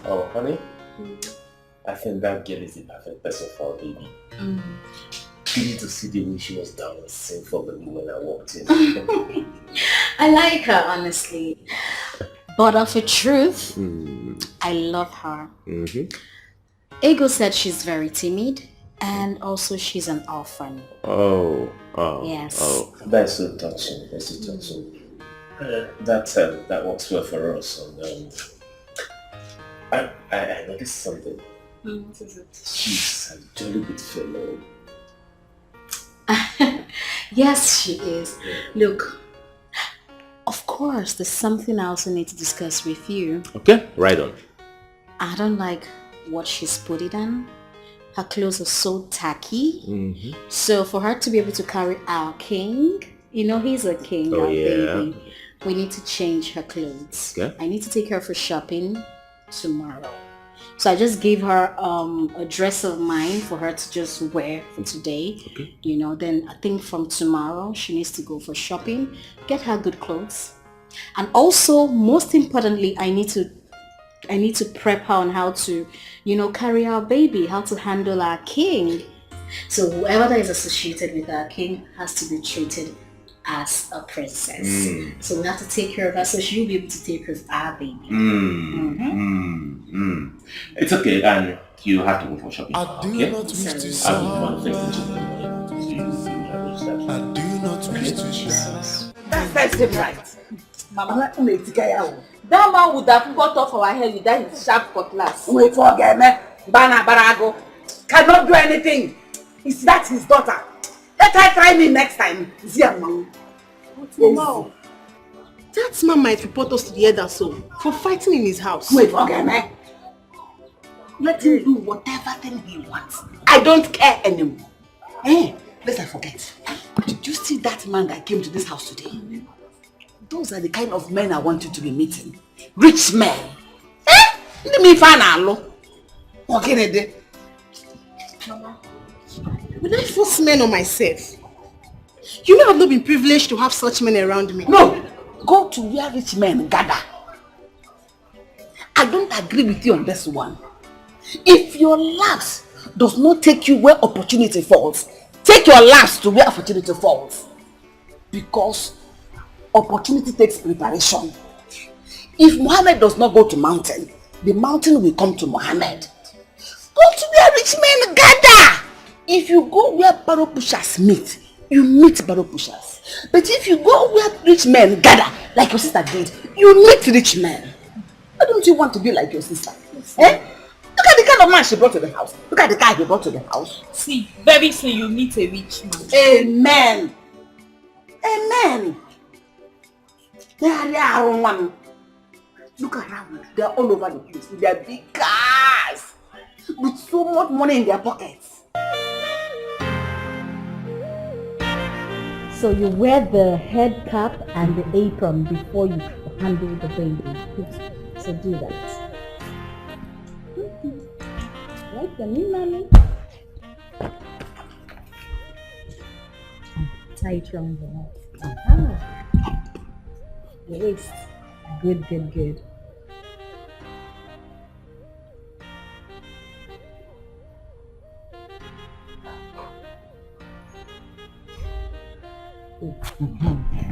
Oh, honey, I think that girl is the perfect person for a baby. You need to see the way she was down and sing for me when I walked in. I like her, honestly. But of a truth, I love her. Ego said she's very timid and also she's an orphan. Oh, yes. Oh, that's so touching. That's so touching. That works well for us. And I noticed something. What is it? She's a jolly good fellow. Yes, she is. Look, of course, there's something I also need to discuss with you. Okay, right on. I don't like what she's put it on. Her clothes are so tacky. Mm-hmm. So for her to be able to carry our king, you know he's a king, Oh, our yeah. baby. We need to change her clothes. Okay. I need to take her for shopping tomorrow. So I just gave her a dress of mine for her to just wear for today. Okay. You know, then I think from tomorrow she needs to go for shopping, get her good clothes. And also, most importantly, I need to prep her on how to, you know, carry our baby, how to handle our king. So whoever that is associated with our king has to be treated as a princess. So we have to take care of her so she'll be able to take care of our baby. It's okay, and you have to go for shopping. I do Okay? not wish to I sound. want to thank you. I do not wish to shout. That's him right. Mama, that man would have got off our head with that his sharp cutlass. Wait for me. Bana Barago cannot do anything. Is that his daughter? Let her try me next time. Mama, that man might report us to the elder soul for fighting in his house. Wait for me. Let him do whatever thing he wants. I don't care anymore. Hey, lest I forget. Did you see that man that came to this house today? Those are the kind of men I want you to be meeting. Rich men. Let me find out. Okay, Mama, will I force men on myself? You know I've not been privileged to have such men around me. No, go to where rich men gather. I don't agree with you on this one. If your laughs does not take you where opportunity falls, take your laughs to where opportunity falls. Because opportunity takes preparation. If Muhammad does not go to mountain, the mountain will come to Muhammad. Go to where rich men gather. If you go where barrow pushers meet, you meet barrow pushers. But if you go where rich men gather, like your sister did, you meet rich men. Why don't you want to be like your sister? Eh? Look at the kind of man she brought to the house. Look at the guy he brought to the house. See, very soon you meet a rich man. Amen. Amen. They are one. Look around. They are all over the place with their big cars. With so much money in their pockets. So you wear the head cap and the apron before you handle the baby. So do that. Like the new mommy. Tie it around the neck. The waist. Good, good, good.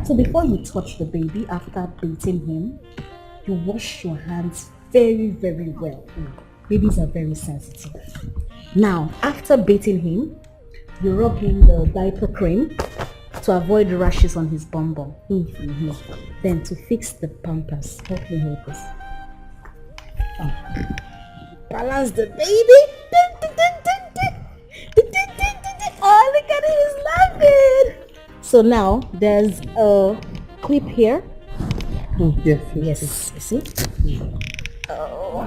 So before you touch the baby after bathing him, you wash your hands very, very well. Babies are very sensitive. Now, after bathing him, you rub in the diaper cream to avoid rashes on his bum bum. Then to fix the pampers, help me hold this. Balance the baby. Oh, look at it, he's laughing. So now there's a clip here. Yes. Yes, you see? Oh.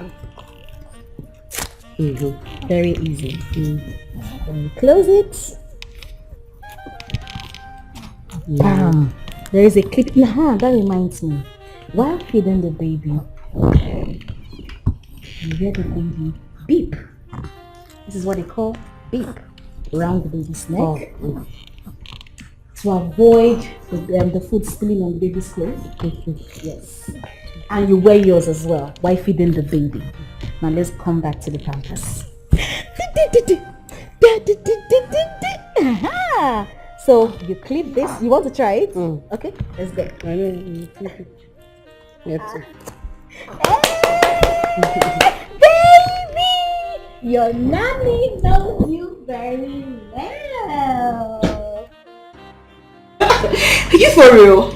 Very easy. Then you close it. Bam. There is a clip. That reminds me. While feeding the baby, you hear the baby beep. This is what they call beep around the baby's neck. To avoid the food spilling on the baby's clothes. Yes. And you wear yours as well while feeding the baby. Now let's come back to the pampers. So you clip this. You want to try it? Okay, let's go. Baby! Your mommy knows you very well. Are you for real?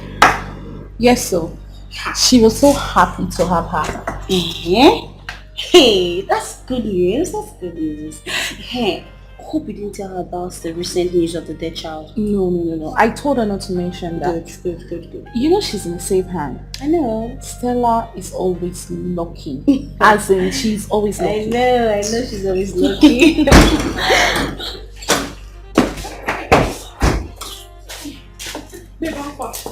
Yes, so. She was so happy to have her. Hey, that's good news. That's good news. Hey, hope you didn't tell her about the recent news of the dead child. No. I told her not to mention that. Good. You know she's in a safe hand. I know. Stella is always lucky. As in, she's always lucky. I know she's always lucky. Babe, I'm fast.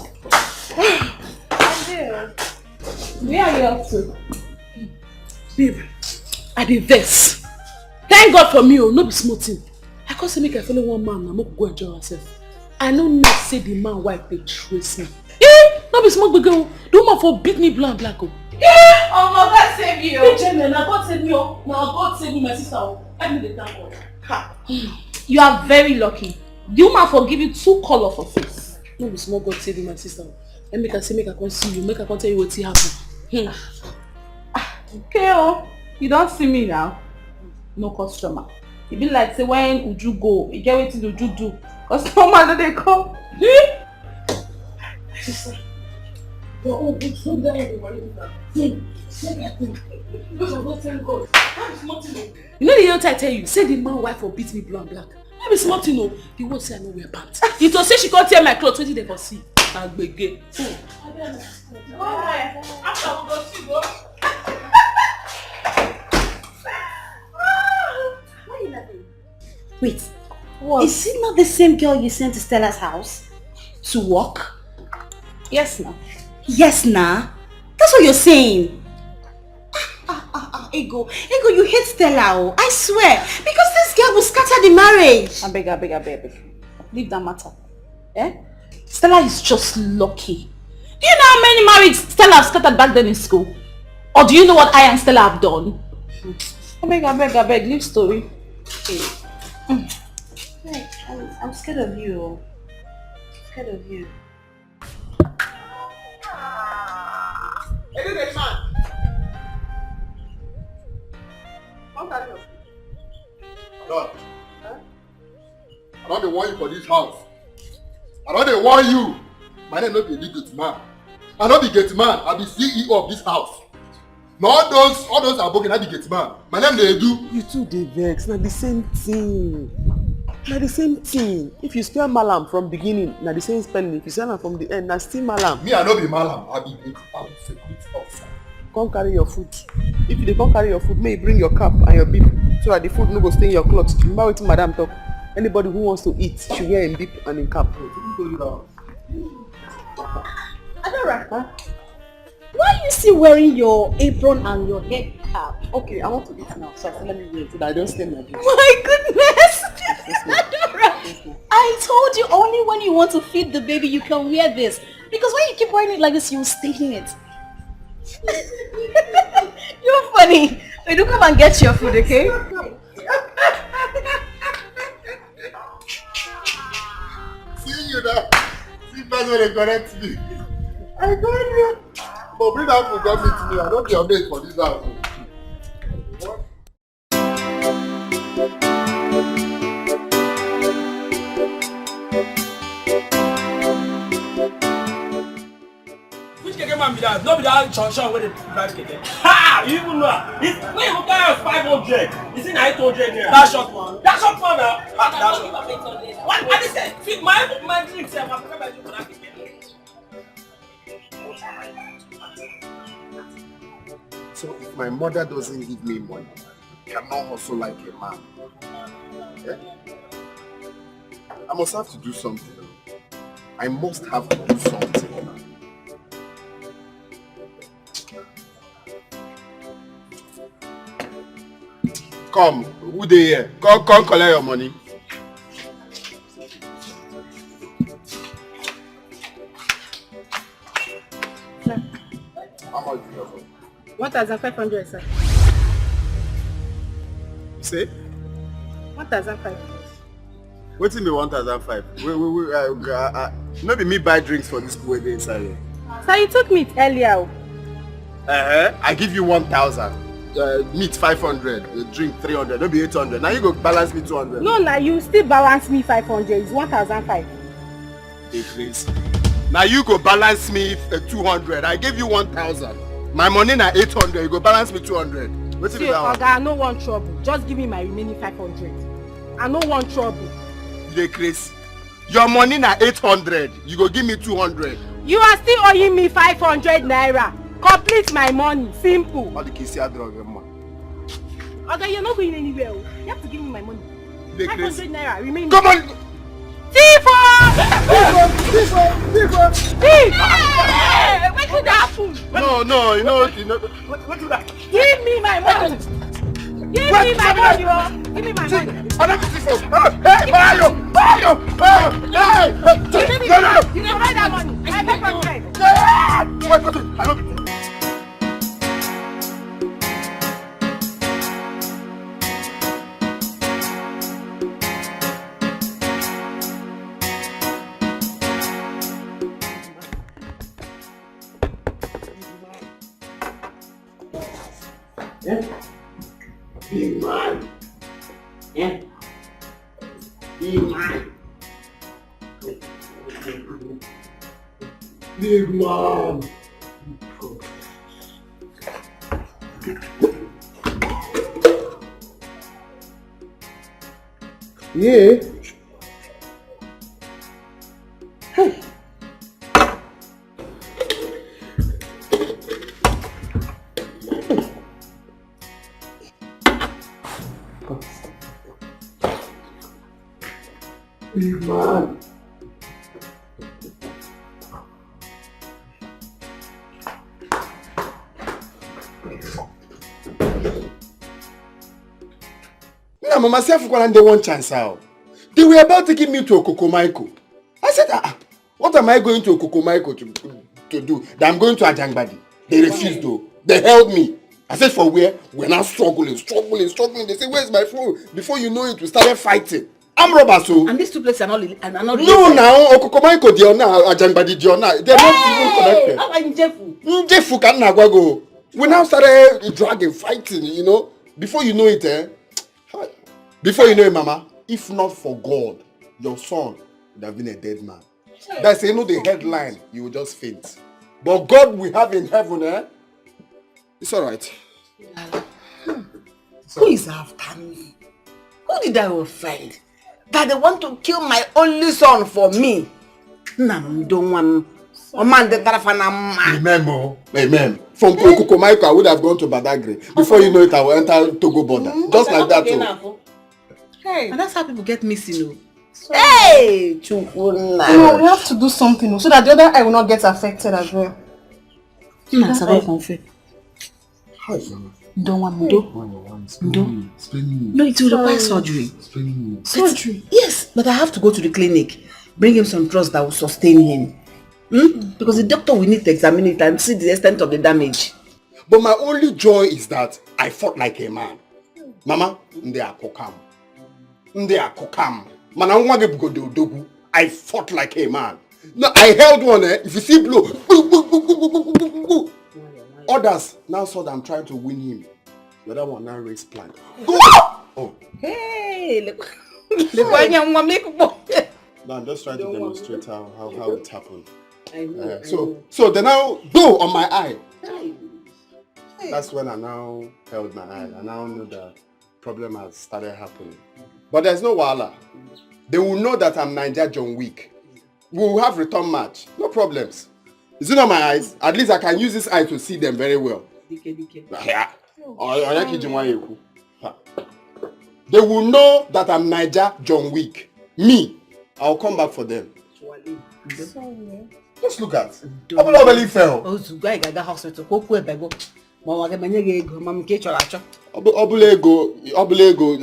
Where are you off to? Babe, I did this. Thank God for me, no be smoking. I can't say make I follow one man, I'm not go enjoy myself. I know not say the man wife they trace me. No be smoke girl. The woman for beat me black. Oh my God save you. Now God save me. Now God save me, my sister. I need the thank God. You are very lucky. The woman for give you 2 color for face. No be small God save me, my sister. And make I say make I come see you, make I come tell you what happened. Okay, you don't see me now. No customer. It be like say when Uju go, you get wetin Uju do. Customer no dey come. Sister. Oh, it's so down the You know the other time I tell you, say the man wife for beat me blue and black. No be small thing, no. The word say I no wear pants. He told say she can't tear my clothes, wetin they for see. Agbege. After we go see go. Why are you laughing? Wait. What? Is it not the same girl you sent to Stella's house? To work? Yes, nah. Yes, nah. That's what you're saying. Ego, you hate Stella, I swear. Because this girl will scatter the marriage. I beg. Leave that matter. Stella is just lucky. Do you know how many marriages Stella have scattered back then in school? Or do you know what I and Stella have done? I beg, leave story. Hey, I'm scared of you. Scared of you. Hey, man. Lord, I don't want you for this house. I don't want you. My name not be gate man. I not be gate man. I be CEO of this house. Now all those are broken. I be gate man. My name they do. You two dey vex. Not the same thing. Not the same thing. If you spell malam from beginning, not the same spelling. If you spell from the end, that's still malam. Me, I not be malam. I be security officer. Come carry your food. If you don't carry your food, may you bring your cap and your beep so that the food no go stay in your clothes. Remember what madam talk. Anybody who wants to eat should wear a beep and in cap. Adora, huh? Why are you still wearing your apron and your head cap? Okay, I want to eat now, so let me wear it so that I don't stain my dress. My goodness! Adora, I told you only when you want to feed the baby you can wear this. Because when you keep wearing it like this, you'll stain it. You're funny. We do come and get your food, okay? See you now. See that's when they correct me. I got you. But bring that food, come meet me. I don't be update for this house. Which keke man be that? No be that chon where they drive keke. Ha! You even know. This when you buy us 500, is it 800 naira? That short one. That short one now. That short one. What? I just said, feed my drink. Say, my papa drink for that keke. So if my mother doesn't give me money, I cannot hustle like a man. Yeah? I must have to do something. I must have to do something. Come, who they here? Come collect your money. How much do you have? 1,500, sir. You say? 1,500. What's in me 1,500? Not be me buy drinks for this way inside here. Sir, you took meat earlier. I give you 1,000. Meat 500, drink 300, don't be 800. Now you go balance me 200. No, now you still balance me 500. It's 1,500. Hey, please. Now you go balance me 200. I gave you 1,000. My money now 800. You go balance me 200. What's it See, about? Oga, no one trouble. Just give me my remaining 500. I no want trouble. You crazy. Your money na 800. You go give me 200. You are still owing me 500 naira. Complete my money. Simple. All the kids are drug, man. Okay, you're not going anywhere. You have to give me my money. 500 naira. Remain. Come on. Thief! Thief! What did that happen? No, you know. What did that? Give me my money. Give me my money. Give me my money. Hey, Mario! Hey! You can buy that money. I beg for bread. I don't. Big man. Yeah. Big man. Big man. Yeah. Hey. Big man. Now, Mama, see if they one chance out. They were about to give me to Okokomaiko. I said, what am I going to Okokomaiko to do? That I'm going to Ajangbadi. They refused though. They held me. I said, for where? We're now struggling. They say, where's my phone? Before you know it, we started fighting. I'm robbers, so. And these two places are not No, now, Okokomaiko, Diona, Ajangbadi, Diona. They're not even connected. How are you, Jefu? Jefu can't go. We now started dragging, fighting, you know. Before you know it, Before you know it, Mama, if not for God, your son would have been a dead man. That's, you know, the headline, you will just faint. But God we have in heaven, it's alright. Who is after me? Who did I offend? That they want to kill my only son for me? Remember, from Kokomaiko, I would have gone to Badagry. Before you know it, I will enter Togo border. Just like that too. Hey. And that's how people get missing. Hey! No, we have to do something so that the other eye will not get affected as well. No, it will require surgery. Surgery? Yes, but I have to go to the clinic. Bring him some drugs that will sustain him. Because the doctor will need to examine it and see the extent of the damage. But my only joy is that I fought like a man. Mama, they are kokam. I fought like a man. No, I held one. If you see blow, others now saw that I'm trying to win him. The other one now raised plan. Oh. Hey, look. No, I'm just trying to demonstrate how it happened. So they now go on my eye. That's when I now held my eye. I now know that problem has started happening. But there's no wahala. They will know that I'm Nigerian John Wick. We will have return match. No problems. Is it not my eyes? At least I can use this eye to see them very well. Yeah. They will know that I'm Nigerian John Wick. Me. I'll come back for them. Just look at. Obio fell. Obio,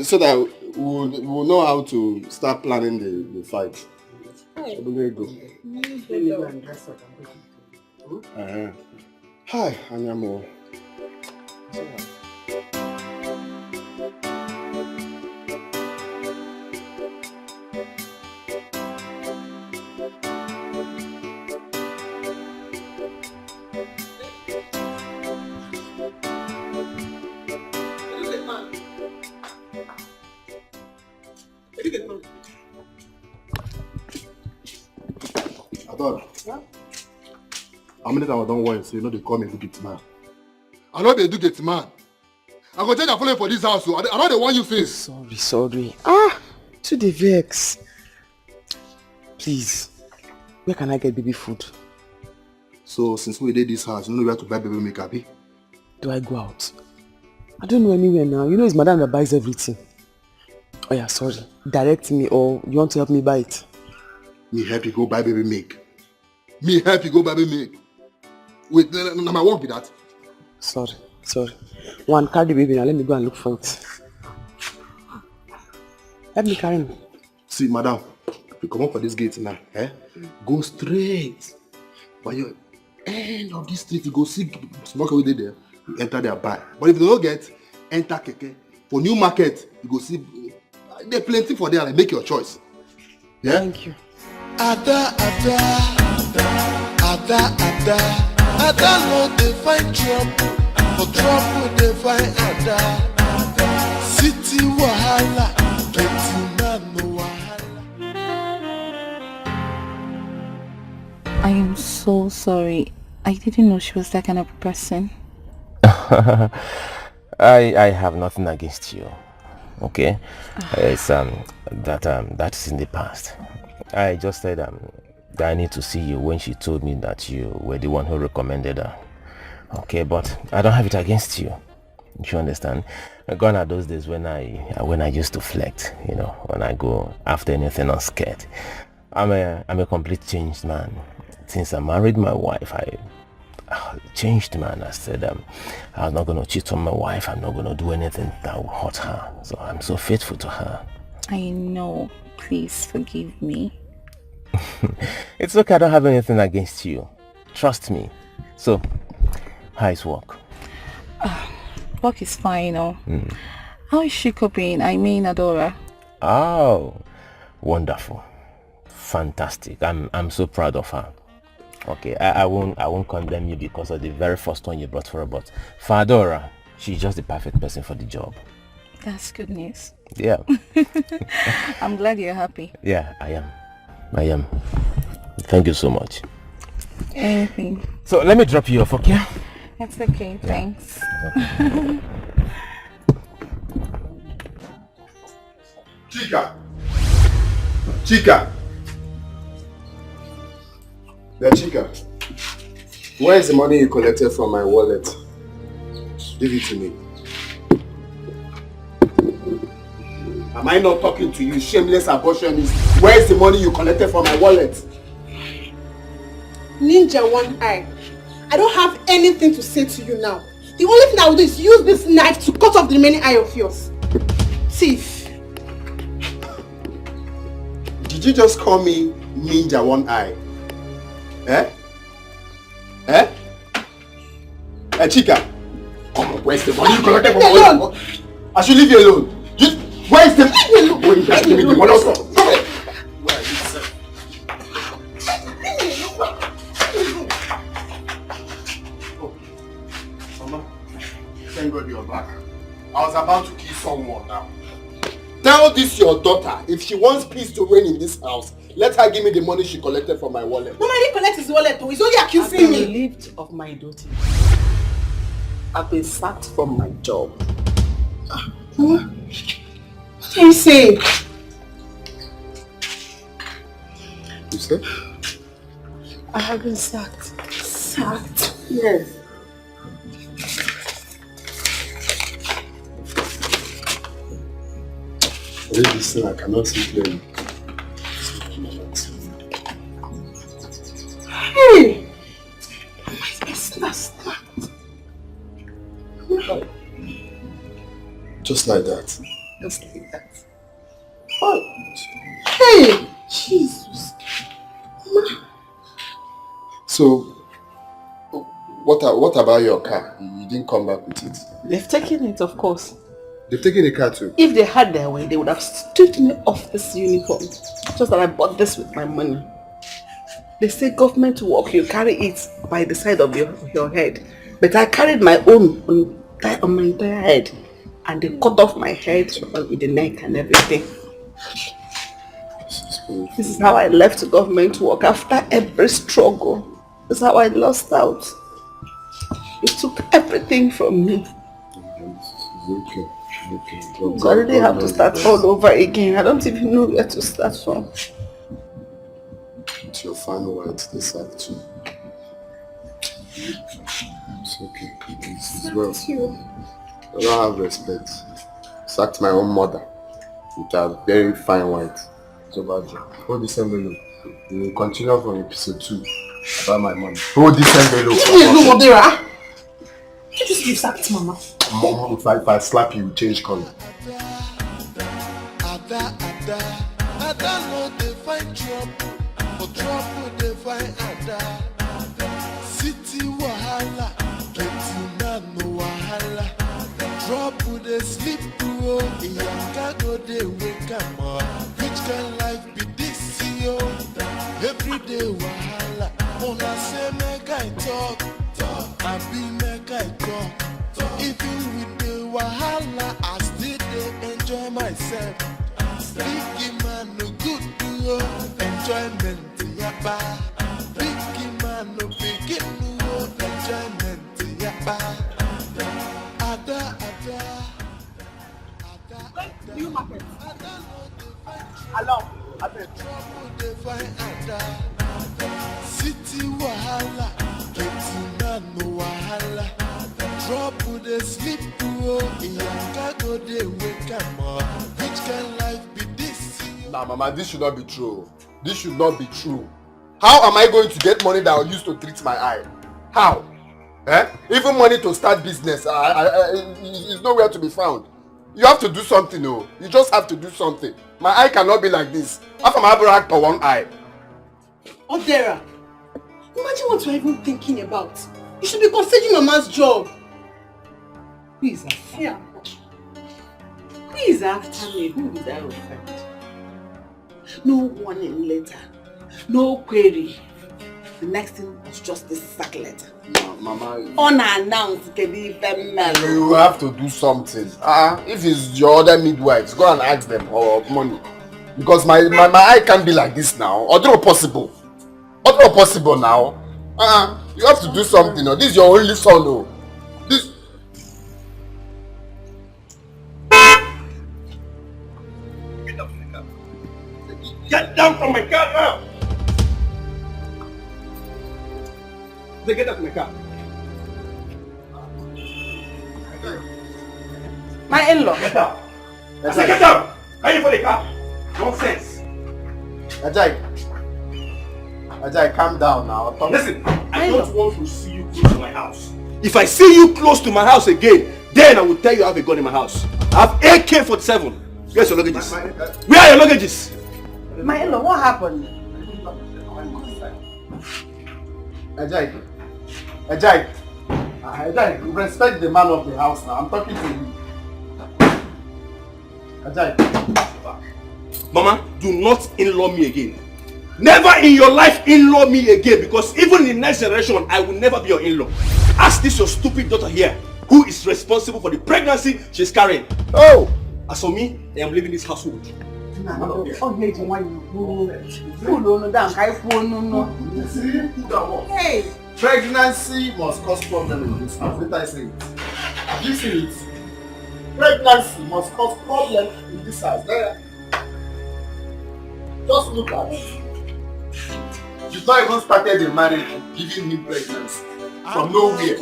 so that we'll know how to start planning the fight. Obio. Hi, Anyamo. How many times I don't want to say, you know they call me educate man. I know they educate man. I go take a follow for this house, so I know they want you face. Sorry. to the vex. Please, where can I get baby food? So since we did this house, you know where to buy baby milk, abi? Do I go out? I don't know anywhere now. You know it's madam that buys everything. Oh yeah, sorry. Direct me, or you want to help me buy it? Me help you go buy baby milk. Me help you go buy baby milk. Wait, now my work be that. Sorry. One, carry the baby now. Let me go and look for it. Help me carry me. See, madam, if you come up for this gate now, go straight. By your end of this street, you go see small car wey there. You enter there, buy. But if you don't get, enter keke. For new market, you go see. There plenty for there. Like, make your choice. Yeah. Thank you. Ada, no dey find trouble. For trouble dey find Ada. City wahala, plenty man no wahala. I am so sorry. I didn't know she was that kind of person. I have nothing against you. Okay? It's that is in the past. I just said that I need to see you when she told me that you were the one who recommended her. Okay, but I don't have it against you. You understand? Gone are those days when I used to flex, you know, when I go after anything unscared. I'm a complete changed man. Since I married my wife, I changed, man. I said I'm not going to cheat on my wife. I'm not going to do anything that will hurt her. So I'm so faithful to her. I know. Please forgive me. It's okay. I don't have anything against you. Trust me. So, how is work? Work is fine, How is she coping? I mean, Adora. Oh, wonderful. Fantastic. I'm so proud of her. Okay, I won't condemn you because of the very first one you brought for her, but for Adora, she's just the perfect person for the job. That's good news. Yeah. I'm glad you're happy. Yeah, I am. Thank you so much. Anything. So let me drop you off, okay? That's okay, thanks. Okay. Chica. Yeah, Chica. Where is the money you collected from my wallet? Give it to me. Am I not talking to you, shameless abortionist? Where is the money you collected from my wallet? Ninja One Eye, I don't have anything to say to you now. The only thing I will do is use this knife to cut off the remaining eye of yours. Thief. Did you just call me Ninja One Eye? Hey, Chica. Come on, where's the money you collected from my wallet? I should leave you alone. Where is the money? Wait, just give me the money also. Where is it, sir? Oh, Mama, thank God you're back. I was about to kill someone now. Tell this your daughter, if she wants peace to reign in this house, let her give me the money she collected from my wallet. Mama, he didn't collect his wallet though. He's only accusing me. Relieved of my duty. I've been sacked from my job. Mama, what are you saying? You said? I have been sacked. Sacked? Yes. Read this thing, I cannot see clearly. Hey! My business. Just like that. Just like that. Oh. Hey! Jesus. So, what about your car? You didn't come back with it. They've taken it, of course. They've taken the car too? If they had their way, they would have stripped me off this uniform. Just that I bought this with my money. They say government work, you carry it by the side of your head. But I carried my own on my entire head. And they cut off my head with the neck and everything. This is how I left government work after every struggle. This is how I lost out. It took everything from me. Okay. Okay. So I really have to start all over again. I don't even know where to start from. It's your final words, this side too. It's okay. It's well. I don't have respect. Sacked my own mother with a very fine white. So bad. Hold this envelope. We will continue from episode 2 about my money. Hold this envelope. No, Odera. You just give sacked Mama. Mom, if I slap you, change color. Ada no dey find trouble, for trouble dey find Ada. City wahala, plenty man no wahala. Trouble dey sleep through, Iyanga go dey wake am up. Which kind life be this yo? Everyday wahala, una say make I talk, I be make I talk. Even with the wahala, I still dey enjoy myself. Big man no good to enjoyment yaba. Big man no begin no enjoyment yaba. Ada. New market. Along. Trouble dey find Ada. City wahala, plenty man no wahala. Trouble dey sleep through, Iyanga go dey wake am up. Which kind life be this? Nah, Mama, this should not be true. This should not be true. How am I going to get money that I'll use to treat my eye? How? Even money to start business, is nowhere to be found. You have to do something, oh. You just have to do something. My eye cannot be like this. How am I able to act for one eye? Odera, imagine what you're even thinking about. You should be considering Mama's job. Who is after me? Who is after me? Who is that friend? No warning letter, no query. The next thing was just this sack letter. No, Mama. Unannounced, you have to do something. If it's your other midwives, go and ask them for money. Because my eye can't be like this now. Although possible. Although possible now. You have to do something. This is your only son. Oh. This. Get down from my car now! They get out of my car. My in-law. Get out! I said get out! Are you for the car? Nonsense! Ajay, calm down now. Listen, I don't want to see you close to my house. If I see you close to my house again, then I will tell you I have a gun in my house. I have AK-47. Where's your luggages? Where are your luggages? My in-law, what happened? Ajay, respect the man of the house now. I'm talking to you. Ajay. Mama, do not in-law me again. Never in your life in-law me again, because even in the next generation, I will never be your in-law. Ask this your stupid daughter here, who is responsible for the pregnancy she's carrying. Oh! As for me, I am leaving this household. Hey! Pregnancy must cause problem in this house. Let I say it. Have you seen it? Pregnancy must cause problem in this house. There. Just look at it. You've not even started the marriage giving him pregnancy. From nowhere.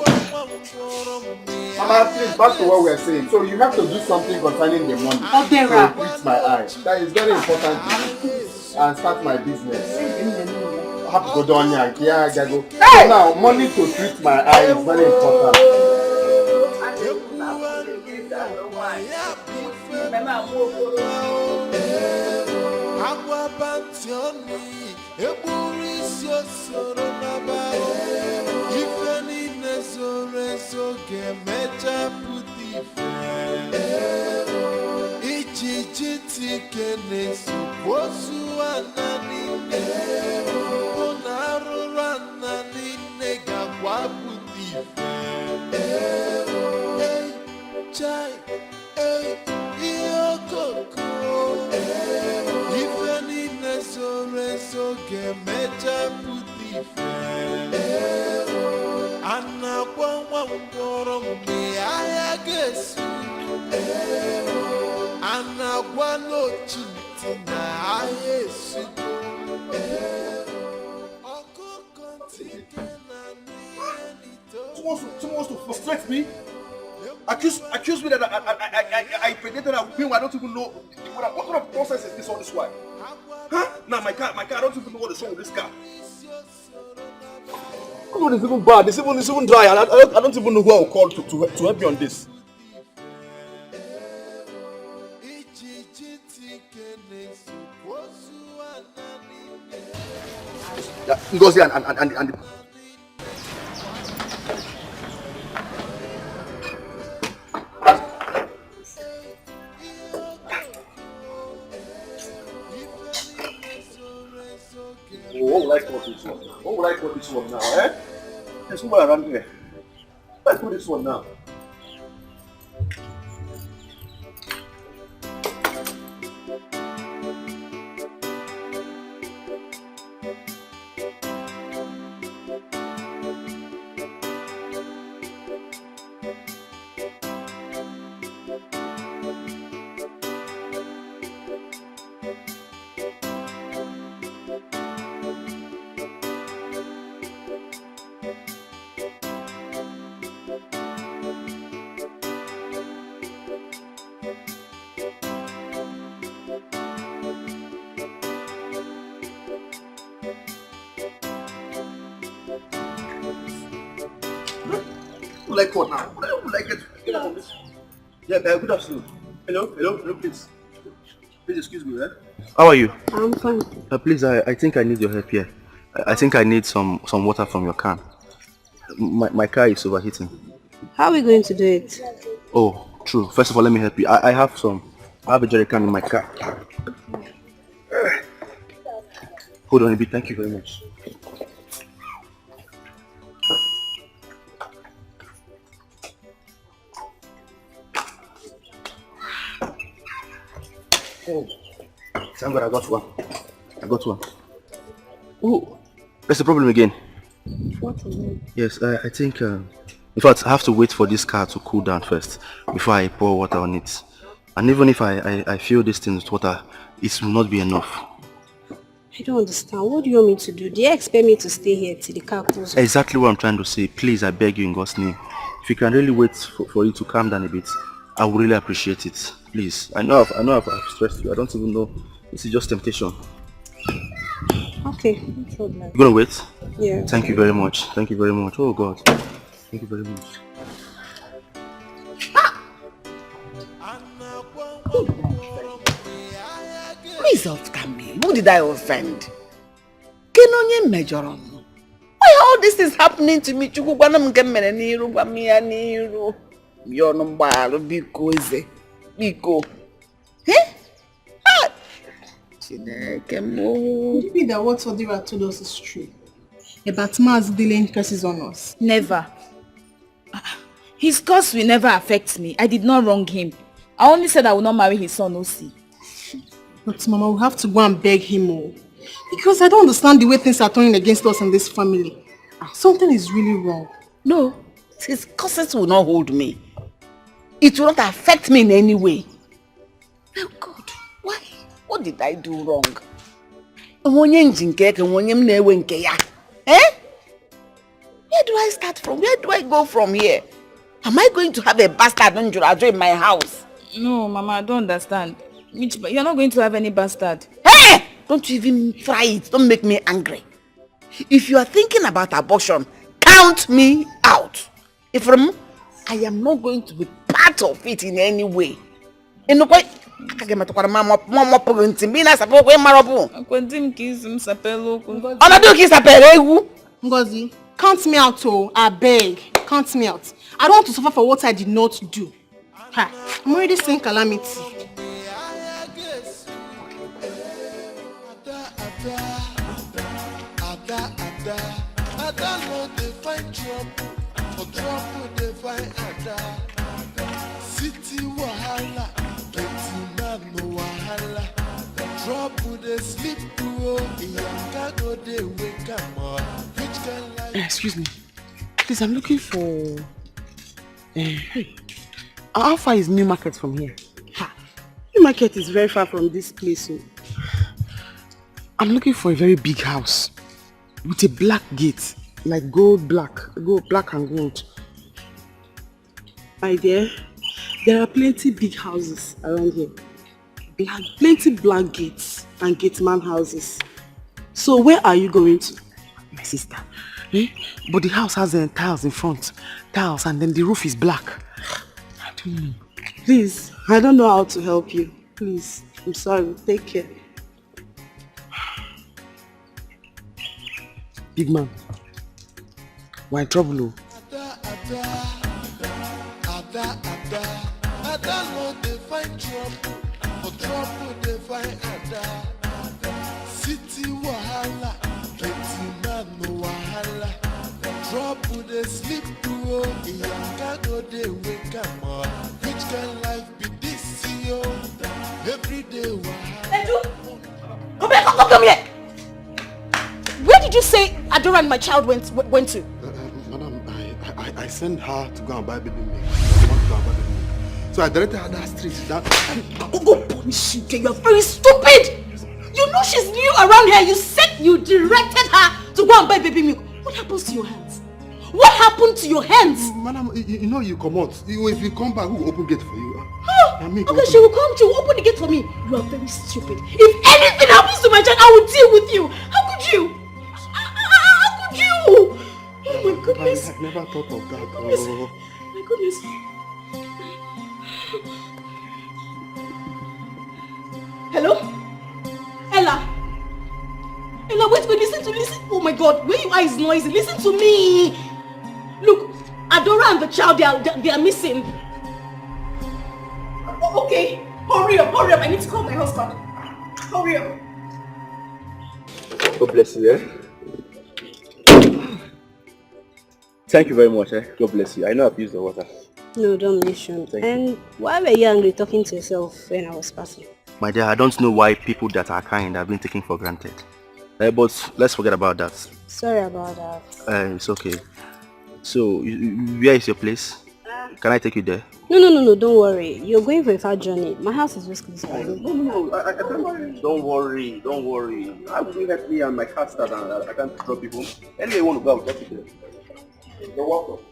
Mama, please, back to what we are saying. So you have to do something concerning the money. To treat my eye. That is very important to me. And start my business. I have to go down here and go. Hey! Now, money to treat my eye is very important. Someone wants to frustrate me. Accuse me that I impregnated a woman. I don't even know what sort of process is this all this while. Huh? Now my car, I don't even know what is wrong with this car. Come on, it's even bad. It's even dry. I don't even know who I will call to help me on this. Yeah, Ngozi and what would I call this one? What would I call this one now, eh? There's somewhere around here. What would I call this one now? Like what now? Like get up on this. Yeah, good afternoon. Hello, please. Please excuse me, eh? How are you? I'm fine. Please, I think I need your help here. I think I need some water from your can. My car is overheating. How are we going to do it? Oh, true. First of all, let me help you. I have a jerry can in my car. Hold on a bit. Thank you very much. Oh, thank God I got one. Oh, that's the problem again. What again? Yes, I think, in fact, I have to wait for this car to cool down first before I pour water on it. And even if I fill this thing with water, it will not be enough. I don't understand. What do you want me to do? Do you expect me to stay here till the car cools? Exactly what I'm trying to say. Please, I beg you in God's name. If you can really wait for it to calm down a bit, I would really appreciate it. Please. I know I've stressed you. I don't even know. This is just temptation. Okay, no problem. You gonna wait? Yeah. Thank you very much. Thank you very much. Oh God. Thank you very much. Result can be. Who did I offend? Kenonye mejoron. Why are all these things happening to me? Chukwana mkemene niru, bamia niru. Yono mbalo, biko eze. Biko. Eh? Ah! Could it be that what Odira told us is true? About Mars dealing curses on us? Never. His curse will never affect me. I did not wrong him. I only said I will not marry his son, Osi. But Mama, we have to go and beg him more. Because I don't understand the way things are turning against us in this family. Something is really wrong. No, his curses will not hold me. It will not affect me in any way. Oh God, why? What did I do wrong? Eh? Where do I start from? Where do I go from here? Am I going to have a bastard in my house? No, Mama, I don't understand. You're not going to have any bastard. Hey! Don't you even try it. Don't make me angry. If you are thinking about abortion, count me out. I am not going to be part of it in any way. Ngozi, count me out, oh, I beg. Count me out. I don't want to suffer for what I did not do. Ha, I'm already seeing calamity. City wahala, man no wahala. Trouble they sleep go they wake up. Excuse me. Please, I'm looking for... How far is New Market from here? New Market is very far from this place. So I'm looking for a very big house with a black gate, like black and gold. My dear, there are plenty big houses around here. Plenty black gates and gate man houses. So where are you going to? My sister. But the house has tiles in front. Tiles, and then the roof is black. I don't know. Please, I don't know how to help you. Please, I'm sorry. Take care. Big man, we're in trouble. Ada no dey find trouble, for trouble dey find Ada. City wahala, getting man no wahala. Trouble dey sleep through, Iyanga go dey wake am up. Which kind life be this, yo? Every day wahala. Edu! Obio, come here! Where did you say Adora and my child went to? Madam, I sent her to go and buy baby milk. So I directed her that street. Go punish you, you are very stupid! You know she's new around here. You directed her to go and buy baby milk. What happens to your hands? What happened to your hands? Madam, you know you come out. If you come back, who will open gate for you? Okay, she will come, she will open the gate for me. You are very stupid. If anything happens to my child, I will deal with you. How could you? How could you? Oh my goodness. I never thought of that. Oh. My goodness. Hello? Ella, wait, listen. Oh my God, where you are is noisy. Listen to me. Look, Adora and the child, they are missing. Okay, hurry up. I need to call my husband. Hurry up. God bless you, eh? Thank you very much, eh? God bless you. I know I've used the water. No, don't mention. And why were you angry talking to yourself when I was passing? My dear, I don't know why people that are kind have been taken for granted. But let's forget about that. Sorry about that. It's okay. So, where is your place? Can I take you there? No, don't worry. You're going for a far journey. My house is just close by. No, don't worry. I will let me and my car start and I can't drop you home. Anyway, you want to go, I'll drop you there. You're welcome.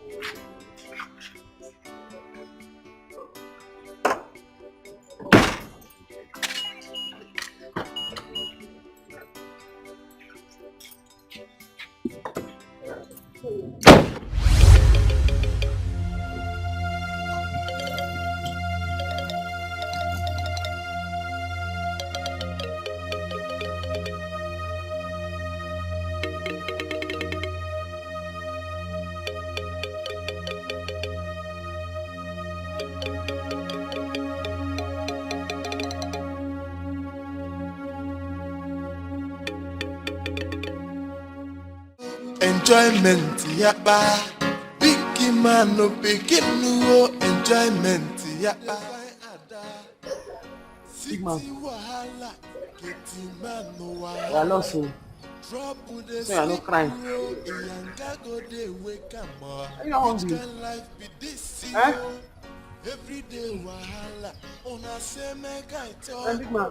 Enjoyment, yapa. Big man, no picking no enjoyment, yapa. Big man. You are not so. So you are not crying. Are you not hungry? Eh? Every day wahala, una say make I talk. Big man.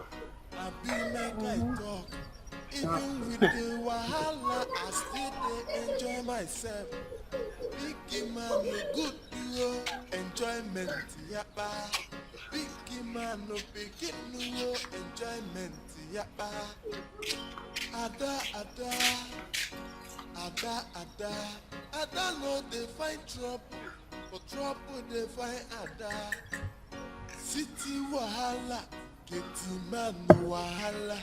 I be make I talk. Even with the wahala, I still dey enjoy myself. Big man, no good yo, enjoyment yapa. Big man, no pikin no enjoyment yapa. Ada no dey find trouble, but trouble dey find Ada. City wahala, getting man no wahala.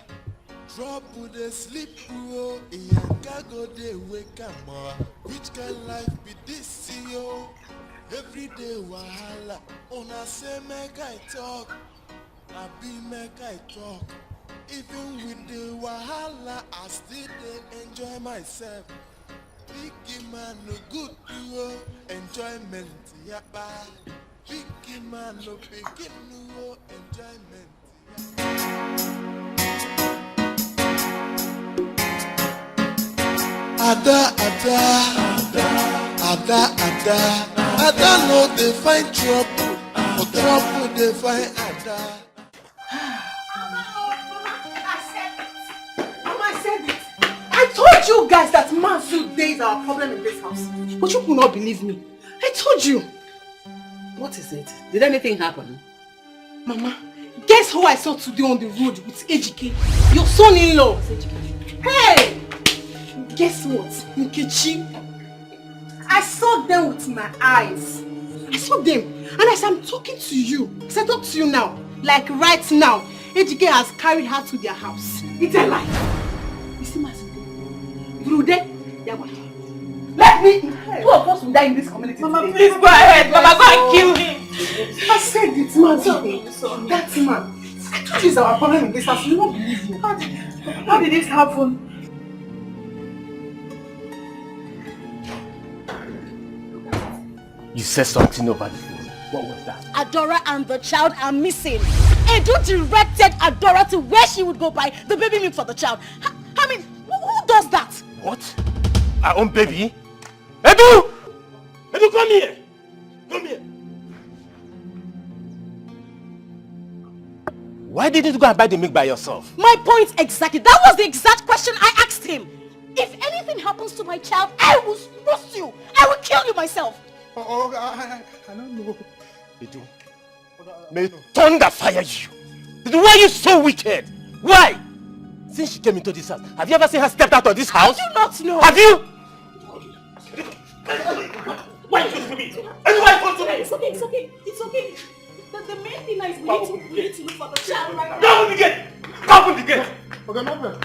Trouble dey sleep bro, Iyanga go dey wake am up. Which kind life be this yo? Every day wahala, una say make I talk, I be make I talk. Even with the wahala, I still dey enjoy myself. Big man no good yo, enjoyment yapa. Big man no pikin no enjoyment. Ada no dey find trouble, For trouble they find Ada. Mama said it. I told you guys that mansuit day is our problem in this house. But you could not believe me. I told you. What is it? Did anything happen? Mama, guess who I saw today on the road with Ejike? Your son-in-law. Hey! Guess what? Nkechi. I saw them with my eyes. I saw them. And as I'm talking to you, as I talk to you now, like right now, Ejike has carried her to their house. It's a lie. You see my son? Let me. Two of us will die in this community. Mama, today. Please go ahead. Mama, go and kill him. I said it, man. That man. I told you it's our problem in this house. You won't believe me. How did this happen? You said something over the phone. What was that? Adora and the child are missing. Edu directed Adora to where she would go buy the baby milk for the child. I mean, who does that? What? Our own baby? Edu! Edu, come here! Come here! Why didn't you go and buy the milk by yourself? My point exactly. That was the exact question I asked him. If anything happens to my child, I will roast you. I will kill you myself. I don't know. Edu, may thunder fire you. Why are you so wicked? Why? Since she came into this house, have you ever seen her step out of this house? I do not know. Have you? Why are you supposed to me? It's okay, it's okay, it's okay. The main thing is we need to look for the child right now. Open the gate! Open the gate! Okay, no problem.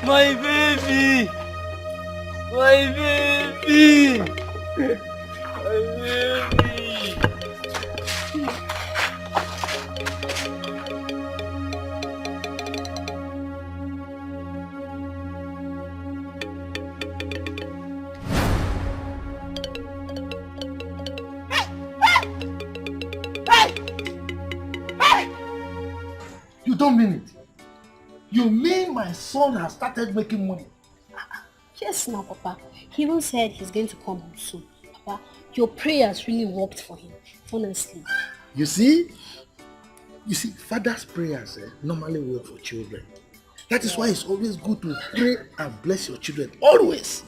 My baby! My baby! My baby! You don't mean it. You mean my son has started making money? Yes, now, Papa. He even said he's going to come home soon. Papa, your prayers really worked for him, honestly. You see, father's prayers normally work for children. That is why it's always good to pray and bless your children. Always.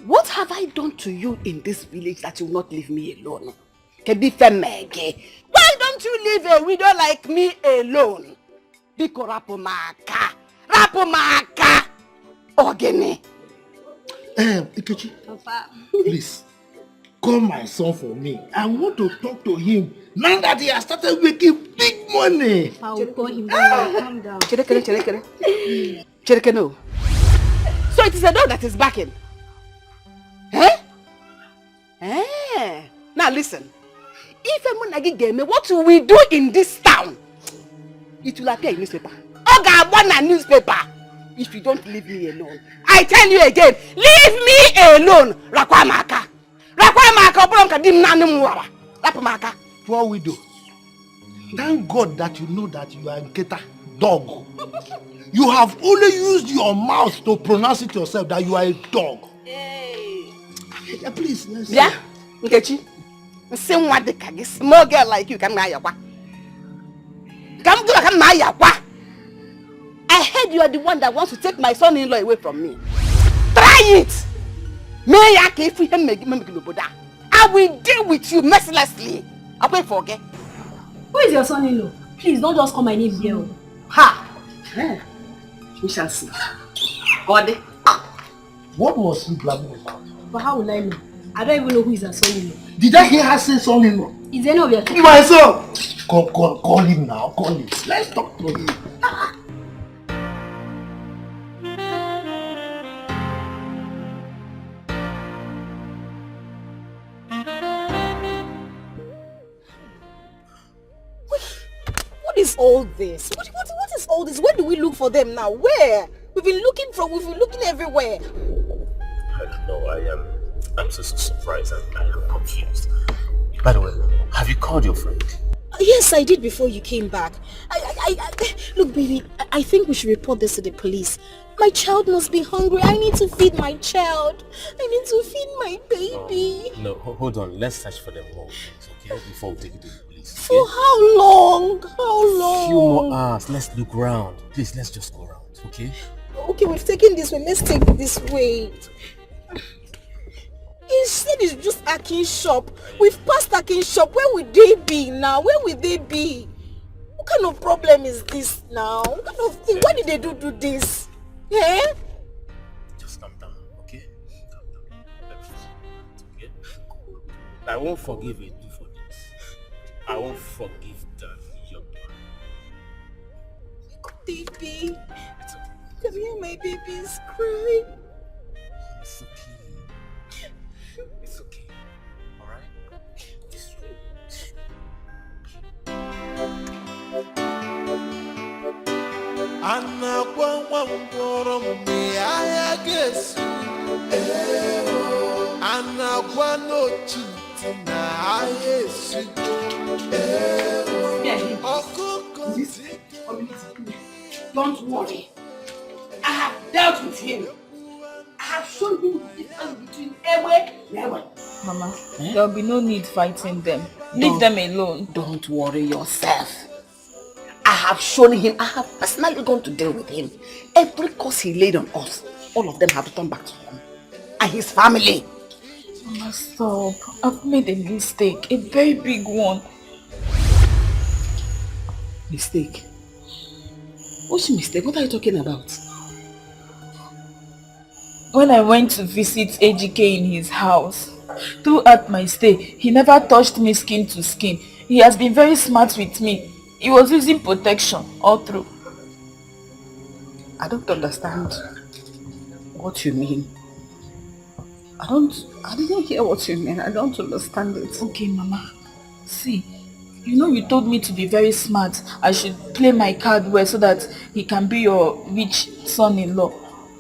What have I done to you in this village that you will not leave me alone? Why don't you leave a widow like me alone? Biko rapumaka, Ogene. Ikechi, Papa. please, call my son for me. I want to talk to him now that he has started making big money. I will call him down. Calm down. Chereke, no. So it is a dog that is barking. Now listen. If a monagi game, what will we do in this town? It will appear in newspaper. Oga want a newspaper. If you don't leave me alone. I tell you again, leave me alone. Rakwamaka. Obronka dim nanu muwara. Rapamaka. Poor widow. Thank God that you know that you are a Nketa dog. You have only used your mouth to pronounce it yourself that you are a dog. Hey. Please, let's Yeah, Nkechi. Same what the small girl like you come now. Come now. I heard you are the one that wants to take my son-in-law away from me. Try it. I will deal with you mercilessly. I wait for okay. Who is your son-in-law? Please don't just call my name here. Ha! We shall see. God. What was he blabbing about? But how will I know? I don't even know who is her son-in-law. Did I hear her say son-in-law? Is any of your kids? My son! Call him now. Call him. Let's talk to him. What is all this? What is all this? Where do we look for them now? Where? We've been looking everywhere. I don't know, I'm so surprised and I am confused. By the way, have you called your friend? Yes, I did before you came back. Look, baby, I think we should report this to the police. My child must be hungry. I need to feed my child. I need to feed my baby. No, hold on. Let's search for them more, okay? Before we take it to the police. Okay? For how long? How long? A few more hours. Let's look around. Please, let's just go around, okay? Okay, we've taken this way. Let's take this way. He said it's just Akin's shop. We've passed Akin's shop. Where would they be now? Where would they be? What kind of problem is this now? What kind of thing? Why did they do this? Yeah? Just calm down, okay? Calm down. Okay? I won't forgive you for this. I won't forgive that young man. Baby. Can you hear my baby's crying? It's okay. It's okay. Alright? It's Anna gwangwangworo mbe aya gesu Anna gwano chintina ayesu Don't worry. I have dealt with him. I have shown him the difference between Ewe and Ewe. Mama, there will be no need fighting them. Leave them alone. Don't worry yourself. I have shown him, I have personally gone to deal with him. Every curse he laid on us, all of them have returned back to him. And his family. Mama, stop. I've made a mistake. A very big one. Mistake? What's your mistake? What are you talking about? When I went to visit AGK in his house, throughout my stay, he never touched me skin to skin. He has been very smart with me. He was using protection all through. I don't understand what you mean. I didn't hear what you mean. I don't understand it. Okay, Mama. See, you know you told me to be very smart. I should play my card well so that he can be your rich son-in-law.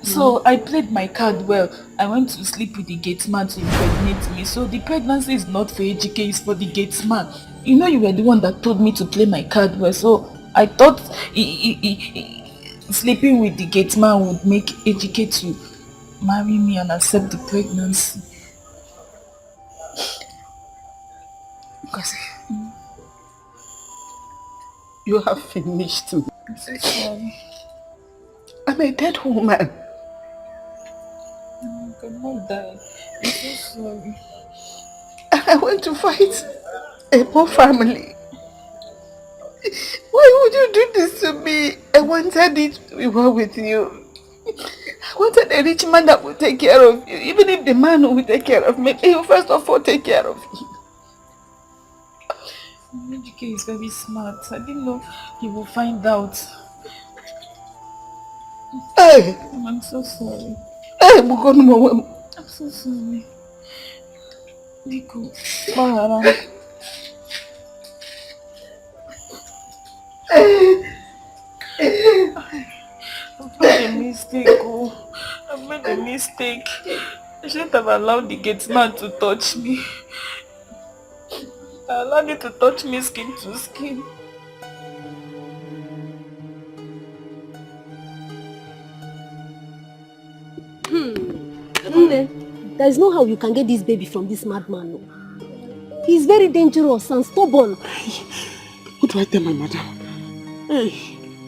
So I played my card well. I went to sleep with the gate man to impregnate me. So the pregnancy is not for AGK, it's for the gate man. You know you were the one that told me to play my card well. So I thought sleeping with the gate man would make AGK to marry me and accept the pregnancy. Because you have finished me. I'm so sorry. I'm a dead woman. I cannot die. I'm so sorry. I went to fight a poor family. Why would you do this to me? I wanted it to be well with you. I wanted a rich man that would take care of you. Even if the man who will take care of me, he will first of all take care of you. AGK is very smart. I didn't know he will find out. Hey! I'm so sorry. Hey, I'm so sorry. Nico, Bahara. I've made a mistake. I've made a mistake. I shouldn't have allowed the gate man to touch me. I allowed you to touch me skin to skin. There is no how you can get this baby from this madman. No. He's very dangerous and stubborn. What do I tell my madam? Hey.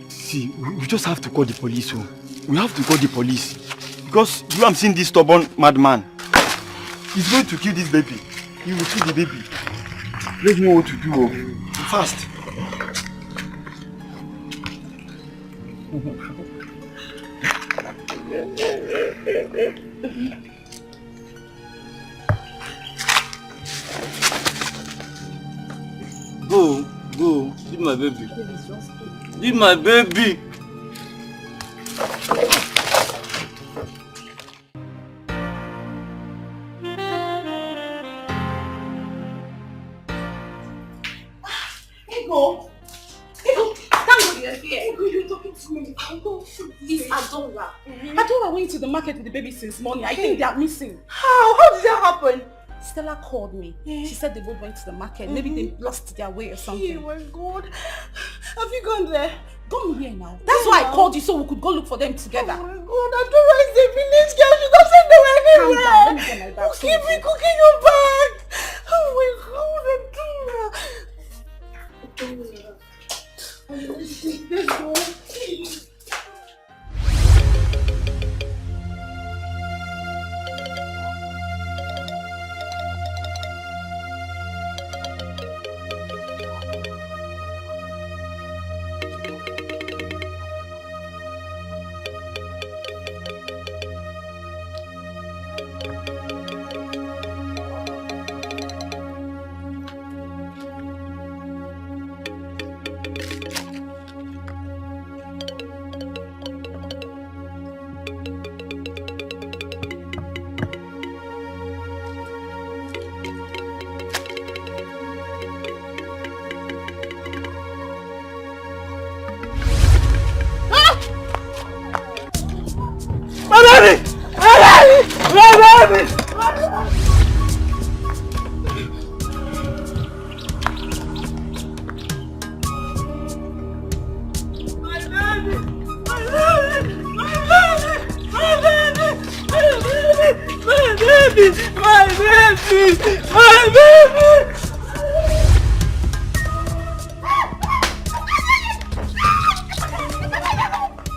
See, we just have to call the police. Oh. We have to call the police. Because you have seen this stubborn madman. He's going to kill this baby. He will kill the baby. Let me know what to do. Fast. Go. Leave my baby. Leave my baby. Ego, thank God you're here. Ego, you're talking to me. It's Adora. Adora went to the market with the baby since morning. I think they are missing. How did that happen? Stella called me. She said they both went to the market. Maybe they lost their way or something. Oh my God. Have you gone there? Gone here now. That's why I called you so we could go look for them together. Oh my God, Adora is a village girl. She doesn't know anywhere. Calm down. Let me get my bag. Keep me cooking your bag. Oh my God, Adora. Let's go.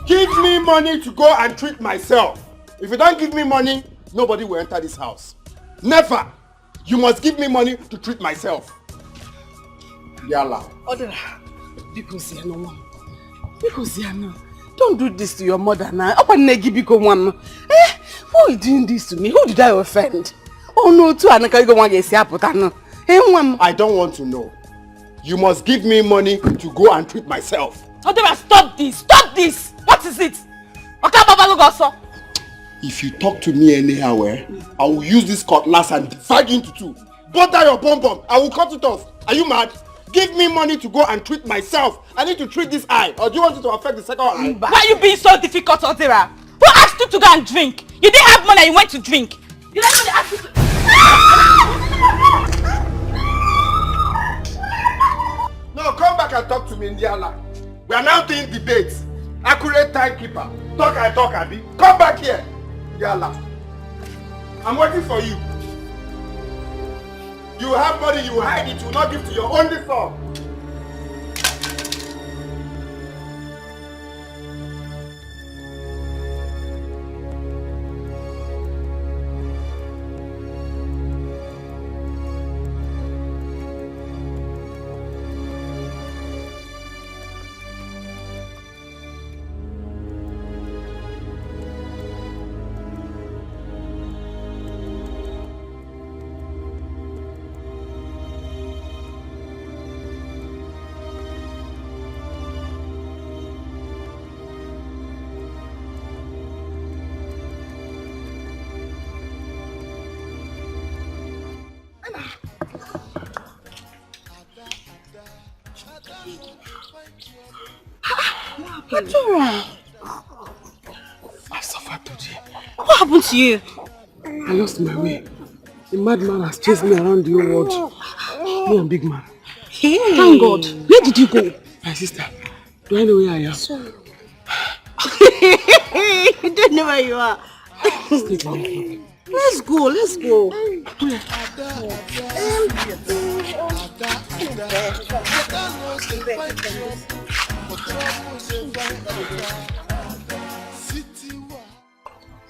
Give me money to go and treat myself. If you don't give me money, nobody will enter this house. Never! You must give me money to treat myself. Yalla. Odera, because don't do this to your mother now. Why are you doing this to me? Who did I offend? Oh no, I don't want to know. You must give me money to go and treat myself. Odera, stop this! Stop this! What is it? If you talk to me anyhow, I will use this cutlass and divide you into two. Butter your pom-pom. I will cut it off. Are you mad? Give me money to go and treat myself. I need to treat this eye. Or do you want it to affect the second eye? Why are you being so difficult, Odera? Who asked you to go and drink? You didn't have money and you went to drink. You didn't even ask you to... No, come back and talk to me, Indiana. We are now doing debates. Accurate timekeeper. Talk, Abi. Come back here. Yalla. I'm waiting for you. You have money, you hide it, you will not give to your only son. What's wrong? I suffered today. What happened to you? I lost my way. The madman has chased me around the whole world. Me and big man. Hey. Thank God. Where did you go? My sister, do I know where I am? Sorry. You don't know where you are. Let's go, let's go.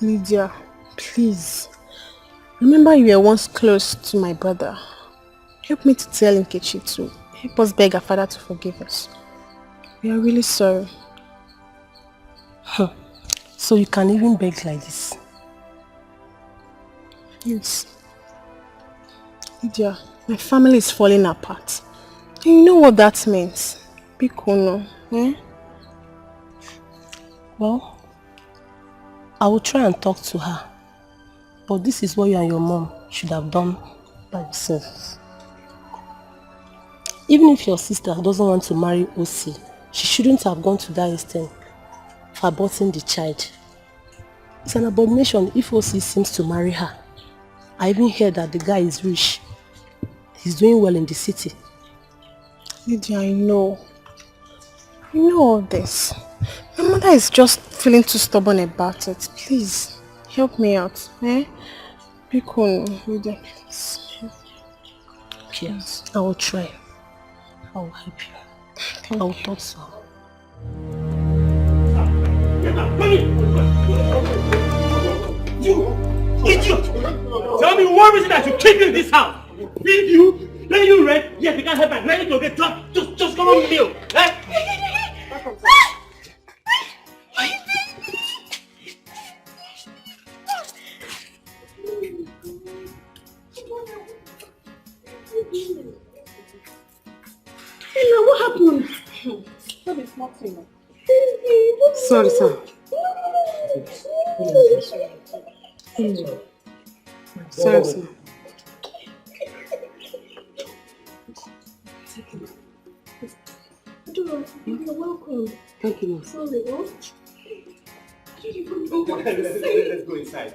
Lydia, please. Remember you were once close to my brother. help me to tell Nkechi to help us beg our father to forgive us. We are really sorry. So you can even beg like this? Yes. Lydia, my family is falling apart. And you know what that means? Bikono, eh? Well, I will try and talk to her. But this is what you and your mom should have done by yourselves. Even if your sister doesn't want to marry OC, she shouldn't have gone to that extent for aborting the child. It's an abomination if OC seems to marry her. I even heard that the guy is rich. He's doing well in the city. Lydia, I know. You know all this. My mother is just feeling too stubborn about it. Please, help me out. Eh? Bikono, Lydia, please. Yes, I will try. I will help you. I will talk to her. You idiot! Tell me what reason that you keep in this house? Feed you? Pay you rent? Yes, we can't help my rent to get done. Just come on meal. Eh? Hey, what happened? That is nothing. Sorry, sir. Sorry, sir. You're welcome. Thank you, Sorry, what? Let's go inside.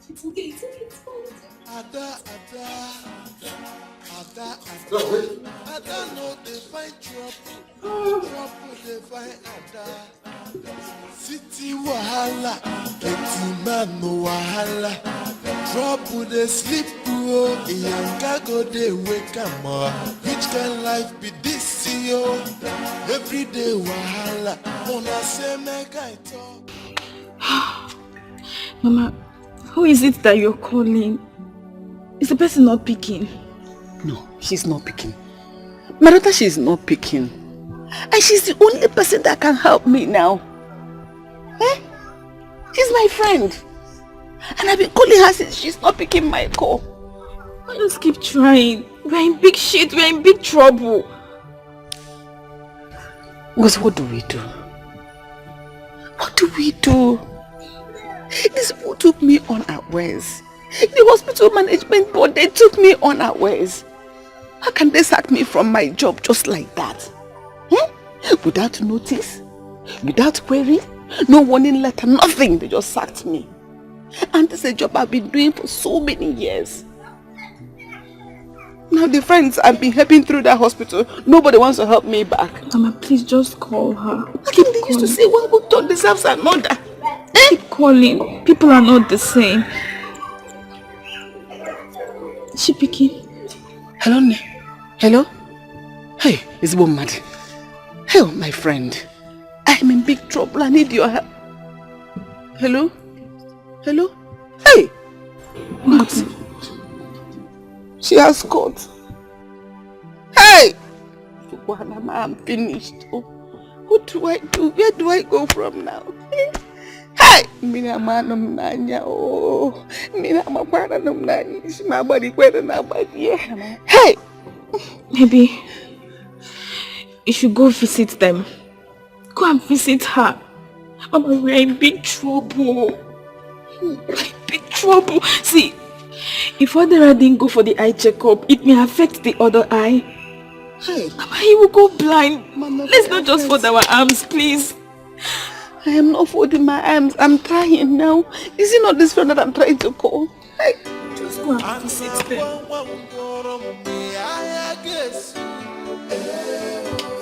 It's okay, it's okay, it's fine. Ada no dey find trouble, trouble dey find Ada. City wahala, plenty man no wahala. Trouble dey sleep oh, Iyanka go dey wake am up. Which kind life be this yo? Every day wahala, una say make I talk. Mama, who is it that you're calling? Is the person not picking? No, she's not picking. My daughter, she's not picking. And she's the only person that can help me now. Eh? She's my friend. And I've been calling her since she's not picking my call. I just keep trying. We're in big shit, we're in big trouble. Because what do we do? What do we do? These people took me unawares. The hospital management board, they took me unawares. How can they sack me from my job just like that? Without notice, without query, no warning letter, nothing. They just sacked me. And this is a job I've been doing for so many years. Now the friends I've been helping through that hospital, nobody wants to help me back. Mama, please just call her. Like they used to say, one good dog deserves another. Keep calling. People are not the same. Is she picking? Hello, hello? Hey, it's mad. Hey, my friend. I'm in big trouble. I need your help. Hello? Hello? Hey! What? She has caught. Hey! I'm finished. Oh, what do I do? Where do I go from now? Hey! Mina manum nanya. Oh, mina mapara num nanya. Is my body better now, but yeah. Hey! Maybe you should go visit them. Go and visit her. Mama, we're in big trouble. We're in big trouble. See, if Odera didn't go for the eye checkup, it may affect the other eye. Hey. Mama, he will go blind. Mama, let's not just fold our arms, please. I am not folding my arms. I'm trying now. Is it not this friend that I'm trying to call? Hey. Just go and visit them.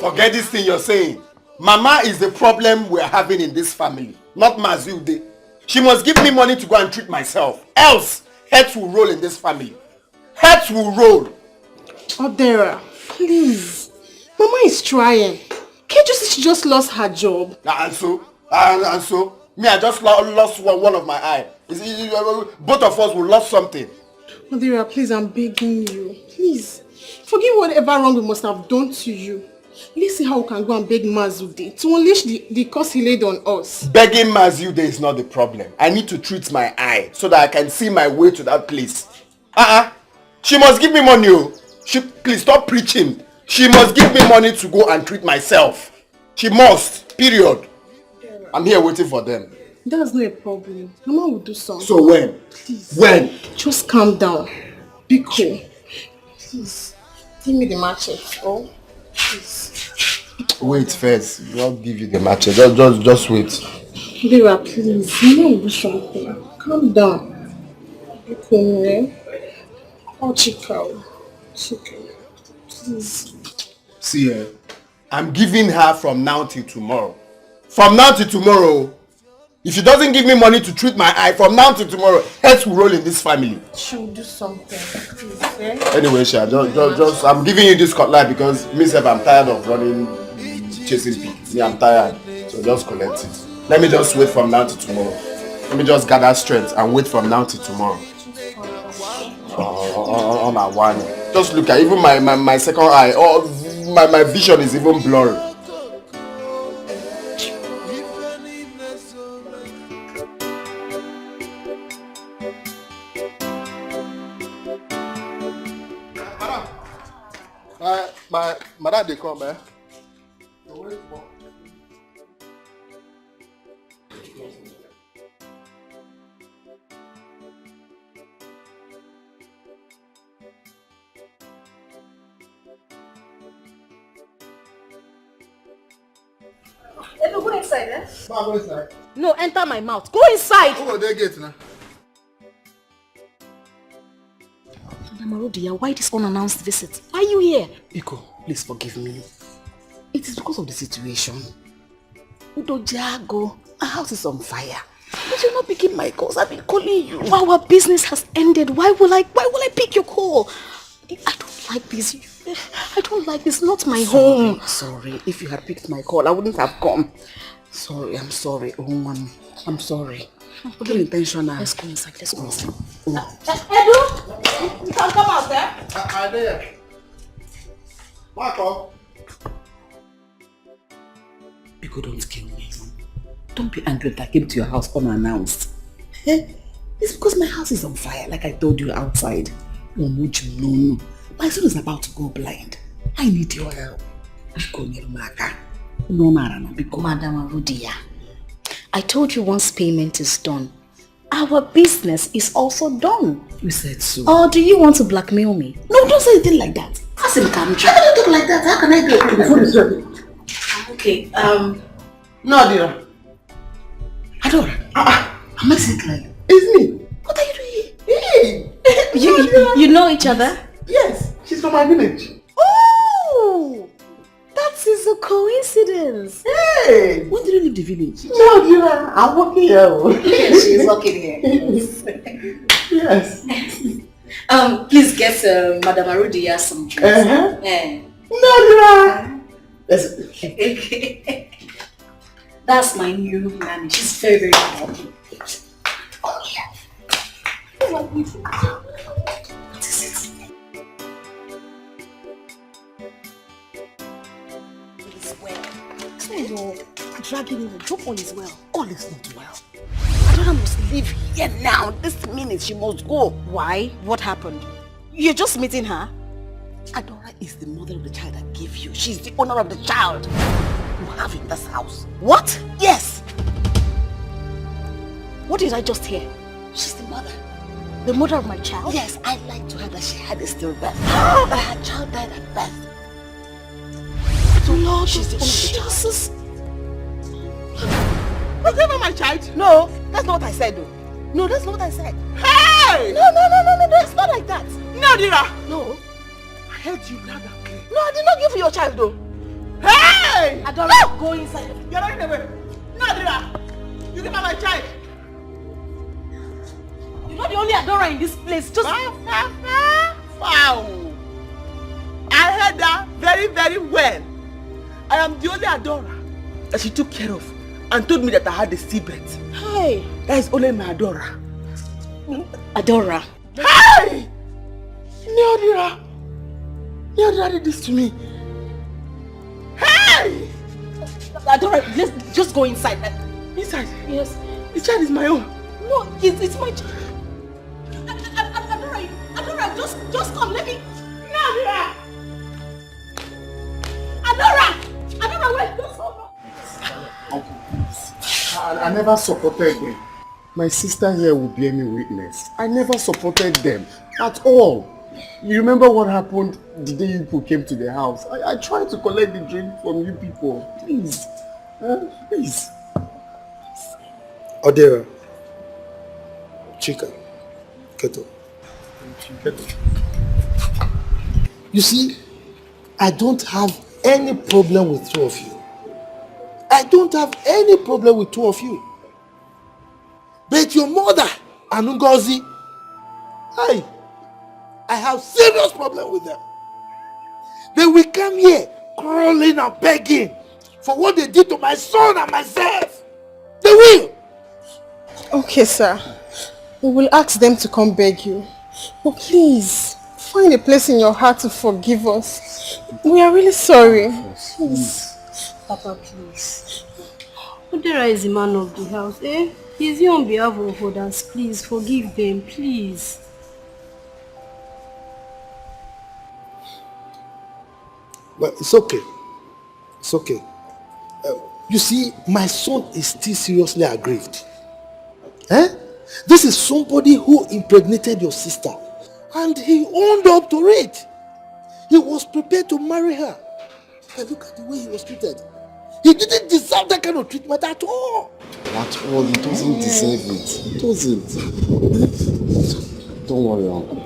Forget this thing you're saying. Mama is the problem we're having in this family, not Mazilde. She must give me money to go and treat myself. Else, heads will roll in this family. Heads will roll. Odera, please. Mama is trying. Can't you see she just lost her job? And so? Me, I just lost one of my eye. Both of us will lose something. Adira, please, I'm begging you. Please, forgive whatever wrong we must have done to you. Let's see how we can go and beg Mazude to unleash the curse he laid on us. Begging Mazude is not the problem. I need to treat my eye so that I can see my way to that place. She must give me money. Please stop preaching. She must give me money to go and treat myself. She must. Period. I'm here waiting for them. That's not a problem. Mama will do something. So when? Please. When? Just calm down. Be cool. Please. Give me the machete. Oh, please. Wait first. I'll give you the machete. Just wait. Vera, please. Mama will do something. Calm down. Be cool, eh? Oh, Chica. Please. See, I'm giving her from now till tomorrow. From now till tomorrow. If she doesn't give me money to treat my eye, from now till tomorrow, heads will roll in this family. She will do something. Please, eh? Anyway, Sha, just I'm giving you this cutlass because myself, I'm tired of running, chasing pigs. Yeah, I'm tired. So just collect it. Let me just wait from now till tomorrow. Let me just gather strength and wait from now till tomorrow. On our one. Just look at even my second eye. Oh, my vision is even blurry. My dad, they come, eh? Go inside, eh? Go inside. No, enter my mouth. Go inside! Oh, they get now. Marudia, why this unannounced visit? Why are you here? Iko, please forgive me. It is because of the situation. Udojago, my house is on fire. But you're not picking my calls. I've been calling you. Our business has ended. Why will I pick your call? I don't like this. I don't like this. Not my home. Sorry. If you had picked my call, I wouldn't have come. Sorry, I'm sorry. Oh, man. I'm sorry. Okay. Intentional. Let's go inside. Let's go inside. Edu, you can come out there. I'm there. Marco. Biko, don't kill me. Don't be angry that I came to your house unannounced. It's because my house is on fire, like I told you outside. No. My son is about to go blind. I need your help. Biko, Nirumaka. No, Marana, Biko. Madam Arudia, I told you once payment is done, our business is also done. You said so. Or do you want to blackmail me? No, don't say anything like that. Asim, how can you talk like that? How can I do it? The food is ready. Okay, No, Adira. Adora. Am I sick like? It's me. What are you doing here? you know each other? Yes, she's from my village. Oh! That is a coincidence. Hey! When did you leave the village? No, Adira. I'm working here. She's working here. Yes. Please get Madam Arudia some drinks. No, Adira. Okay. That's my new nanny. She's very, very happy. Oh, yeah. What is it? So you're dragging him. Drop all is well. All is not well. Adora must leave here now. This minute she must go. Why? What happened? You're just meeting her? Adora is the mother of the child I gave you. She's the owner of the child you have in this house. What? Yes. What did I just hear? She's the mother. The mother of my child? Yes, I lied to her that she had a stillbirth. That her child died at birth. So Lord, she's the owner of the Jesus. Was that not my child? No, that's not what I said though. No, that's not what I said. Hey! No, it's not like that. No, Dira. No. I heard you loud and clear. No, I did not give you your child though. Hey! Adora, go inside. You're running away. No, Dira. You give her my child. You're not the only Adora in this place. Just... Wow. I heard that very, very well. I am the only Adora that she took care of and told me that I had a stillbirth. Hey. That is only my Adora. Adora. Hey! Neodira did this to me. Hey! Adora, let's just go inside. Inside? Yes. The child is my own. No, it's my child. Adora, just come, let me. Neodira! Adora, wait, just hold on. I never supported them. My sister here will bear me witness. I never supported them at all. You remember what happened the day you people came to the house? I tried to collect the drink from you people. Please. Please. Odera. Chika. Keto. You see, I don't have any problem with two of you. I don't have any problem with two of you. But your mother, Anungozi, I have serious problem with them. They will come here crawling and begging for what they did to my son and myself. They will. Okay, sir. We will ask them to come beg you. But please, find a place in your heart to forgive us. We are really sorry. Please. Papa, please. Odera is the man of the house, eh? He's here on behalf of others. Please, forgive them, please. But it's okay. It's okay. You see, my son is still seriously aggrieved. This is somebody who impregnated your sister. And he owned up to it. He was prepared to marry her. And look at the way he was treated. He didn't deserve that kind of treatment at all. At all, he doesn't deserve it. He doesn't. Don't worry, Uncle.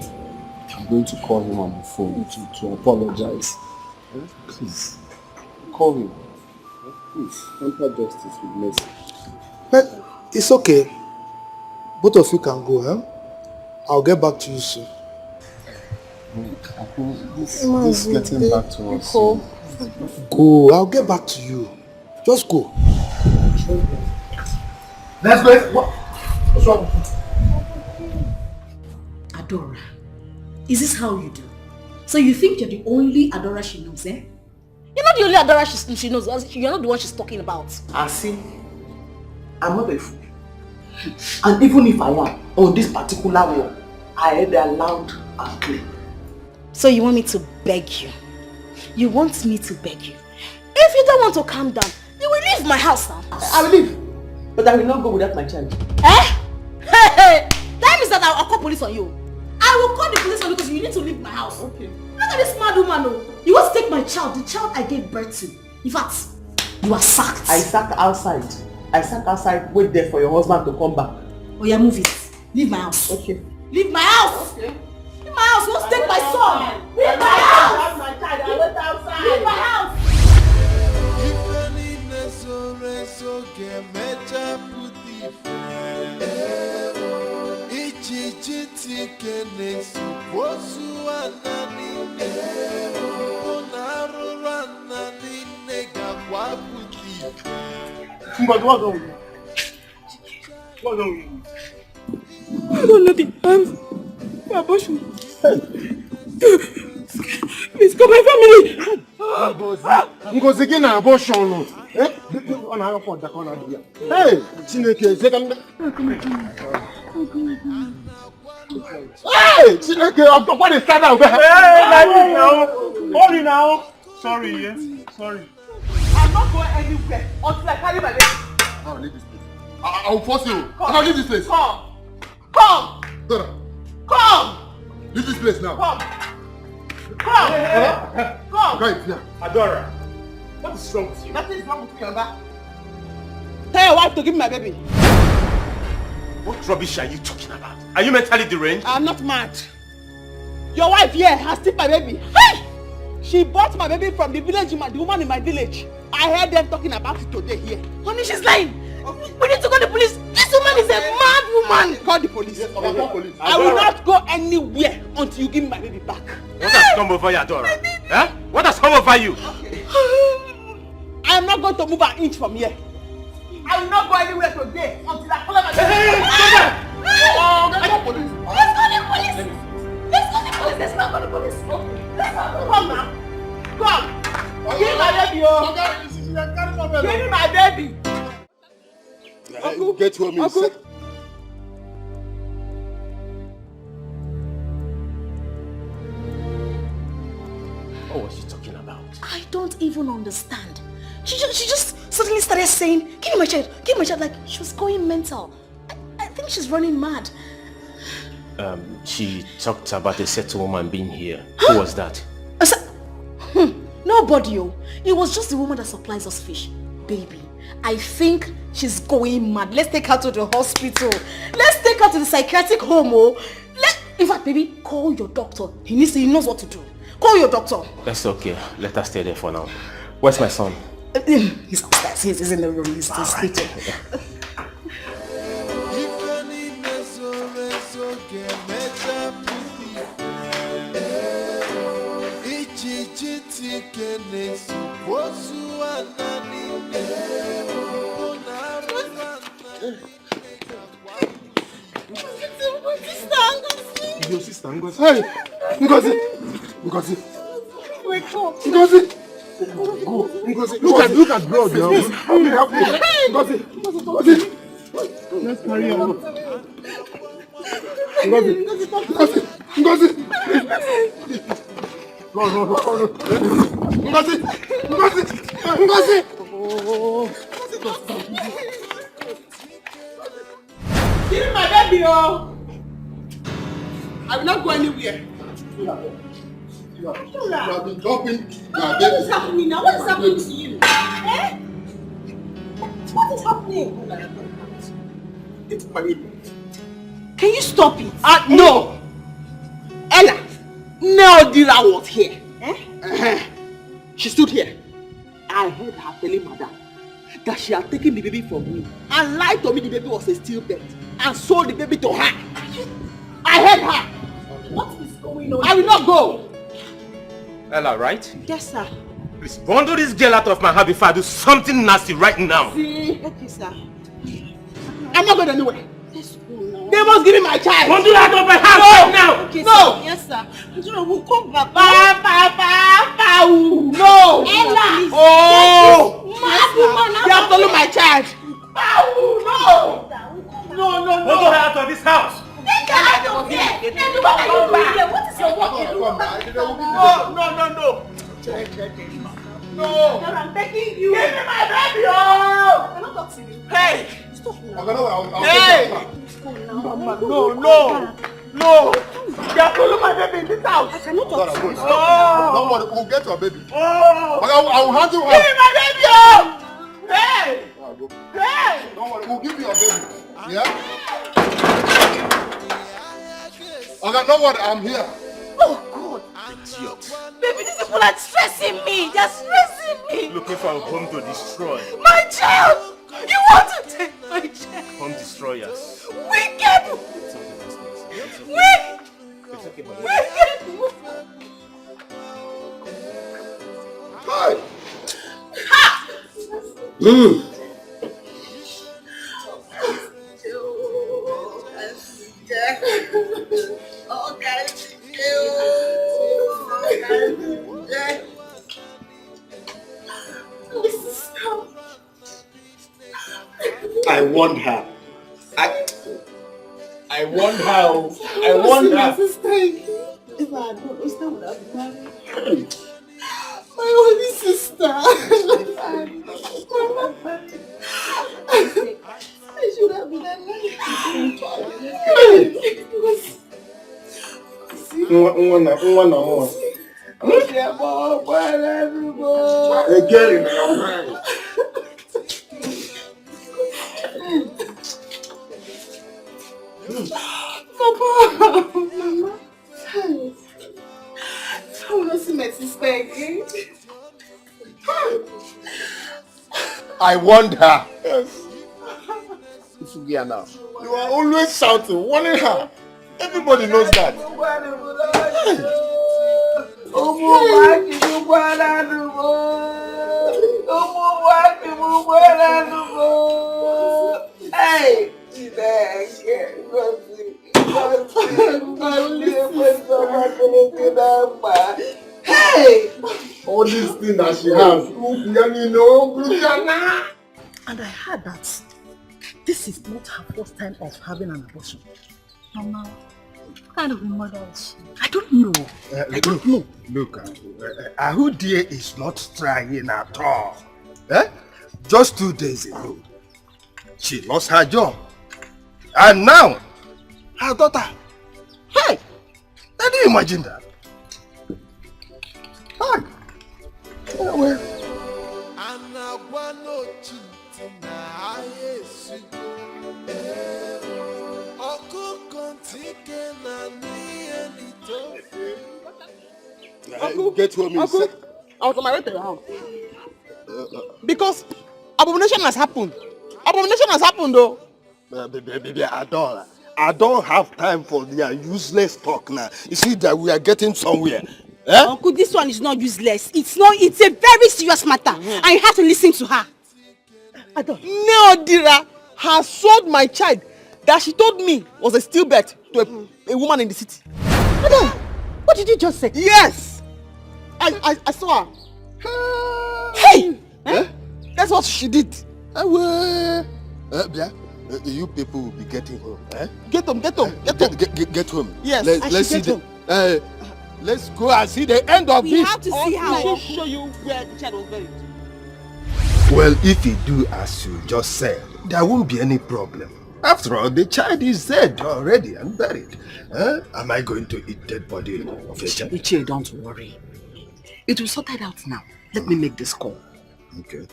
I'm going to call him on the phone to apologize. Please, call him. Please, temper justice with mercy. But it's okay. Both of you can go, I'll get back to you soon. I think this is getting back to us. Go, I'll get back to you. Just go. Let's go. What's wrong? Adora, is this how you do? So you think you're the only Adora she knows, eh? You're not the only Adora she knows. You're not the one she's talking about. I see. I'm not a fool. And even if I am, on this particular one, I heard that loud and clear. So you want me to beg you? You want me to beg you? If you don't want to calm down, you will leave my house now. I will leave. But I will not go without my child. Eh? Hey! That means that I'll call police on you. I will call the police on you because you need to leave my house. Okay. Look at this mad woman. You want to take my child, the child I gave birth to. In fact, you are sacked. I sat outside. Wait there for your husband to come back. Oh yeah, move it. Leave my house. Okay. Leave my house. Okay. Leave my house. You want to take my son. Leave my house. My child. I went outside. Leave my house. What's wrong with you? What's wrong with you? I don't know the abortion. Please come my family. Ngozi gị na abortion. Ọ na-arọpụ ọdaka ọ na-adị ya. Hey, Chineke, hey, Chineke, what is that now? Hey, Sorry now. Sorry, yes. Sorry. I'm not going anywhere until I carry my baby. I'll leave this place. I'll force you. I'll leave this place. Come. Dora. Come. Leave this place now. Come. Guys, yeah. Adora, what is wrong with you? Nothing is wrong with me, Oga. Tell your wife to give me my baby. What rubbish are you talking about? Are you mentally deranged? I'm not mad. Your wife here has taken my baby. Hey! She bought my baby from the village, the woman in my village. I heard them talking about it today here. Honey, she's lying. We need to call the police. This woman is a mad woman. Call the police. Yes, call the police. I will not go anywhere until you give me my baby back. What has come over you, Adora? Huh? What has come over you? Okay. I am not going to move an inch from here. I will not go anywhere today until I call my baby. Let's call the police. Let's call the police. Let's call the police. Let's not go get home in sec. What was she talking about? I don't even understand. She just suddenly started saying, give me my child, like she was going mental. I think she's running mad. She talked about a certain woman being here. Who was that? Nobody. It was just the woman that supplies us fish. Baby, I think she's going mad. Let's take her to the hospital. Let's take her to the psychiatric home. In fact, baby, call your doctor. He knows what to do. Call your doctor. That's okay. Let her stay there for now. Where's my son? He's upstairs. He's in the room. He's sleeping. Your sister, Ngozi. Hey, Ngozi. Wake up. Ngozi. Go, Ngozi. Look at blood, yo. Help me. Ngozi. Let's carry on. Ngozi. No. Ngozi. Give me my baby, oh. I will not go anywhere. You have been dropping. What is happening now? What is happening to you? Eh? What is happening? It's my baby. Can you stop it? No. Ella, Neodira was here. She stood here. I heard her telling madam that she had taken the baby from me and lied to me the baby was a stillbirth and sold the baby to her. I heard her. What is going on? I will not go. Ella, right? Yes, sir. Please bundle this girl out of my house before I do something nasty right now. See? Okay, sir. I'm not going anywhere. They must give me my child. Bundle her out of my house right now. Okay, no. Sir. Yes, sir. We'll come back. No. Ella. Oh. You have to look my child. No. Bundle her out of this house. Take her out of here. What is your work? No. No. I'm begging you. Give me my baby. Oh. I'm not talking to you. Hey. Stop now. Hey. No. You have to look my baby in this house. I cannot talk to you. Don't worry, we'll get your baby. I will handle her. Give me my baby. Hey. Don't worry, we'll give you your baby. Yeah? Okay, no worry, I'm here. Oh God. Idiot. Baby, these people are stressing me. They're stressing me. Looking for a home to destroy. My child! You want to take my child? Home destroyers. Wicked! Wicked! Hi! Ha! I want her. I want her. If I don't understand what I've done. My only sister. I should have been alive. Again, Mama. I want to see my sister again. I want her. Yes. You are always shouting, wanting her. Everybody knows that. Hey! Hey! All these things that she has. And I heard that this is not her first time of having an abortion. Mama, what kind of a mother is she? I don't know. I don't know. Look, Ahudie is not trying at all. Just 2 days ago, she lost her job. And now, her daughter. Hey! Can you imagine that? Hi. Well. Uncle, get home. Uncle, I was on my way to the house. Because abomination has happened. Abomination has happened though. Baby, I don't have time for their useless talk now. You see that we are getting somewhere. Uncle, this one is not useless. It's a very serious matter. And you have to listen to her. Neodira has sold my child that she told me was a stillbirth to a woman in the city. Madam, what did you just say? Yes! I saw her. Hey! That's what she did. You people will be getting home. Get home. Get home. Yes, let's see the. Let's go and see the end of this. We have to see how. I'll show you where the child was buried. Well, if you do as you just said, there won't be any problem. After all, the child is dead already and buried. Am I going to eat dead body of a child? Ichie, don't worry. It will sort it out now. Let me make this call. Okay.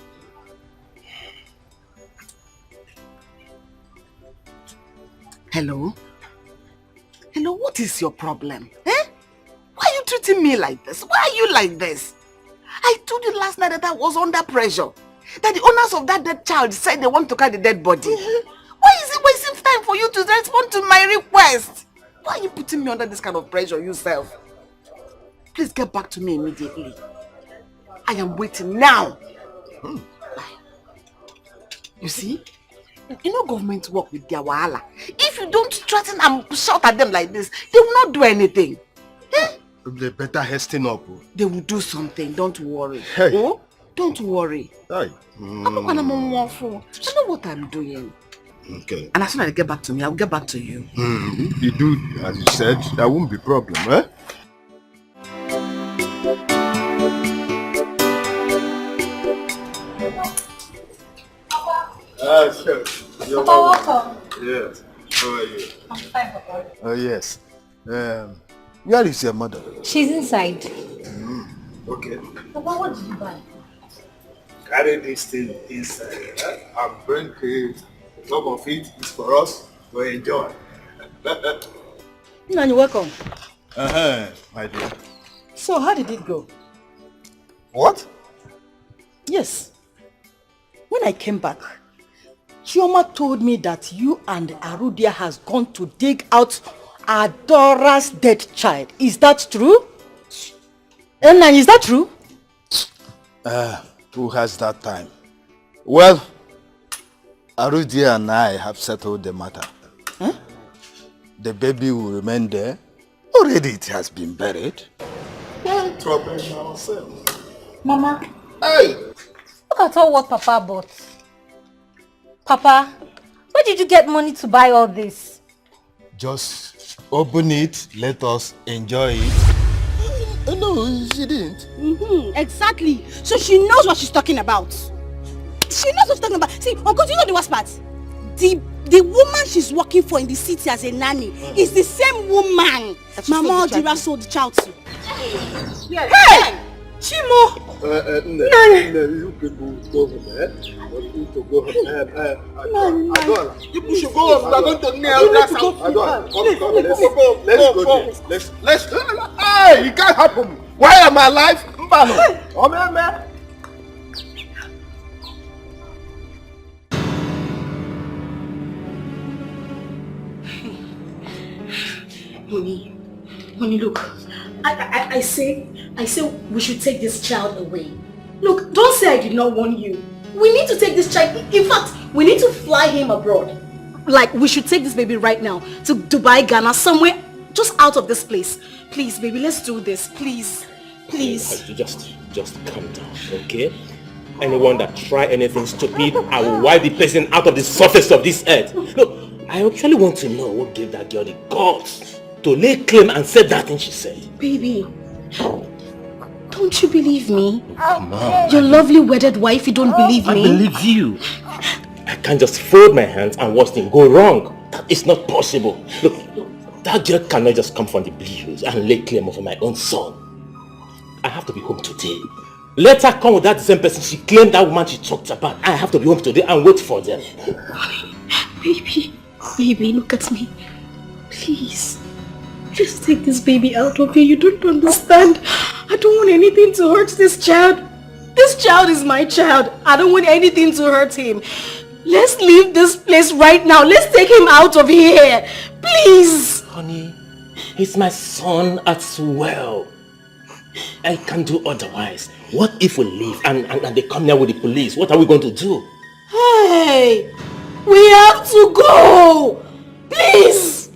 Hello? Hello, what is your problem? Why are you treating me like this? Why are you like this? I told you last night that I was under pressure. That the owners of that dead child said they want to carry the dead body. Why is it wasting time for you to respond to my request? Why are you putting me under this kind of pressure yourself? Please get back to me immediately. I am waiting now. You see? You know government work with their wahala. If you don't threaten and shout at them like this, they will not do anything. They better hasten up. They will do something, don't worry. Hey. Oh, don't worry. Hey. I know what I'm doing. Okay. And as soon as I get back to me, I'll get back to you. You do, as you said, there won't be problem, Sure. You're welcome. Yes. How are you? I'm fine, Papa. Oh, yes. Where is your mother? She's inside. Okay. Papa, what did you buy? Carry this thing inside and bring it. Some of it is for us to enjoy. You're welcome. My dear. So, how did it go? What? Yes. When I came back, Chioma told me that you and Arudia has gone to dig out Adora's dead child. Is that true? And is that true? Who has that time? Well, Arudia and I have settled the matter. The baby will remain there. Already it has been buried. Why trouble ourselves? Mama. Hey! Look at all what Papa bought. Papa, where did you get money to buy all this? Just open it, let us enjoy it. No, she didn't. Exactly. So she knows what she's talking about. She knows what she's talking about. See, Uncle, do you know the worst part? The woman she's working for in the city as a nanny is the same woman Mama Odira sold the child to. Hey! Chimo! You people go home, You need to go home. Adora, you should go home. We are going to nail that house. Adora, come. Let's go. Hey, it can't happen. Why am I alive? Mbano. Honey, look. I say we should take this child away. Look, don't say I did not warn you. We need to take this child. In fact, we need to fly him abroad. Like, we should take this baby right now to Dubai, Ghana, somewhere just out of this place. Please, baby, let's do this. Please. Please. Just calm down, okay? Anyone that try anything stupid, I will wipe the person out of the surface of this earth. Look, I actually want to know what gave that girl the guts to lay claim and say that thing she said. Baby, don't you believe me? Come on. Your lovely wedded wife, you don't believe me? I believe you. I can't just fold my hands and watch things go wrong. That is not possible. Look, that girl cannot just come from the blues and lay claim over my own son. I have to be home today. Let her come with that same person she claimed that woman she talked about. I have to be home today and wait for them. Baby, look at me. Please. Just take this baby out of here. You don't understand. I don't want anything to hurt this child. This child is my child. I don't want anything to hurt him. Let's leave this place right now. Let's take him out of here. Please. Honey, he's my son as well. I can't do otherwise. What if we leave and they come here with the police? What are we going to do? Hey, we have to go. Please.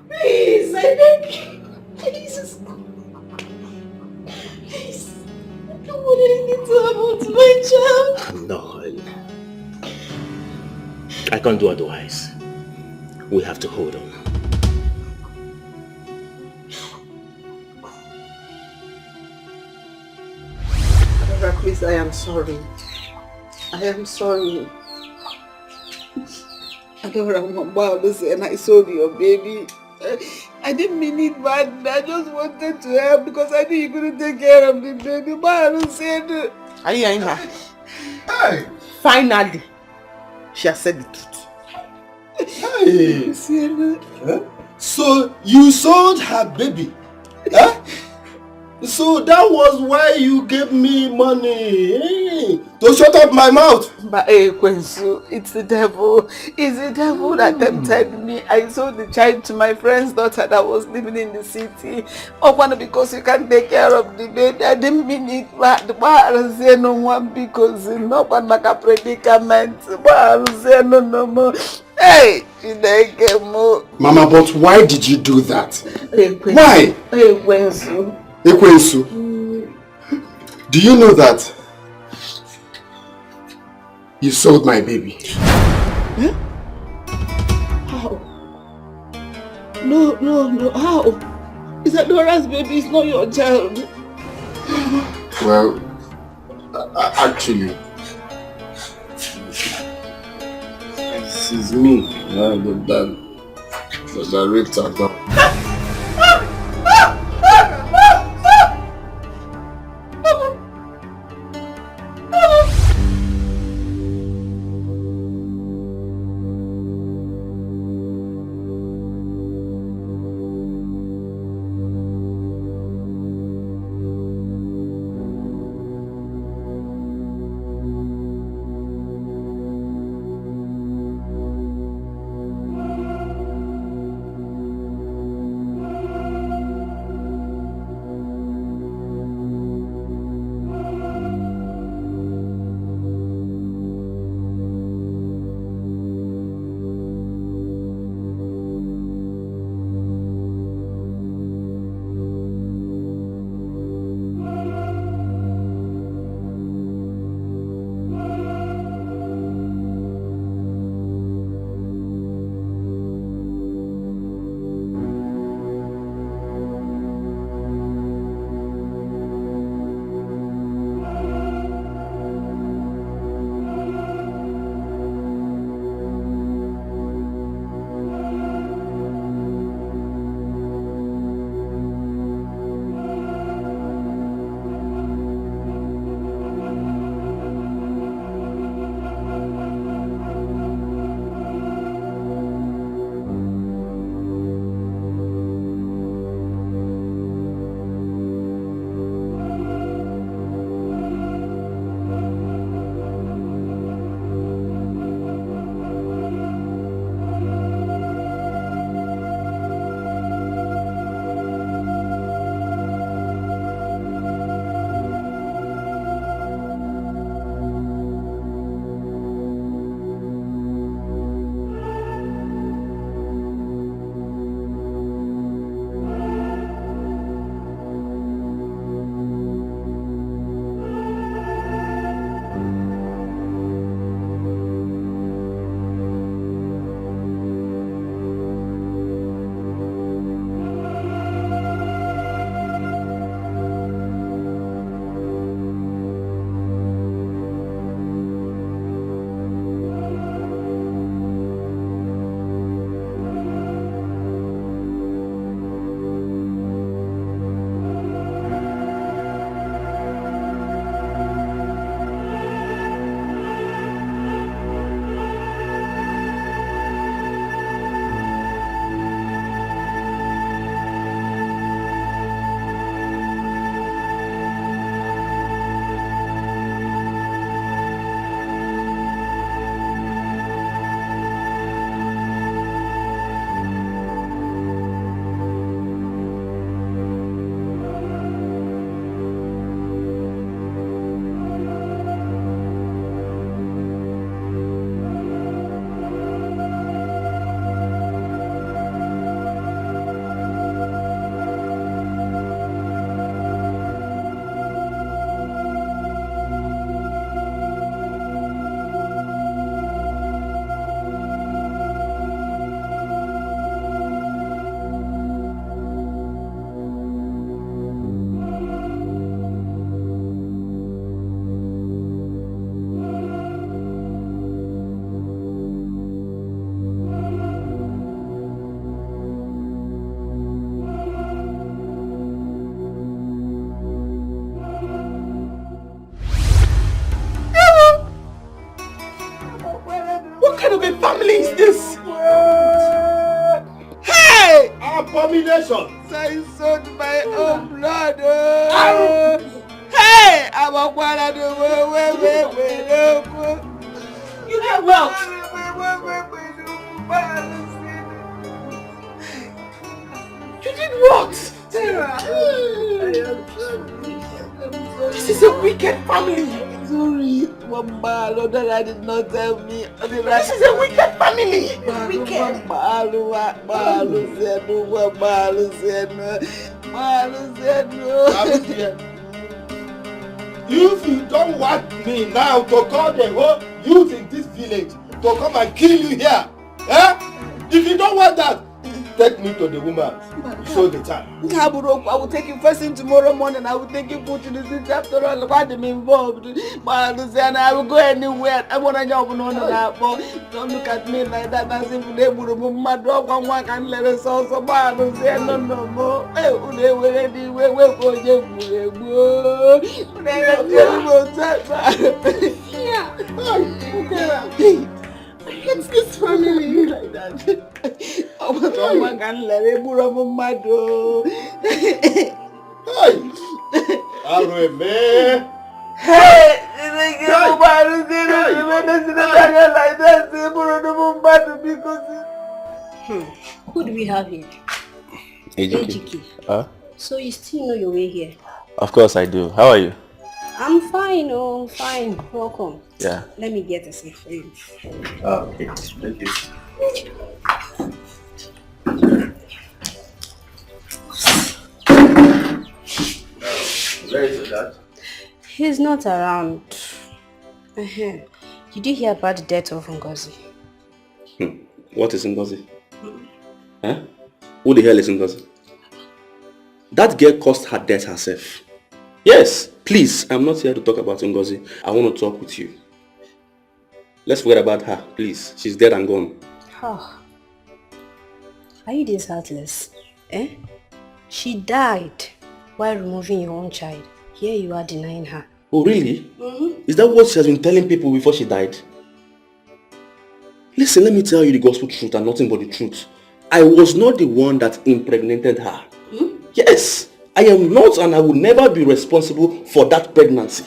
Please, I beg you. Please. Please. I don't want anything to happen to my child. No, I can't do otherwise. We have to hold on. Please, I am sorry. I am sorry. And I saw your baby. I didn't mean it bad. I just wanted to help because I knew you couldn't take care of the baby. But I don't say it. Ayima. Hey! Finally, she has said the truth. Hey! So you sold her baby? Huh? So that was why you gave me money to shut up my mouth. But Kwensu, it's the devil. It's the devil that tempted me. I sold the child to my friend's daughter that was living in the city. Oh, because you can't take care of the baby. I didn't mean it. No one because no one like a predicament. No more. Hey, Mama, but why did you do that? Why? Ekwensu, do you know that you sold my baby? Huh? How? No, how? Is that Dora's baby? It's not your child. Well, actually, it's me. The raped her down. abomination. So he sold my own blood. Oh. Hey, I'm a quarter to You get well. You did what? Sarah. This is a wicked family. Sorry, Mama, Lord, I did not tell me. This is a wicked family. Wicked. If you don't want me now to call the whole youth in this village to come and kill you here, if you don't want that, take me to the woman. Show the time. I will take you first thing tomorrow morning. I will take you put to the city after all. What am involved? But I will go anywhere. I want to jump on that. Don't look at me like that. As if they would remove my dog and one can let us also. But no more. They will ready. Where go you? I hate this family like that. Oh, someone can let it move on my door. Hey! Who do we have here? Ejiki. So you still know your way here? Of course I do. How are you? I'm fine, oh, fine. Welcome. Yeah. Let me get a seat for you. Okay, thank you. Where is your dad? He's not around. Did you hear about the death of Ngozi? What is Ngozi? Huh? Who the hell is Ngozi? That girl caused her death herself. Yes, please, I'm not here to talk about Ngozi. I want to talk with you. Let's forget about her, please. She's dead and gone. Oh. Are you this heartless? She died while removing your own child. Here you are denying her. Oh, really? Is that what she has been telling people before she died? Listen, let me tell you the gospel truth and nothing but the truth. I was not the one that impregnated her. Yes, I am not, and I will never be responsible for that pregnancy.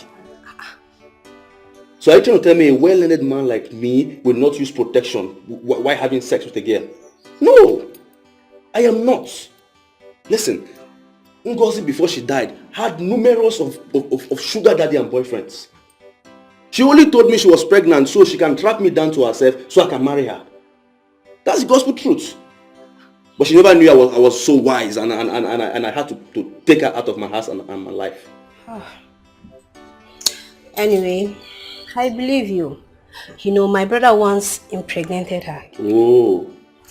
So are you trying to tell me a well-learned man like me will not use protection while having sex with a girl? No, I am not. Listen, Ngozi before she died had numerous of sugar daddy and boyfriends. She only told me she was pregnant so she can track me down to herself so I can marry her. That's the gospel truth. But she never knew I was so wise and I had to take her out of my house and my life. Anyway, I believe you. You know, my brother once impregnated her. Oh.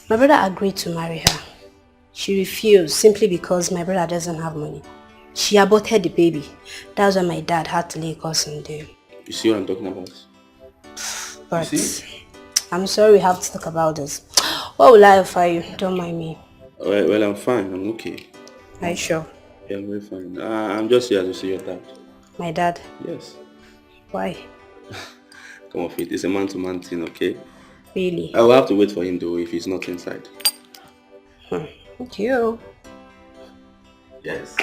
My brother agreed to marry her. She refused simply because my brother doesn't have money. She aborted the baby. That's why my dad had to lay curse on them. You see what I'm talking about? But I'm sorry we have to talk about this. What will I offer you? Don't mind me. Well, I'm fine. I'm okay. Are you sure? Yeah, I'm very fine. I'm just here to see your dad. My dad? Yes. Why? Come off it. It's a man-to-man thing, okay? Really? I will have to wait for him though if he's not inside. Thank you. Yes.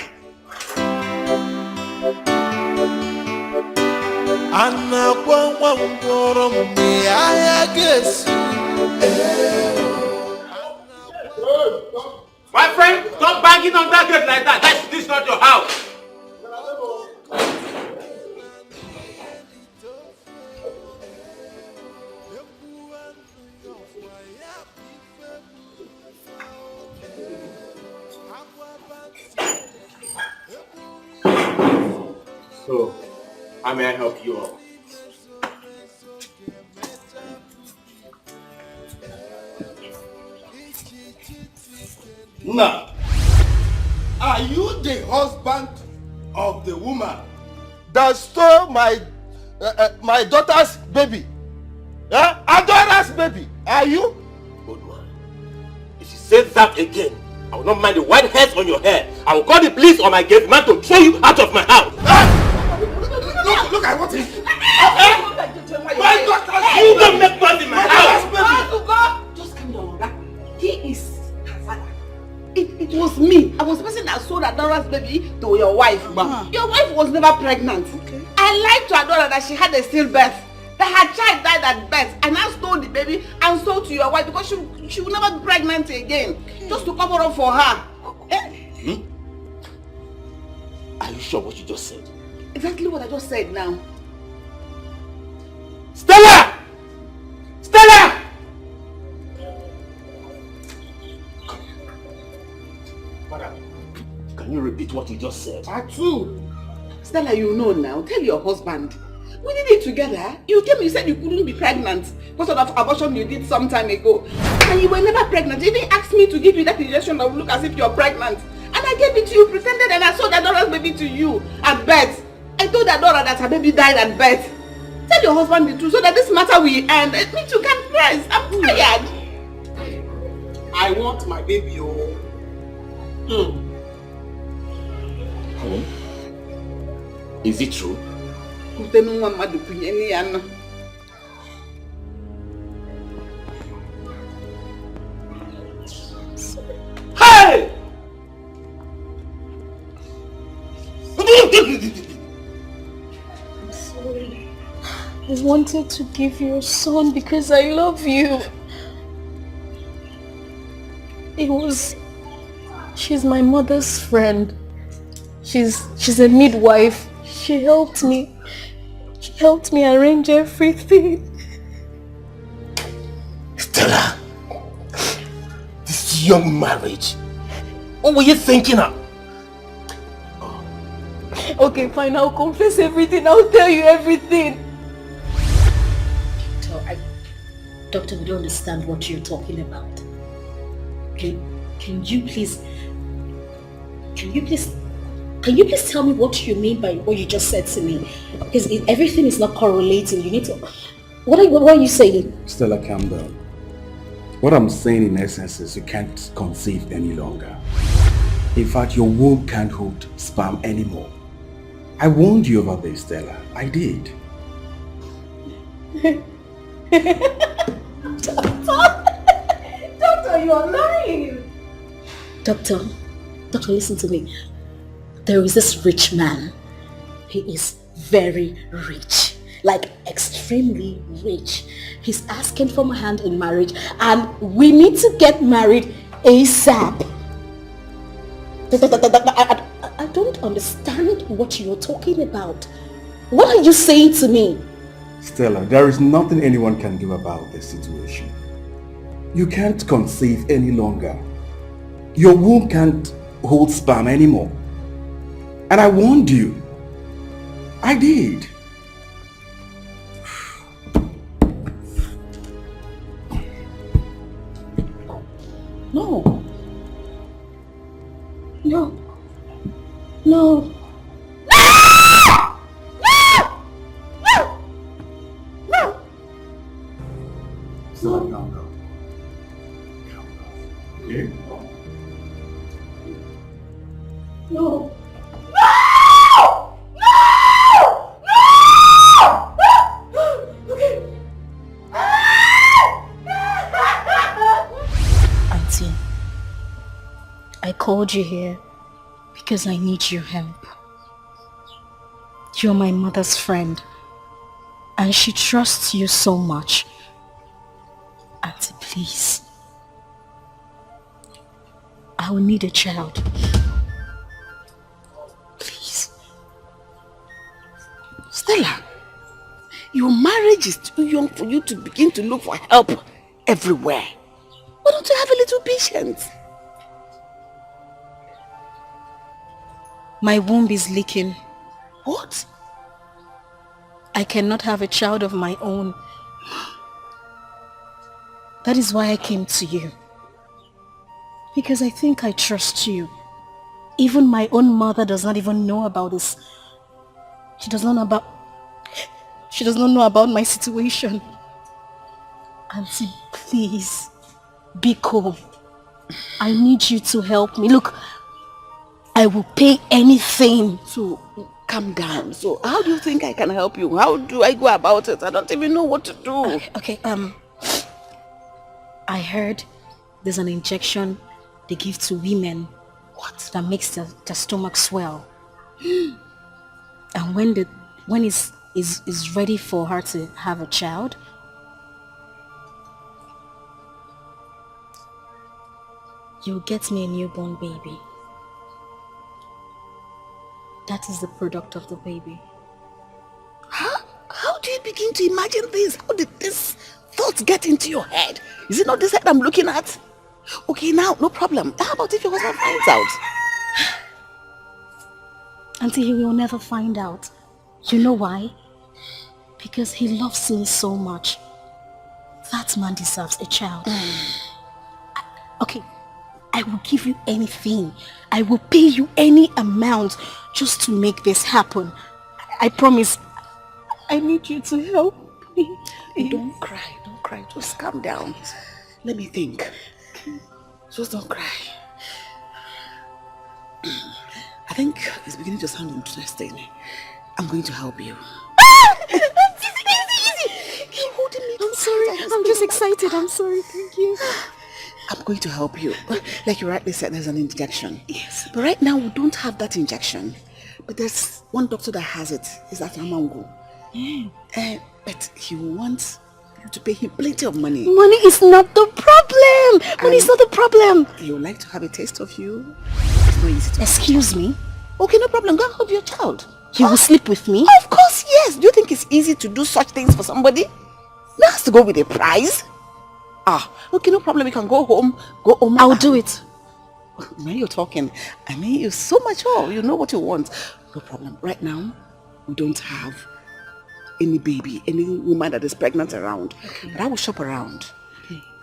My friend, stop banging on that gate like that. This is not your house. So, how may I help you all? Now, are you the husband of the woman that stole my daughter's baby? Adora's baby? Are you? Good one. If you say that again, I will not mind the white hairs on your hair. I will call the police or my gate man to throw you out of my house. Look at what he's... My daughter, you don't make noise in my house. Just calm down, Oga. He is her father. It was me. I was the person that sold Adora's baby to your wife. Your wife was never pregnant. Okay. I lied to Adora that she had a stillbirth. That her child died at birth. And I stole the baby and sold to your wife because she will never be pregnant again. Okay. Just to cover up for her. Hmm? Are you sure what you just said? Exactly what I just said now. Stella! Stella! Madam, can you repeat what you just said? Atu! Stella, you know now. Tell your husband. We did it together. You came, you said you couldn't be pregnant because of the abortion you did some time ago. And you were never pregnant. You didn't ask me to give you that injection that would look as if you're pregnant. And I gave it to you, pretended, and I sold Adora's baby to you at birth. I told Adora that her baby died at birth. Tell your husband the truth so that this matter will end. Me too can rest. I'm tired. I want my baby, oh. Honey, is it true? Hey! I'm sorry. I wanted to give you a son because I love you. She's my mother's friend. She's a midwife. She helped me arrange everything. Stella, this young marriage. What were you thinking of? Okay, fine, I'll confess everything. I'll tell you everything. Doctor, we don't understand what you're talking about. Can you please tell me what you mean by what you just said to me? Because everything is not correlating. You need to... What are you saying? Stella, calm down. What I'm saying in essence is you can't conceive any longer. In fact, your womb can't hold sperm anymore. I warned you about this, Stella. I did. Doctor, you are lying. Doctor, listen to me. There is this rich man. He is very rich. Like extremely rich. He's asking for my hand in marriage and we need to get married ASAP. I don't understand what you're talking about. What are you saying to me? Stella, there is nothing anyone can do about this situation. You can't conceive any longer. Your womb can't hold sperm anymore. And I warned you. I did. No. No. No. Stella, calm down. Okay? No. Auntie, I called you here because I need your help. You're my mother's friend and she trusts you so much. Auntie, please. I will need a child. Please. Stella, your marriage is too young for you to begin to look for help everywhere. Why don't you have a little patience? My womb is leaking. What? I cannot have a child of my own. That is why I came to you. Because I think I trust you. Even my own mother does not even know about this. She does not know about my situation. Auntie, please, be cool. I need you to help me. Look, I will pay anything. So, calm down. So, how do you think I can help you? How do I go about it? I don't even know what to do. Okay, I heard there's an injection they give to women What? That makes the stomach swell. And when is ready for her to have a child, you'll get me a newborn baby. That is the product of the baby. How do you begin to imagine this? How did this thought get into your head? Is it not this head I'm looking at? Okay, now, no problem. How about if your husband finds out? Auntie, he will never find out. You know why? Because he loves me so much. That man deserves a child. Okay, I will give you anything. I will pay you any amount just to make this happen. I promise. I need you to help me. Don't cry. Just calm down. Let me think. Just don't cry. I think it's beginning to sound interesting. I'm going to help you. Easy. Keep holding me. I'm sorry. I'm just excited. I'm sorry. Thank you. I'm going to help you. Like you rightly said, there's an injection. Yes. But right now, we don't have that injection. But there's one doctor that has it. It's at Amango. But he wants you to pay him plenty of money. Money is not the problem. Money is not the problem. He would like to have a taste of you. It's not easy to Excuse me? Okay, no problem. Go and hold your child. He will sleep with me? Of course, yes. Do you think it's easy to do such things for somebody? That has to go with a prize. Okay, no problem. You can go home. I'll do it. When you're talking, I mean, you're so mature. You know what you want. No problem. Right now, we don't have any baby, any woman that is pregnant around. Okay. But I will shop around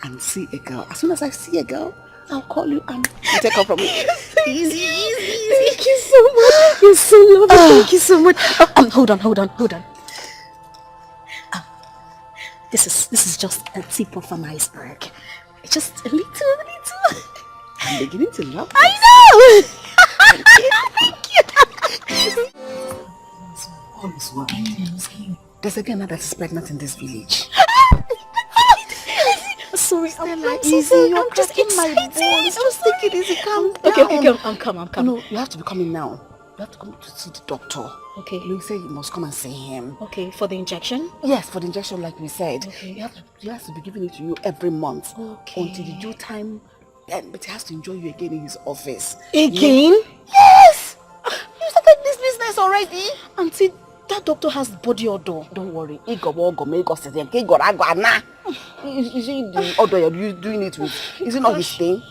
and see a girl. As soon as I see a girl, I'll call you and you take her from me. Easy. Thank you so much. You're so lovely. Thank you so much. Hold on. This is just a tip of an iceberg. Just a little. I'm beginning to love this. I know. Thank you. All is well. There's a girl now that is pregnant in this village. Sorry, I'm easy. You're just in my bones. Just take it easy. Calm down. Okay, I'm calm. No, you have to be coming now. You have to come to see the doctor. Okay. Louis said you must come and see him. Okay, for the injection? Yes, for the injection, like we said. Okay. He has to be giving it to you every month. Okay. Until the due time. But he has to enjoy you again in his office. Again? Yes! You started this business already. Auntie, that doctor has body odor. Don't worry. Is it the odor you're doing it with? Is it not his thing?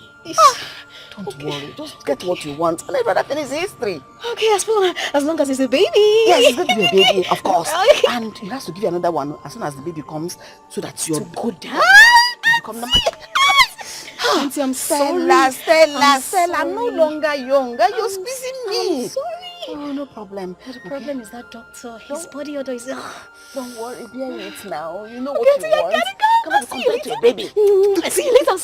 Don't worry. Just get what you want. And I'd rather finish history. Okay, as long as it's a baby. Yes, it's going to be a baby, of course. And he has to give you another one as soon as the baby comes, so that you're good. You become number. Auntie, I'm sorry. Stella, I'm no longer younger. You're squeezing me. I'm sorry. Oh, no problem. The problem is that doctor. His body odor is... Don't worry, bear it now. You know what you want. Come on, compared to a baby. See you later.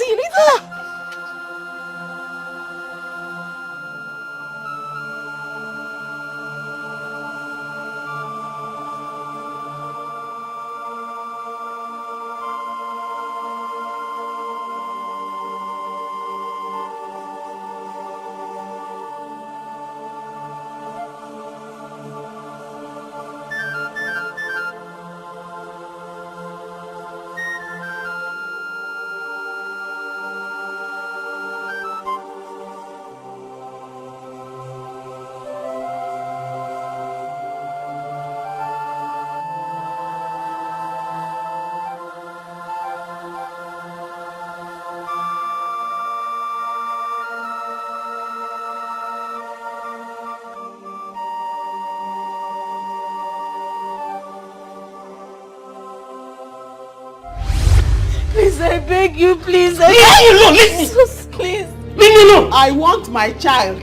Please, I beg you, please. Leave me alone, leave me! Please. Leave me alone! I want my child.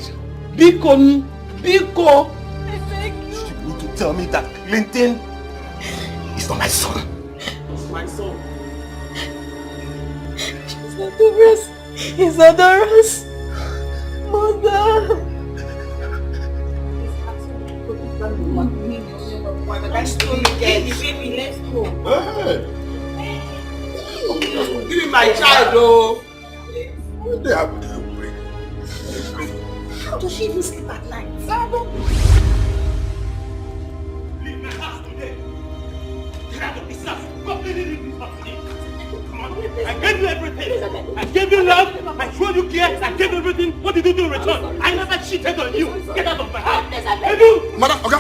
Biko. I beg you. You need to tell me that Clinton is not my son. It's my son. She's adorous. He's adorous. Mother. Let's go. Give me my child, oh. What they have to do? How does she even sleep at night? Leave my house today. Get out of this house. Completely leave this house today. Come on. I gave you everything. I gave you love. I showed you care. I gave you everything. What did you do in return? I never cheated on you. Get out of my house. Edu! Madam, okay.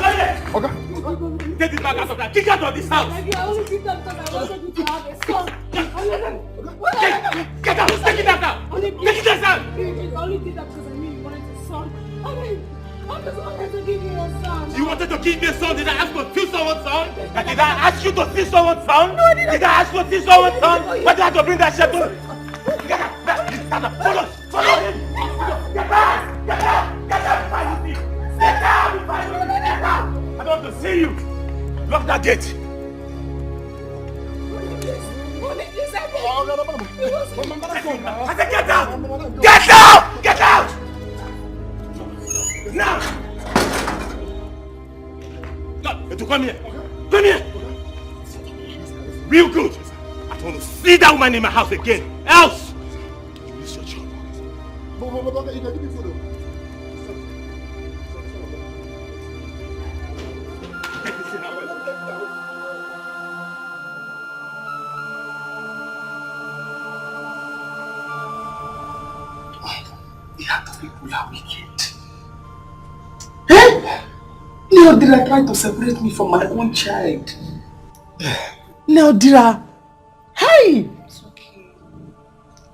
Get this bag out of that. Kick out of this house. I only did that because I wanted you to have a son. Get out. Take it out. Take it out. I only did that because I knew you wanted a son. I just wanted to give you a son. You wanted to give me a son? Did I ask to steal someone's son? Did I ask you to steal someone's son? No, did I ask you to steal someone's son? Why did I have to bring that shit to? Get out! Follow him! Get out! Get out! Get out! Get out! I don't want to see you! Lock that gate! I said get out! Get out! Get out! Now! Come here! Come here! Real good! I don't want to see that woman in my house again! Else! You miss your job. You can give me food. The heart of people are wicked. Hey! Leodira tried to separate me from my own child. Leodira! Hey! It's okay.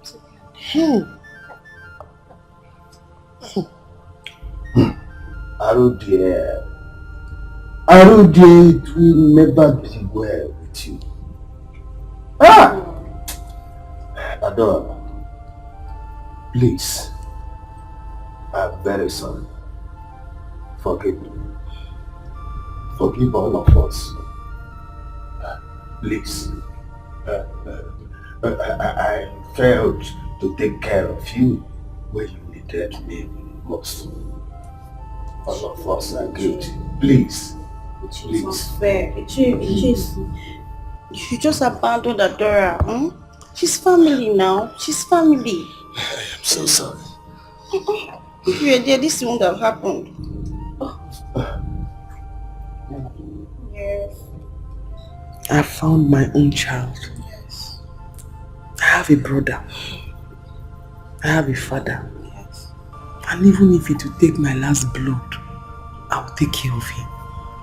It's okay. Aru dear, it will never be well with you. Adora, please, I'm very sorry. Forgive me. Forgive all of us. Please. I failed to take care of you when you needed me most. All of us are guilty. Please. It's not fair. You just abandoned Adora. Hmm? She's family now. She's family. I am so sorry. If you were there, this wouldn't have happened. Yes. I found my own child. Yes. I have a brother. I have a father. Yes. And even if it will take my last blood, I will take care of him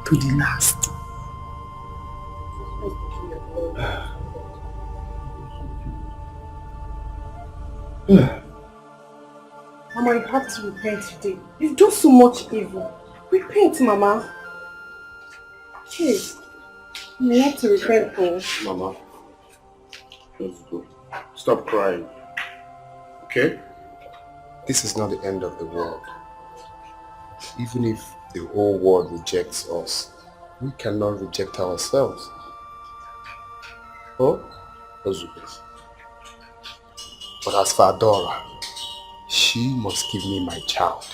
to the last. Mama, you have to repent today. You've done so much evil. Repent, Mama. Hey, you have to repent, oh. Mama, just go. Stop crying. Okay? This is not the end of the world. Even if the whole world rejects us, we cannot reject ourselves. Oh? Ozubes. But as for Adora, she must give me my child.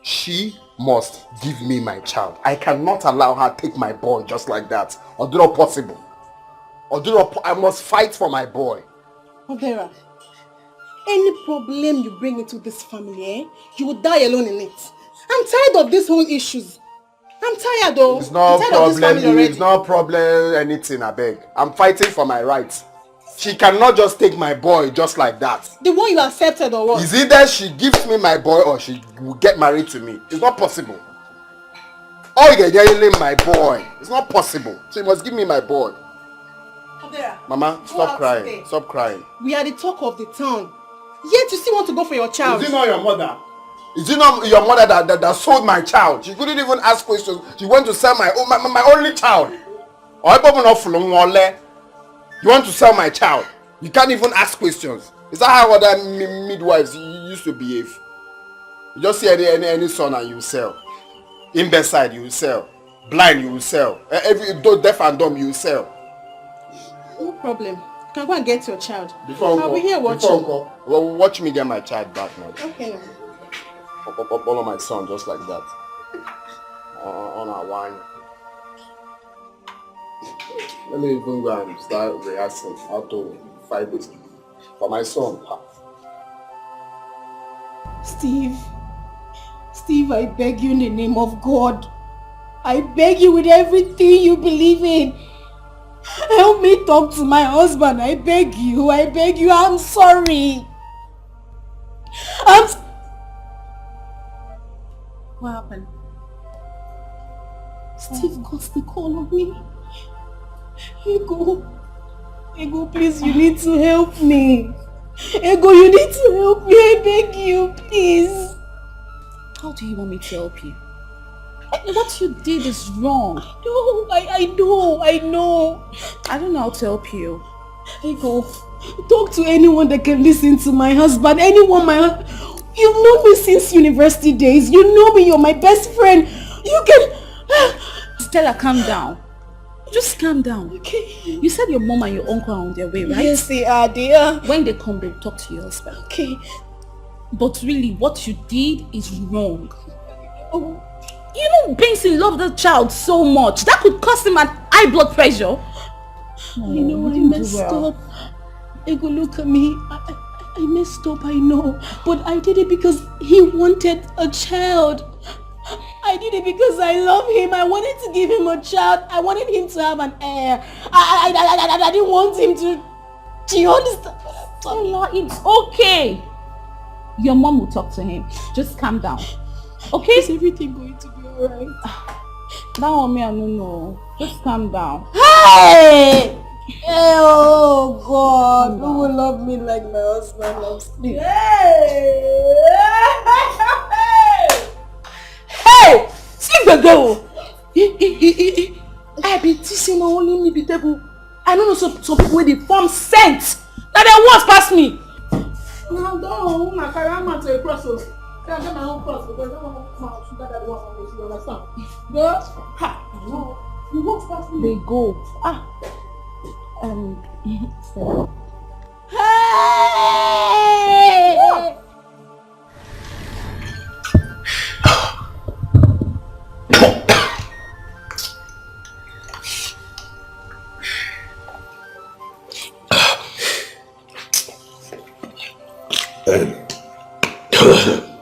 She must give me my child. I cannot allow her to take my boy just like that. Or do not possible. I must fight for my boy. Odera, any problem you bring into this family, you will die alone in it. I'm tired of these whole issues. I'm tired though. It's no problem. It's no problem anything, I beg. I'm fighting for my rights. She cannot just take my boy just like that. The one you accepted or what? Is either she gives me my boy or she will get married to me. It's not possible. Oh, you're yelling my boy. It's not possible. She must give me my boy. Odera, Mama, stop crying. Stop crying. We are the talk of the town. Yet you still want to go for your child. Is it not your mother? Is it not your mother that sold my child? She couldn't even ask questions. She went to sell my only child. You want to sell my child? You can't even ask questions. Is that how other midwives used to behave? You just see any son and you sell. Imbecile, you sell. Blind, you sell. Deaf and dumb, you sell. No problem. You can go and get your child. I'll be here watching. Well, watch me get my child back now. Okay now. All of my son just like that. On our wine. Let me even go and start rehearsing how to fight this for my son. Steve, I beg you in the name of God. I beg you with everything you believe in. Help me talk to my husband. I beg you. I'm sorry. What happened? Steve got the call on me. Ego, please, you need to help me. Ego, you need to help me. I beg you, please. How do you want me to help you? What you did is wrong. No, I know. I don't know how to help you. Ego, talk to anyone that can listen to my husband. You've known me since university days. You know me. You're my best friend. You can... Stella, calm down. Just calm down. Okay. You said your mom and your uncle are on their way, right? Yes, they are, dear. When they come, they'll talk to your husband. Okay. But really, what you did is wrong. Oh. You know Benson loved the child so much. That could cause him an high blood pressure. I know I messed up. Ego, look at me. I messed up, I know. But I did it because he wanted a child. I did it because I love him. I wanted to give him a child. I wanted him to have an heir. I didn't want him to... Do you understand? Stella, it's okay. Your mom will talk to him. Just calm down. Okay? Is everything going to be alright? That one me, I don't know. Just calm down. Hey! Oh God, who will love me like my husband loves me? Hey! See the girl! I be teasing only me be table. I don't know some people with the form scent. Now they once pass me. No, don't my carry to a cross. I get my own cross because I don't want my sugar that one from you understand? But no, you won't pass me. They go. Hey!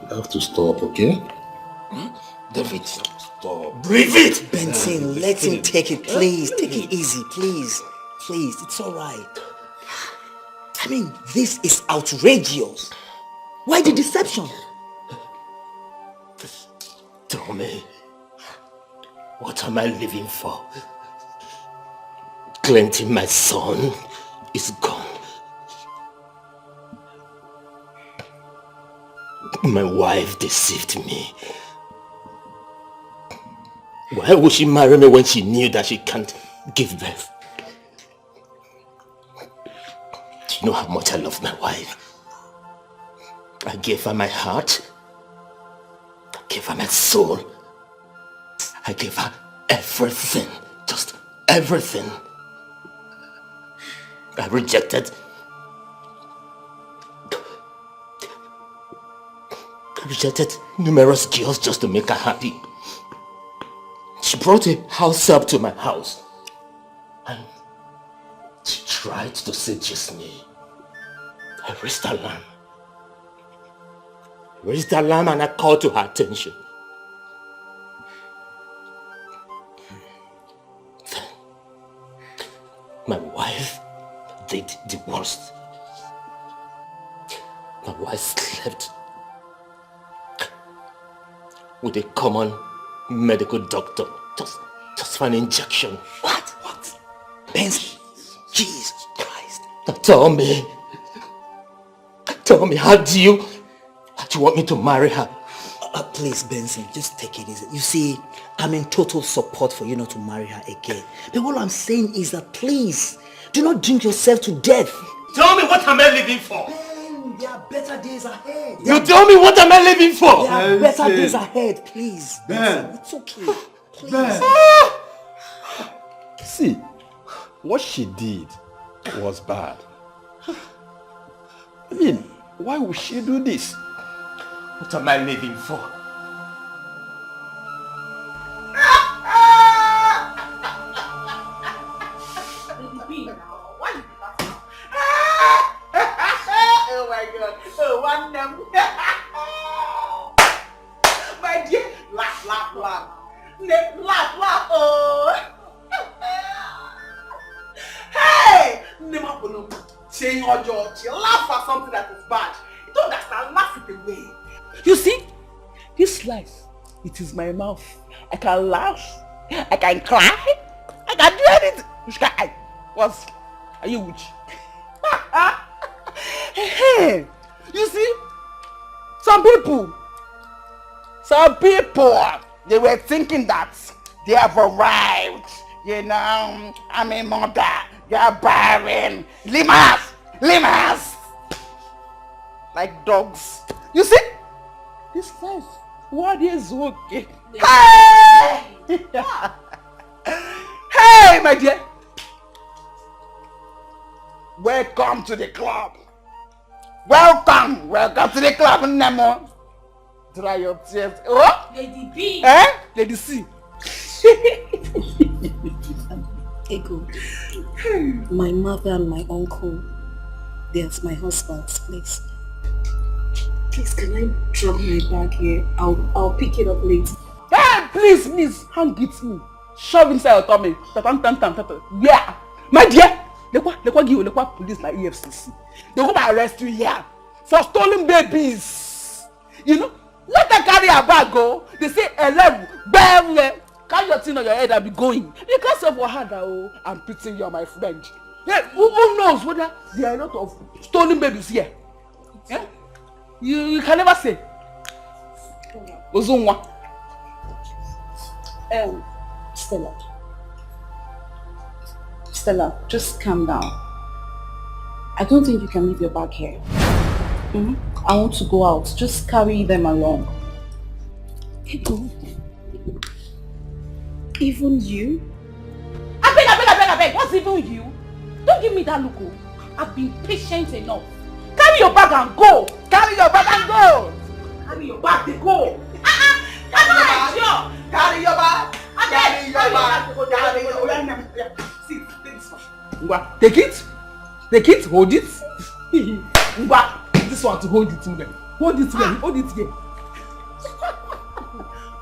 You have to stop, okay? David, stop. Breathe it! Benson, let him take it, please. Take it easy, please. Please, it's alright. I mean, this is outrageous. Why the deception? Tell me, what am I living for? Clinton, my son, is gone. My wife deceived me. Why would she marry me when she knew that she can't give birth? Do you know how much I love my wife? I gave her my heart. I gave her my soul. I gave her everything. Just everything. I rejected numerous girls just to make her happy. She brought a house up to my house and she tried to seduce me. I raised alarm. And I called to her attention. Then my wife did the worst. My wife slept with a common medical doctor just for an injection. What? Benson, Jesus Christ. Now tell me, how do you want me to marry her? Please, Benson, just take it easy. You see, I'm in total support for you not to marry her again. But what I'm saying is that please, do not drink yourself to death. Tell me, what am I living for? There are better days ahead. You tell me, what am I living for? There are better days ahead, please. Ben. It's okay. Please. Ben. See, what she did was bad. I mean, why would she do this? What am I living for? Oh my God. Oh, one number. bad. Laugh, oh. Hey! Never gonna change your judge. Laugh at something that is bad. You don't understand, laugh it away. You see, this life, it is my mouth. I can laugh, I can cry, I can do anything. What? Are you witch? Hey, you see, some people, they were thinking that they have arrived. You know, I'm a mother, you're barren. Lemurs. Like dogs. You see, this life, what is okay? Hey! Hey, my dear. Welcome to the club. Welcome to the club, Nemo. Dry your tears. Oh? Lady B. Eh? Lady C. Ego, my mother and my uncle, they're at my husband's place. Please, can I drop my bag here? I'll pick it up later. Hey, please, miss, hand it me. Shove inside your tummy. Yeah. My dear, lekwa police na EFCC. They go arrest you here for stolen babies. You know, let them carry a bag go. They say, carry your thing on your head and be going. Because of Wahada, I'm pitying you are my friend. Yeah, who knows whether there are a lot of stolen babies here? Yeah? You can never say. Ozunwa. Stella, just calm down. I don't think you can leave your bag here. I want to go out. Just carry them along. Even you? I beg. What's even you? Don't give me that look. I've been patient enough. Carry your bag and go. Carry your bag and go. Carry your bag and go. Carry your bag. See, take this one. Take it, hold it. This one to hold it. Hold it here.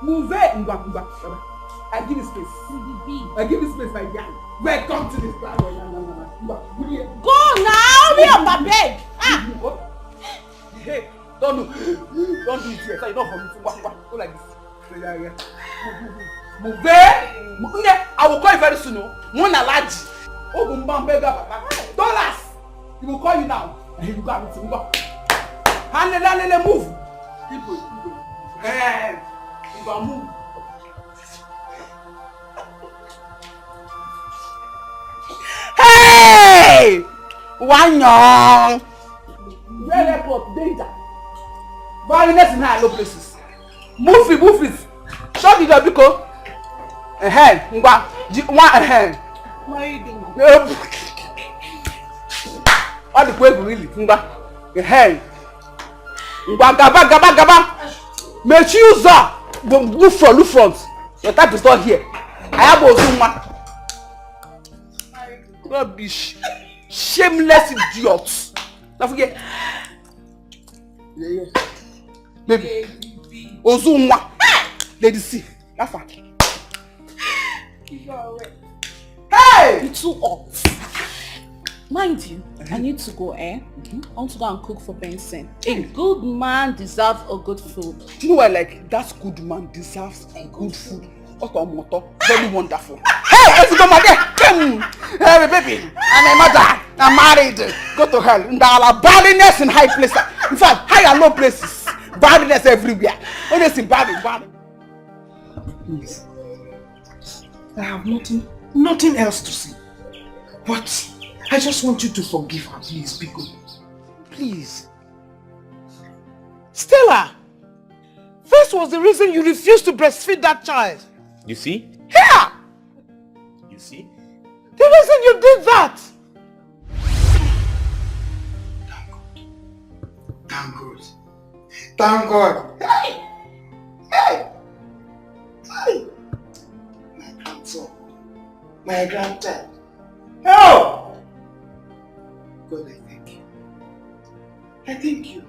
Move it. I give you space, my guy. Welcome to this club. Go now, me on my bed. Hey, don't do it here. So you don't for me to go like this. Move it. I will call you very soon. Mona Laji. $. He will call you now. And he will go and move. Hand move. People. Hey, you can move. Hey! One young. Very airport, danger. Violence in high low places. Move it. Shut the door, Biko. What are you doing? All the way really. Gaba. Make you look front. Your type is not here. I have Ozuma. Rubbish. Shameless idiots. Don't forget. Yeah. Baby. Ozuma. Lady C. Laugh. Hey! You're too hot. Mind you, I need to go, I want to go and cook for Benson. A good man deserves a good food. Do you know what, like, that good man deserves a good food. Very wonderful. Hey, let's go, my dear. Hey, baby. I'm a mother. I'm married. Go to hell. There are badness in high places. In fact, high and low places. Badness everywhere. Always in bad. Please. I have nothing else to say. But I just want you to forgive her, please, Biko. Please. Stella, this was the reason you refused to breastfeed that child. You see? Here! You see? The reason you did that! Thank God. Hey! My grandson. My grandchild. Oh! God, I thank you. I thank you.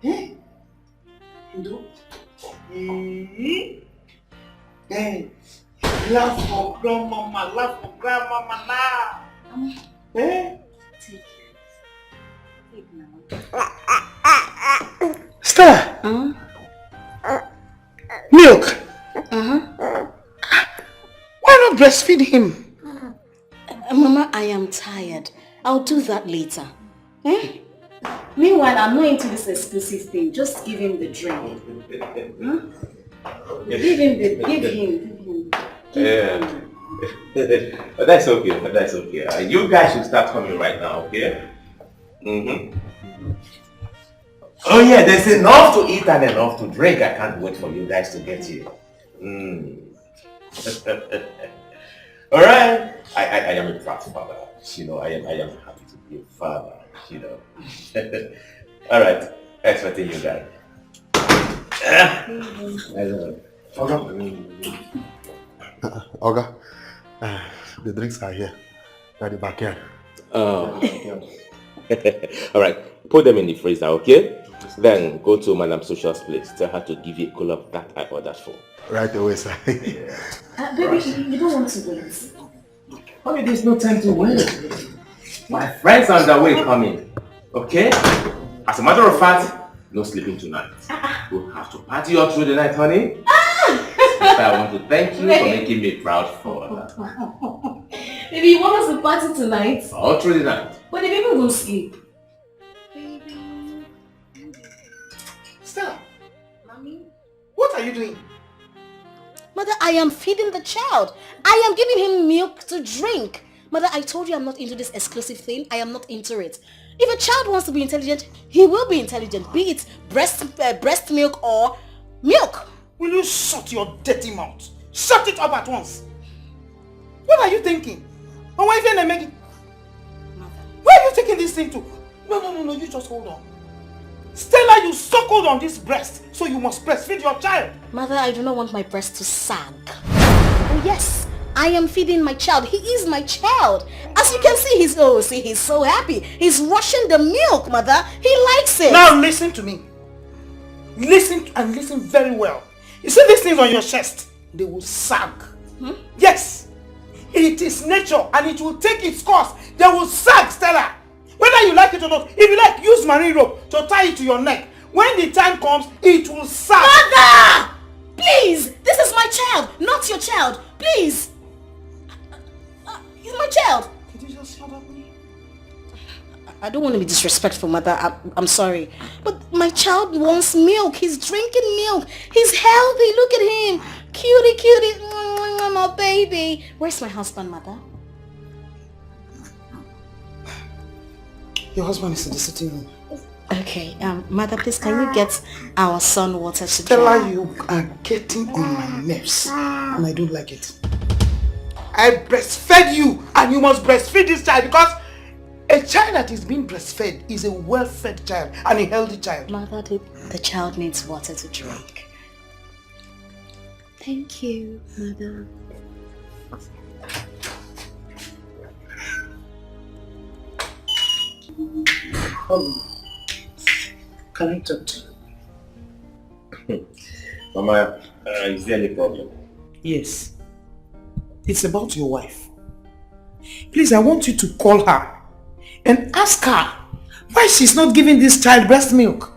Eh? You know? Hey, laugh for grandmama, laugh for grandmama now. Eh? Stella! Milk! Why not breastfeed him? Mama, I am tired. I'll do that later. Eh? Meanwhile, I'm not into this exclusive thing. Just give him the drink. Give him. Yeah. But that's okay, that's okay. You guys should start coming right now, okay? Oh yeah, there's enough to eat and enough to drink. I can't wait for you guys to get here. Alright. I am a proud father. You know, I am happy to be a father, you know. Alright, expecting you guys. Oga, the drinks are here. At the backyard. Alright, put them in the freezer, okay? Then go to Madam Social's place. Tell her to give you a cooler that I ordered for. Right away, sir. Baby, you don't want to wait. Honey, there's no time to wait. My friends are on their way coming. Okay? As a matter of fact, no sleeping tonight. We'll have to party all through the night, honey. I want to thank you for making me proud father. Baby, you want us to party tonight? All through the night. But the baby won't sleep. Stella! Mommy? What are you doing? Mother, I am feeding the child. I am giving him milk to drink. Mother, I told you I'm not into this exclusive thing. I am not into it. If a child wants to be intelligent, he will be intelligent. Be it breast milk or milk. Will you shut your dirty mouth? Shut it up at once. What are you thinking? Where are you taking this thing to? No, you just hold on. Stella, you suckled on this breast, so you must breastfeed your child. Mother, I do not want my breast to sag. Oh yes, I am feeding my child. He is my child. As you can see, he's so happy. He's rushing the milk, Mother. He likes it. Now listen to me. Listen very well. You see these things on your chest? They will sag. Yes. It is nature and it will take its course. They will sag, Stella. Whether you like it or not, if you like, use marine rope to tie it to your neck. When the time comes, it will sag. Mother! Please! This is my child, not your child. Please! He's my child. Could you just shut up? I don't want to be disrespectful, Mother. I'm sorry. But my child wants milk. He's drinking milk. He's healthy. Look at him. Cutie. My baby. Where's my husband, Mother? Your husband is in the sitting room. Okay, Mother, please, can you get our son water to Stella, drink? you are getting on my nerves. And I don't like it. I breastfed you and you must breastfeed this child because a child that is being breastfed is a well-fed child and a healthy child. Mother, the child needs water to drink. Thank you, Mother. Can I talk to you? Mama, is there any problem? Yes. It's about your wife. Please, I want you to call her and ask her why she's not giving this child breast milk.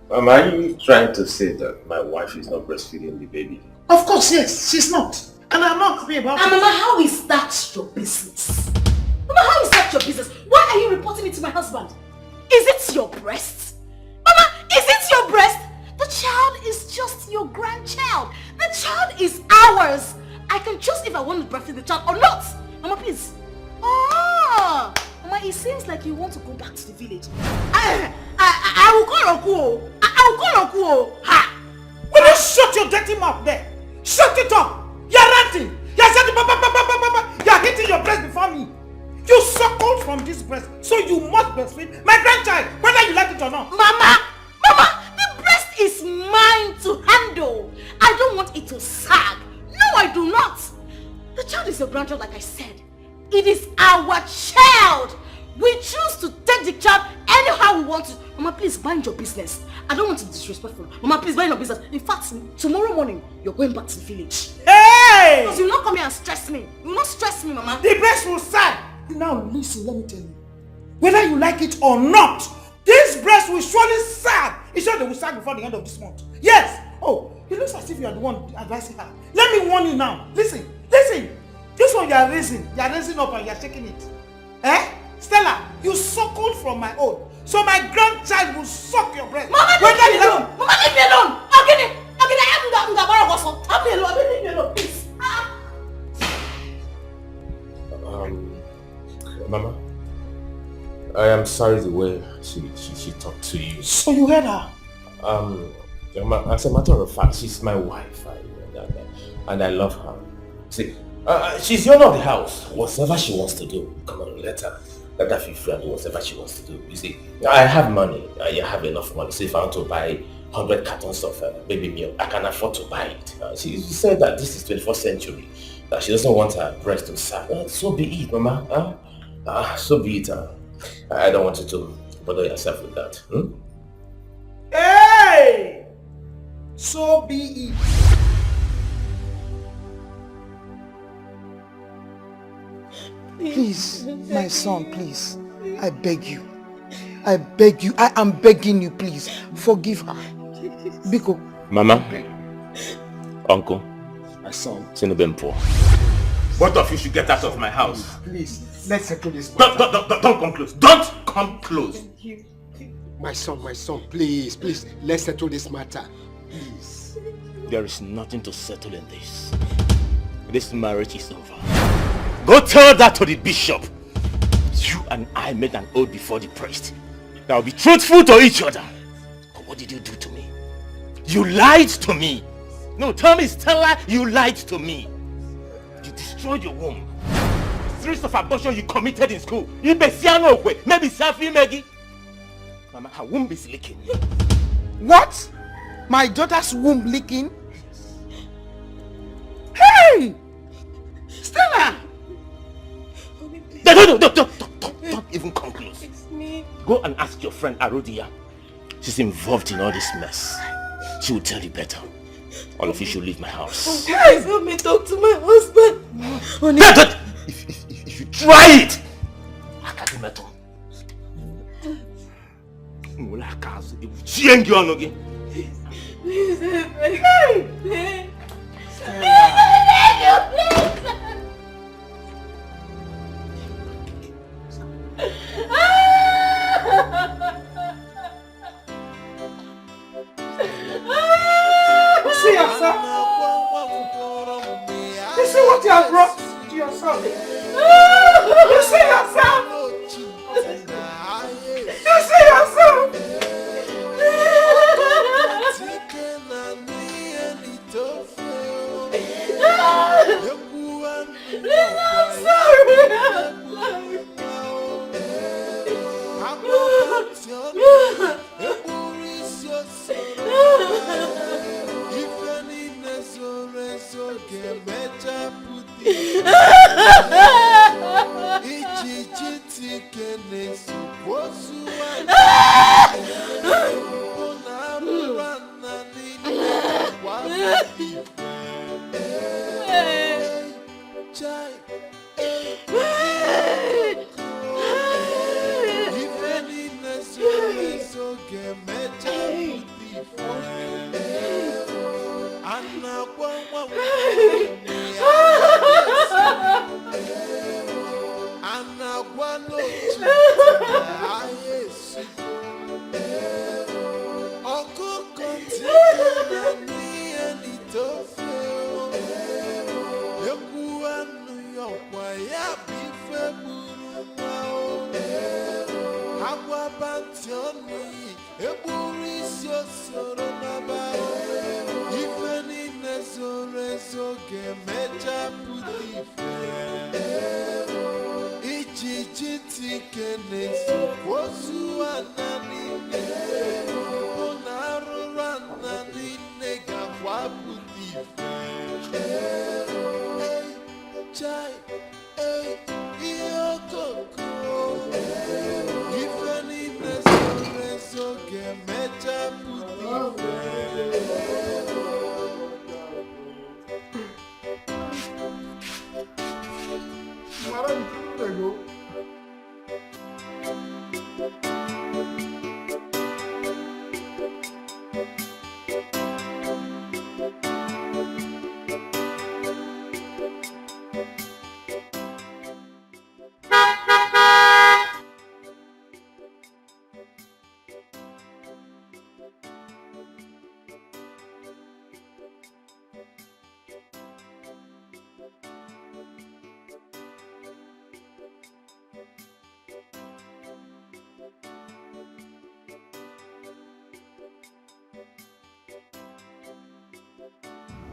Mama, are you trying to say that my wife is not breastfeeding the baby? Of course, yes, she's not. And I'm not happy about it. Mama, how is that your business? Mama, how is that your business? Why are you reporting it to my husband? Is it your breast? Mama, is it your breast? The child is just your grandchild. The child is ours. I can choose if I want to breastfeed the child or not. Mama, please. Oh, Mama, it seems like you want to go back to the village. I will call Oku. I will call Oku. Ha! Will you shut your dirty mouth there? Shut it up. You're ranting. You're hitting your breast before me. You suckled from this breast, so you must breastfeed my grandchild, whether you like it or not. Mama, the breast is mine to handle. I don't want it to sag. No, I do not. The child is your grandchild, like I said. It is our child. We choose to take the child anyhow we want to. Mama, please mind your business. I don't want to be disrespectful. Mama, please mind your business. In fact, tomorrow morning, you're going back to the village. Hey! Because you will not come here and stress me. You will not stress me, Mama. The breast will sag. Now listen, let me tell you. Whether you like it or not, this breast will surely sag. It's sure they will sag before the end of this month. Yes! Oh, it looks as if you are the one advising her. Let me warn you now. Listen, listen. This one you are raising up and you are shaking it. Eh? Stella, you suckled from my own. So my grandchild will suck your breast. Mama, leave me alone. Mama, leave me alone. Okay, leave me alone, please. Mama, I am sorry the way she talked to you. So you heard her? As a matter of fact, she's my wife, and I love her. See, she's the owner of the house. Whatever she wants to do, come on, let her feel free and do whatever she wants to do. You see, I have money. I have enough money. So if I want to buy 100 cartons of baby milk, I can afford to buy it. She said that this is 21st century, that she doesn't want her breast to sag. So be it, Mama. So be it. I don't want you to bother yourself with that. Hey! So be it. Please, my son, please. I beg you. I beg you. I am begging you, please. Forgive her. Biko. Mama, Uncle, my son, Sinubempo. Both of you should get out of my house. Please, let's settle this. Don't come close. Don't come close. My son, please, let's settle this matter. Please. There is nothing to settle in this. This marriage is over. Go tell that to the bishop. You and I made an oath before the priest that will be truthful to each other. But what did you do to me? You lied to me. No, tell me, Stella, you lied to me. You destroyed your womb. The series of abortion you committed in school. Maybe Safi Maggie. Mama, her womb is leaking. What? My daughter's womb leaking? Hey! Stella! Don't even come close. It's me. Go and ask your friend Arodia. She's involved in all this mess. She will tell you better. All of you should leave my house. Please help me talk to my husband. If you try it, I can't do it. Please help me. Please. See yourself. You see what you have brought to yourself. You see yourself. You see yourself. Please, I'm sorry.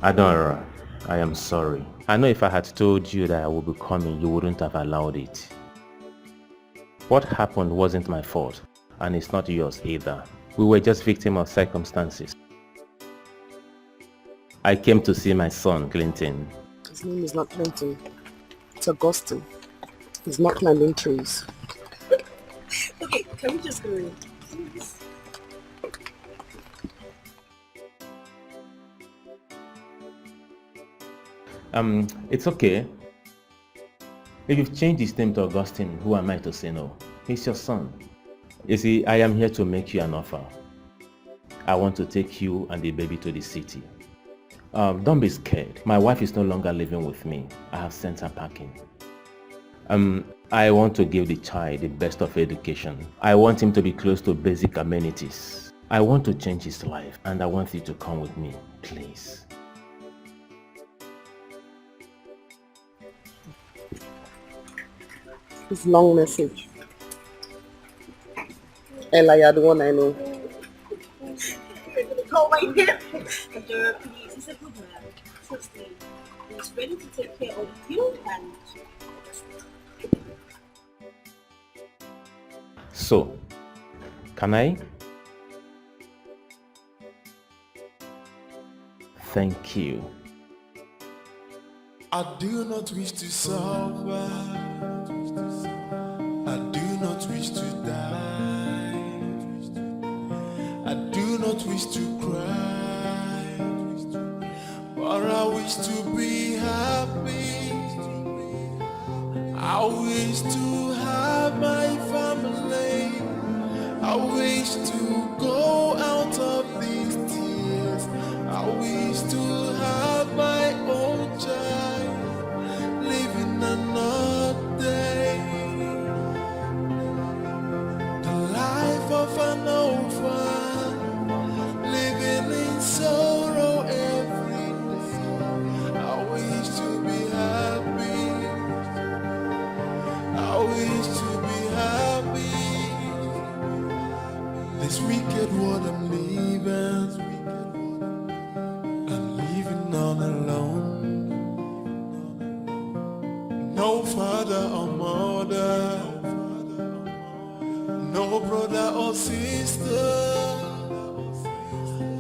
Adora, I am sorry. I know if I had told you that I would be coming, you wouldn't have allowed it. What happened wasn't my fault, and it's not yours either. We were just victims of circumstances. I came to see my son, Clinton. His name is not Clinton. It's Augustine. He's not climbing trees. Okay, can we just go in? Please? It's okay. If you've changed his name to Augustine, who am I to say no? He's your son. You see, I am here to make you an offer. I want to take you and the baby to the city. Don't be scared. My wife is no longer living with me. I have sent her packing. I want to give the child the best of education. I want him to be close to basic amenities. I want to change his life, and I want you to come with me, please. It's a long message. Ella, you're the one I know. Oh my God. Adora, please. He's a good man. Trust me. He's ready to take care of you and So, can I? Thank you. I do not wish to suffer. I do not wish to die. I do not wish to cry. But I wish to be happy. I wish to have my family. I wish to go out of these tears. I wish to have my own child, living another day. The life of an orphan, living in sorrow every day. I wish to be happy. I wish to be happy. This wicked world I'm living, I'm living all alone. No father or mother, no brother or sister.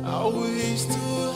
I wish to